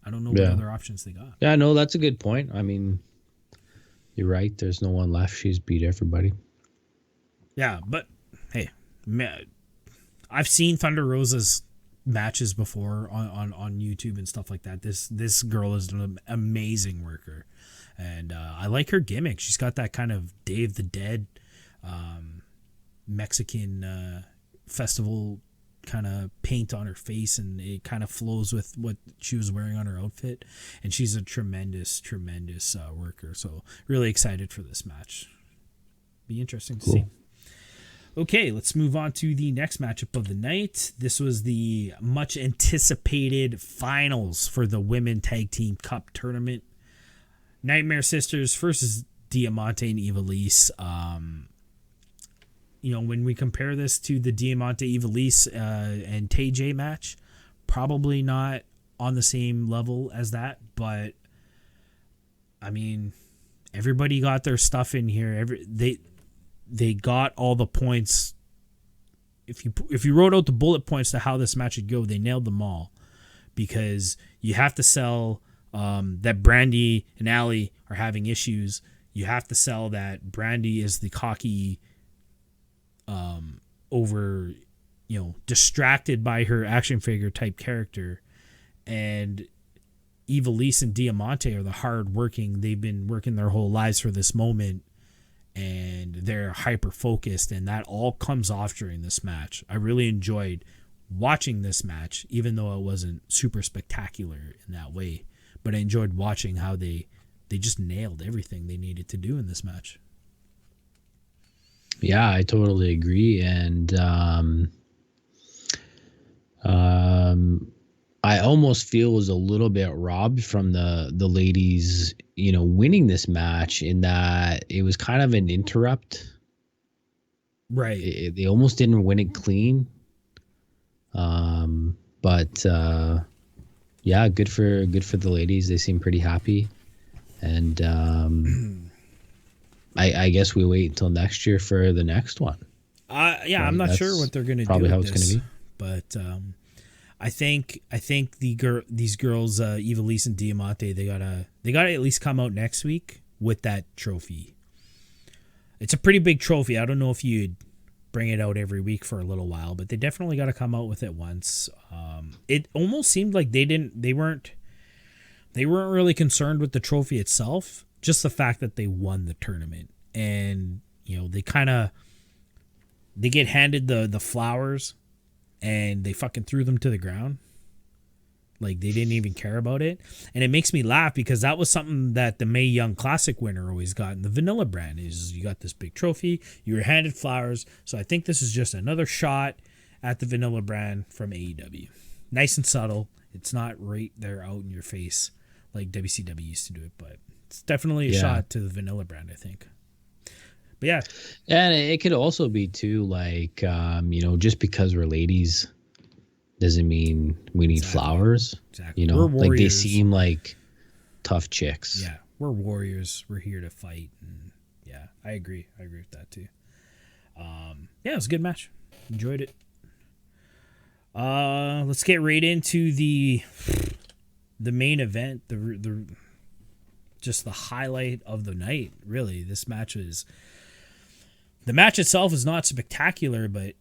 I don't know what other options they got. Yeah, no, that's a good point. I mean, you're right. There's no one left. She's beat everybody. Yeah, but hey, I've seen Thunder Rosa's matches before on YouTube and stuff like that. This girl is an amazing worker, and I like her gimmick. She's got that kind of Day of the Dead Mexican festival kind of paint on her face, and it kind of flows with what she was wearing on her outfit, and she's a tremendous worker. So really excited for this match. Be interesting to see. Okay, let's move on to the next matchup of the night. This was the much anticipated finals for the Women Tag Team Cup tournament. Nightmare Sisters versus Diamante and Ivelisse. When we compare this to the Diamante, Ivelisse, and TJ match, probably not on the same level as that, but I mean, everybody got their stuff in here. They got all the points. If you wrote out the bullet points to how this match would go, they nailed them all, because you have to sell that Brandy and Allie are having issues. You have to sell that Brandy is the cocky, distracted by her action figure type character, and Ivelisse and Diamante are the hard working. They've been working their whole lives for this moment, and they're hyper focused, and that all comes off during this match. I really enjoyed watching this match, even though it wasn't super spectacular in that way, but I enjoyed watching how they just nailed everything they needed to do in this match. Yeah, I totally agree. And I almost feel was a little bit robbed from the ladies, winning this match, in that it was kind of an interrupt. Right. They almost didn't win it clean. But yeah, good for the ladies. They seem pretty happy. And I guess we wait until next year for the next one. Right? I'm not sure what they're going to do. Probably how it's going to be. But I think these girls, Ivelisse and Diamante, they gotta at least come out next week with that trophy. It's a pretty big trophy. I don't know if you'd bring it out every week for a little while, but they definitely got to come out with it once. It almost seemed like they weren't really concerned with the trophy itself, just the fact that they won the tournament. And they get handed the flowers, and they fucking threw them to the ground. Like, they didn't even care about it. And it makes me laugh, because that was something that the Mae Young Classic winner always got in the vanilla brand, is you got this big trophy, you were handed flowers. So I think this is just another shot at the vanilla brand from AEW. Nice and subtle. It's not right there out in your face like WCW used to do it, but it's definitely a shot to the vanilla brand, I think. But yeah. And it could also be too, like, just because we're ladies doesn't mean we need flowers. Exactly. We're warriors. Like, they seem like tough chicks. Yeah, we're warriors. We're here to fight. And yeah, I agree. I agree with that too. Yeah, it was a good match. Enjoyed it. Let's get right into the main event. The just the highlight of the night. Really, this match was. The match itself is not spectacular, but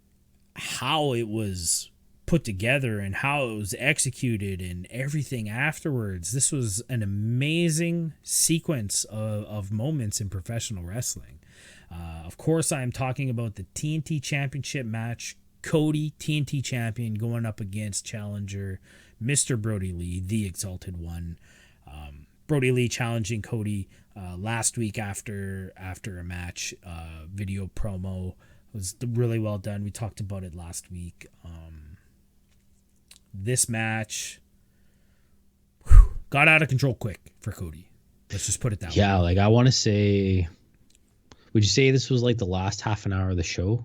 how it was put together and how it was executed and everything afterwards. This was an amazing sequence of moments in professional wrestling. Of course, I'm talking about the TNT Championship match. Cody, TNT Champion, going up against challenger Mr. Brodie Lee, the Exalted One. Brodie Lee challenging Cody last week after a match. Video promo was really well done. We talked about it last week. This match got out of control quick for Cody. Let's just put it that way. Yeah, like, I want to say, would you say this was like the last half an hour of the show?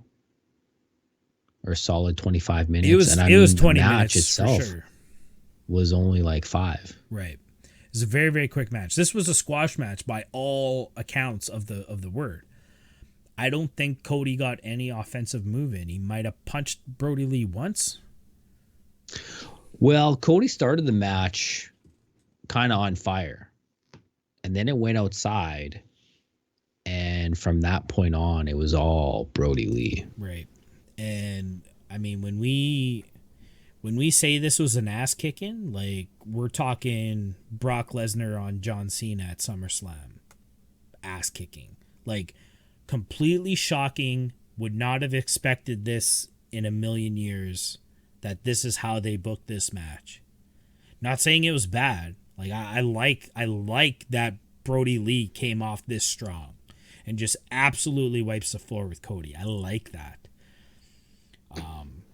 Or a solid 25 minutes? It was 20 minutes itself for sure. Was only like 5. Right. It was a very, very quick match. This was a squash match by all accounts of the word. I don't think Cody got any offensive move in. He might have punched Brodie Lee once. Well, Cody started the match kind of on fire, and then it went outside, and from that point on, it was all Brodie Lee. Right. And I mean, when we say this was an ass kicking, like, we're talking Brock Lesnar on John Cena at SummerSlam. Ass kicking. Like, completely shocking. Would not have expected this in a million years, that this is how they booked this match. Not saying it was bad. Like, I like that Brodie Lee came off this strong and just absolutely wipes the floor with Cody. I like that.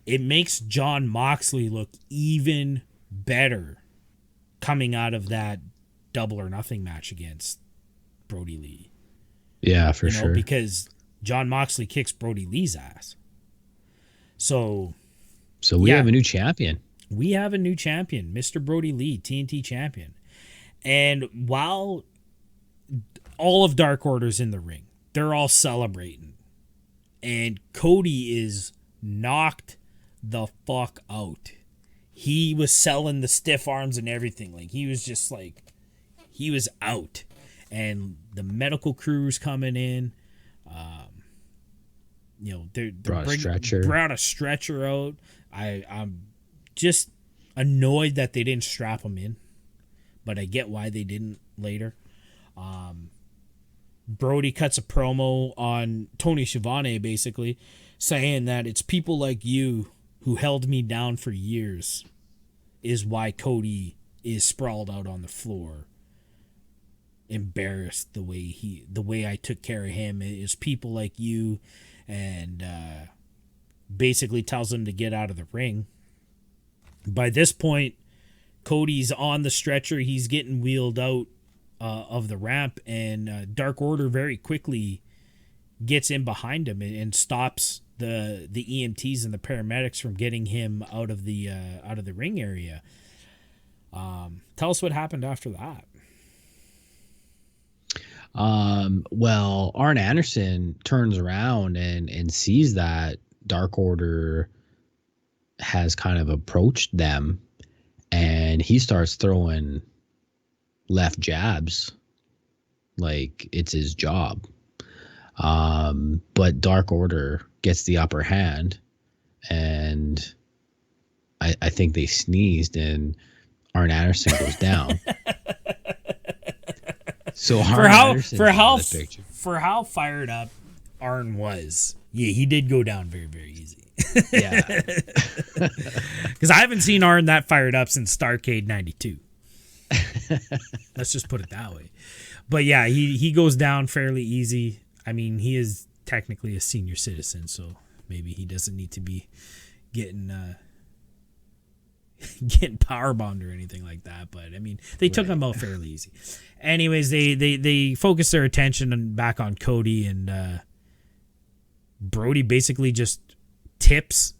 it makes Jon Moxley look even better coming out of that Double or Nothing match against Brodie Lee. Yeah, for sure. Because Jon Moxley kicks Brodie Lee's ass. So we have a new champion. We have a new champion, Mr. Brodie Lee, TNT champion. And while all of Dark Order's in the ring, they're all celebrating. And Cody is knocked the fuck out. He was selling the stiff arms and everything. Like, he was just like, he was out. And the medical crew's coming in. They're brought a stretcher out. I'm just annoyed that they didn't strap him in, but I get why they didn't later. Brodie cuts a promo on Tony Schiavone, basically saying that it's people like you who held me down for years is why Cody is sprawled out on the floor, embarrassed the way I took care of him. It is people like you, and basically tells him to get out of the ring. By this point, Cody's on the stretcher. He's getting wheeled out of the ramp, and Dark Order very quickly gets in behind him and stops the EMTs and the paramedics from getting him out of the ring area. Tell us what happened after that. Well, Arn Anderson turns around and sees that Dark Order has kind of approached them, and he starts throwing left jabs like it's his job. But Dark Order gets the upper hand, and I think they sneezed, and Arn Anderson goes down. So for how fired up Arn was, yeah, he did go down very, very easy. Yeah, because I haven't seen Arn that fired up since Starrcade '92. Let's just put it that way. But yeah, he goes down fairly easy. I mean, he is technically a senior citizen, so maybe he doesn't need to be getting powerbombed or anything like that. But I mean, they took him out fairly easy. Anyways, they focus their attention back on Cody, and Brodie basically just tips.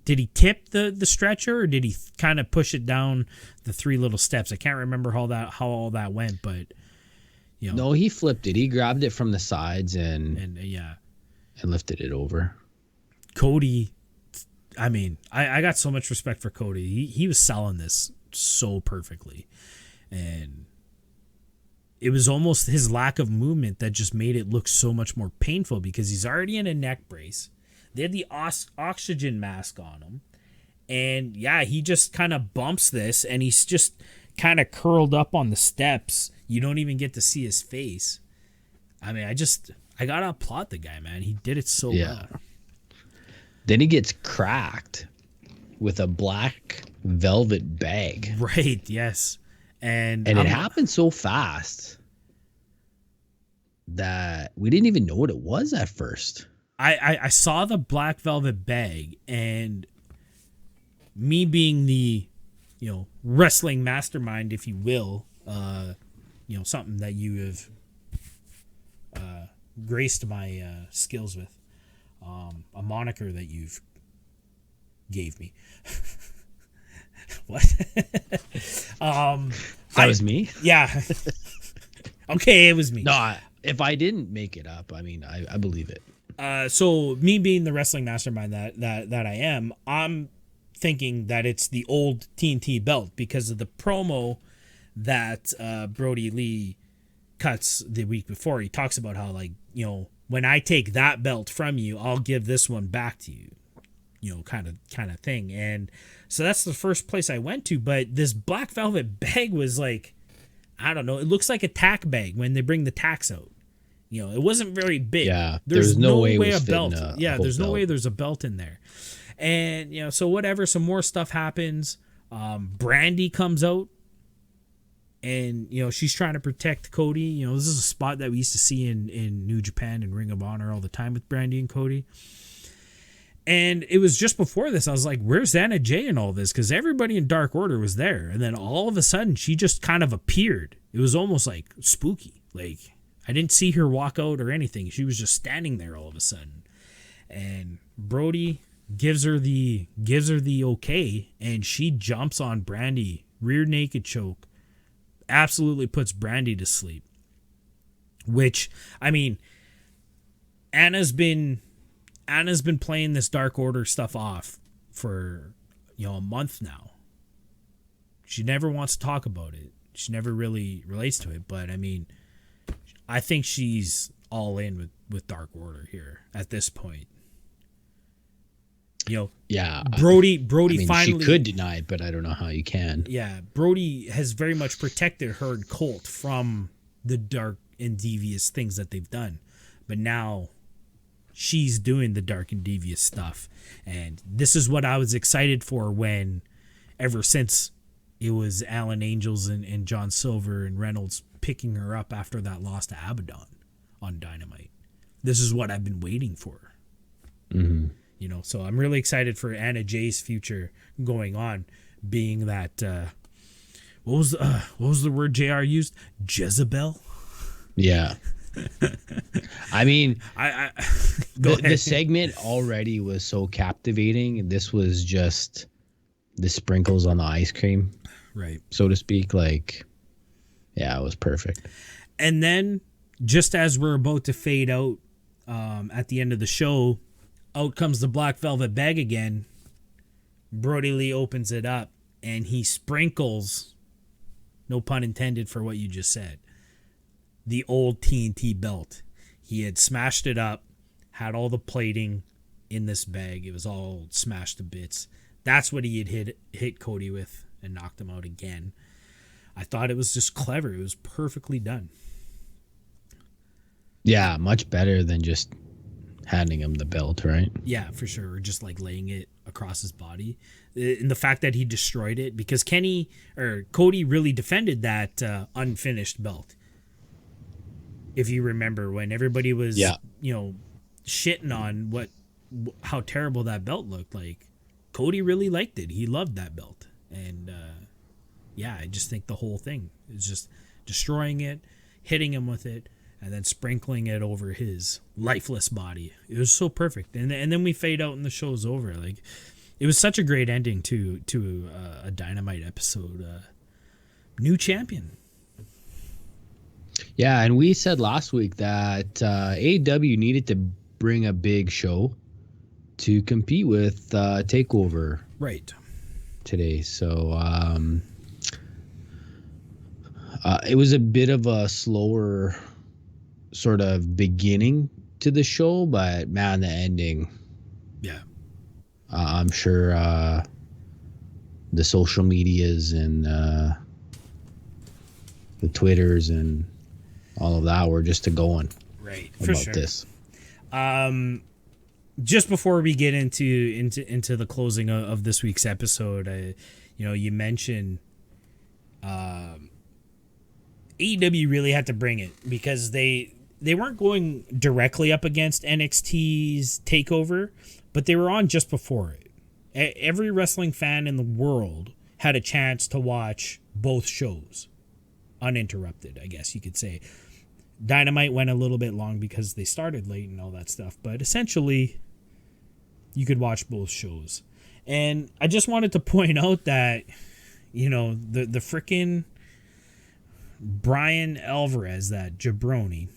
Did he tip the stretcher, or did he kind of push it down the three little steps? I can't remember how all that went, but no, he flipped it. He grabbed it from the sides and lifted it over. Cody, I mean, I got so much respect for Cody. He was selling this so perfectly, and it was almost his lack of movement that just made it look so much more painful, because he's already in a neck brace. They had the oxygen mask on him, and he just kind of bumps this, and he's just kind of curled up on the steps. You don't even get to see his face. I mean, I gotta applaud the guy, man. He did it so well. Then he gets cracked with a black velvet bag. Right, yes. And it happened so fast that we didn't even know what it was at first. I saw the black velvet bag, and me being the, wrestling mastermind, if you will, something that you have graced my skills with, a moniker that you've gave me. What? That was me? Yeah. Okay, it was me. No, if I didn't make it up, I mean, I believe it. So me being the wrestling mastermind that I am, I'm thinking that it's the old TNT belt, because of the promo that Brodie Lee cuts the week before. He talks about how, like, when I take that belt from you, I'll give this one back to you, kind of thing. And so that's the first place I went to. But this black velvet bag was like, I don't know, it looks like a tack bag when they bring the tacks out. It wasn't very big. Yeah, there's no way a belt. There's no belt. way there's a belt in there. And so whatever, some more stuff happens. Brandy comes out, and she's trying to protect Cody. This is a spot that we used to see in New Japan and Ring of Honor all the time with Brandy and Cody. And it was just before this, I was like, where's Anna Jay in all this? Because everybody in Dark Order was there. And then all of a sudden, she just kind of appeared. It was almost like spooky. Like, I didn't see her walk out or anything. She was just standing there all of a sudden. And Brodie gives her the okay, and she jumps on Brandy, rear naked choke, absolutely puts Brandy to sleep. Which, I mean, Anna's been playing this Dark Order stuff off for, a month now. She never wants to talk about it. She never really relates to it. But, I mean, I think she's all in with Dark Order here at this point. Yeah. Brodie finally... She could deny it, but I don't know how you can. Yeah, Brodie has very much protected her and Colt from the dark and devious things that they've done. But now she's doing the dark and devious stuff. And this is what I was excited for ever since it was Alan Angels and John Silver and Reynolds picking her up after that loss to Abaddon on Dynamite. This is what I've been waiting for. Mm-hmm. So I'm really excited for Anna Jay's future going on, being that, what was the word JR used? Jezebel? Yeah. I mean, the segment already was so captivating. This was just the sprinkles on the ice cream, right? So to speak. Like, yeah, it was perfect. And then, just as we're about to fade out at the end of the show, out comes the black velvet bag again. Brodie Lee opens it up, and he sprinkles, no pun intended for what you just said, the old TNT belt. He had smashed it up, had all the plating in this bag. It was all smashed to bits. That's what he had hit Cody with and knocked him out again. I thought it was just clever. It was perfectly done. Yeah, much better than just handing him the belt, right? Yeah, for sure. Or just like laying it across his body. And the fact that he destroyed it, because Cody really defended that unfinished belt. If you remember, when everybody was, shitting on how terrible that belt looked, like, Cody really liked it. He loved that belt. And, I just think the whole thing is just destroying it, hitting him with it, and then sprinkling it over his lifeless body. It was so perfect. And then we fade out and the show's over. Like, it was such a great ending to a Dynamite episode. New champion. Yeah, and we said last week that AEW needed to bring a big show to compete with TakeOver. Right. Today. So it was a bit of a slower sort of beginning to the show, but man, the ending. Yeah. I'm sure the social medias and the Twitters and all of that were just going right about for sure. This. Just before we get into the closing of this week's episode, you mentioned AEW really had to bring it because they weren't going directly up against NXT's TakeOver, but they were on just before it. Every wrestling fan in the world had a chance to watch both shows uninterrupted, I guess you could say. Dynamite went a little bit long because they started late and all that stuff, but essentially you could watch both shows. And I just wanted to point out that, the frickin' Bryan Alvarez, that jabroni,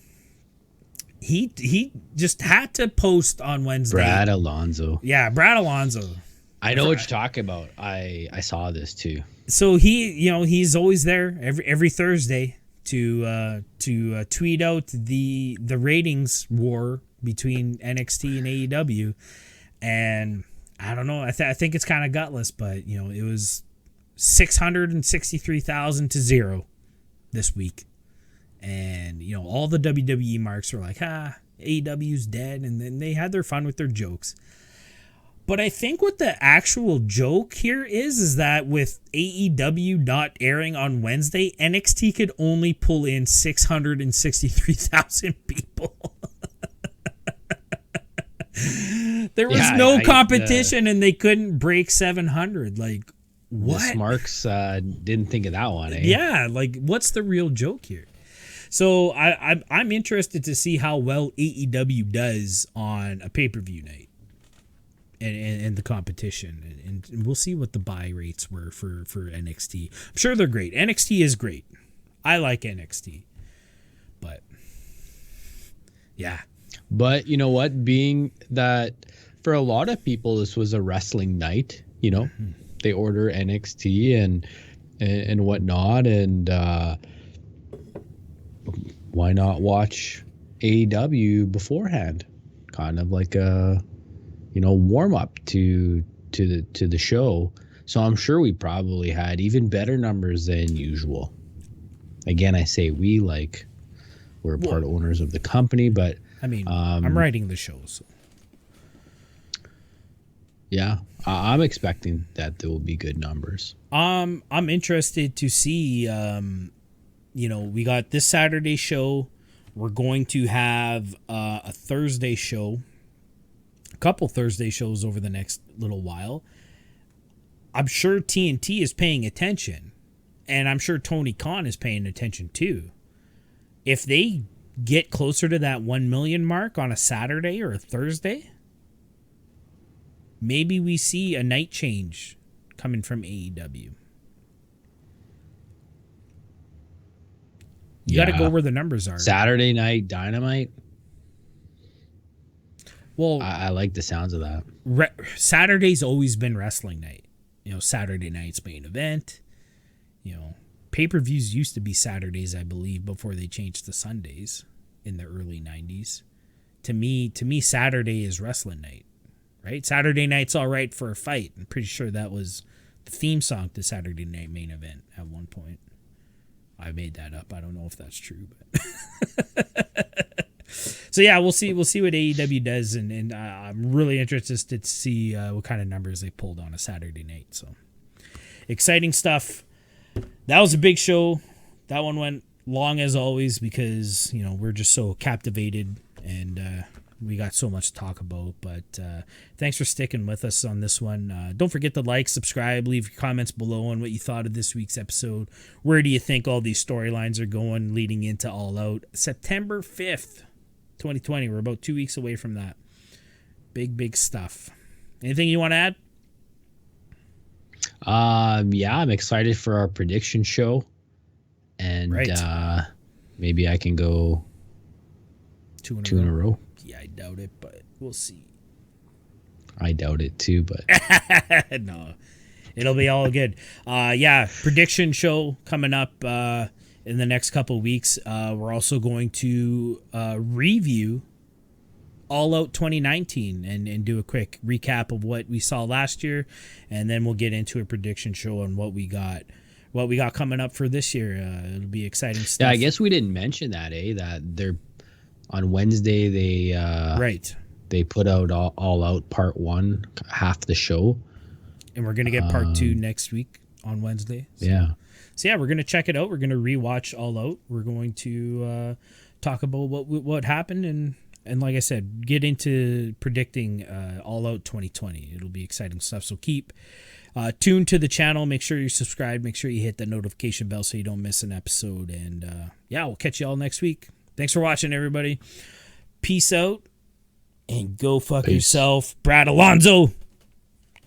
he just had to post on Wednesday. Brad Alonso. Yeah, Brad Alonso. I know what you're talking about. I saw this too. So he's always there every Thursday to tweet out the ratings war between NXT and AEW, and I don't know. I think it's kind of gutless, but it was 663,000 to 0 this week, and all the WWE marks were like, AEW's dead, and then they had their fun with their jokes. But I think what the actual joke here is that with AEW not airing on Wednesday, NXT could only pull in 663,000 people. There was no competition, and they couldn't break 700. Like, what? The Smarks didn't think of that one, eh? Yeah, like, what's the real joke here? So I'm interested to see how well AEW does on a pay-per-view night and the competition. And we'll see what the buy rates were for NXT. I'm sure they're great. NXT is great. I like NXT. But, yeah. But you know what? Being that for a lot of people, this was a wrestling night, you know, they order NXT and whatnot. And why not watch AEW beforehand? Kind of like a, you know, warm up to the show. So I'm sure we probably had even better numbers than usual. Again, I say we, like we're part owners of the company, but I mean, I'm writing the show, so. Yeah, I'm expecting that there will be good numbers. I'm interested to see. You know, we got this Saturday show. We're going to have a Thursday show, a couple Thursday shows over the next little while. I'm sure TNT is paying attention, and I'm sure Tony Khan is paying attention too. If they get closer to that 1 million mark on a Saturday or a Thursday, maybe we see a night change coming from AEW. You got to go where the numbers are. Saturday night Dynamite. Well, I like the sounds of that. Saturday's always been wrestling night. You know, Saturday night's main event. You know, pay-per-views used to be Saturdays, I believe, before they changed to Sundays in the early 90s. To me, Saturday is wrestling night, right? Saturday night's all right for a fight. I'm pretty sure that was the theme song to Saturday Night Main Event at one point. I made that up. I don't know if that's true, but so yeah, we'll see. We'll see what AEW does, and I'm really interested to see what kind of numbers they pulled on a Saturday night. So exciting stuff. That was a big show. That one went long as always because, you know, we're just so captivated and we got so much to talk about. But thanks for sticking with us on this one. Don't forget to like, subscribe, leave your comments below on what you thought of this week's episode. Where do you think all these storylines are going leading into All Out? September 5th, 2020. We're about 2 weeks away from that. Big stuff. Anything you want to add? Yeah, I'm excited for our prediction show, and maybe I can go two in a row. Yeah, I doubt it, but we'll see. I doubt it too, but no, it'll be all good. Yeah, prediction show coming up in the next couple of weeks. We're also going to review All Out 2019 and do a quick recap of what we saw last year, and then we'll get into a prediction show on what we got coming up for this year. It'll be exciting stuff. Yeah, I guess we didn't mention that, that they're on Wednesday they put out All Out Part 1, half the show, and we're gonna get Part 2 next week on Wednesday. So we're gonna check it out. We're gonna rewatch All Out. We're going to talk about what happened and like I said, get into predicting All Out 2020. It'll be exciting stuff. So keep tuned to the channel. Make sure you subscribe. Make sure you hit the notification bell so you don't miss an episode. And we'll catch you all next week. Thanks for watching, everybody. Peace out and go fuck yourself. Brad Alonzo.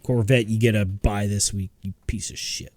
Corvette, you get a bye this week, you piece of shit.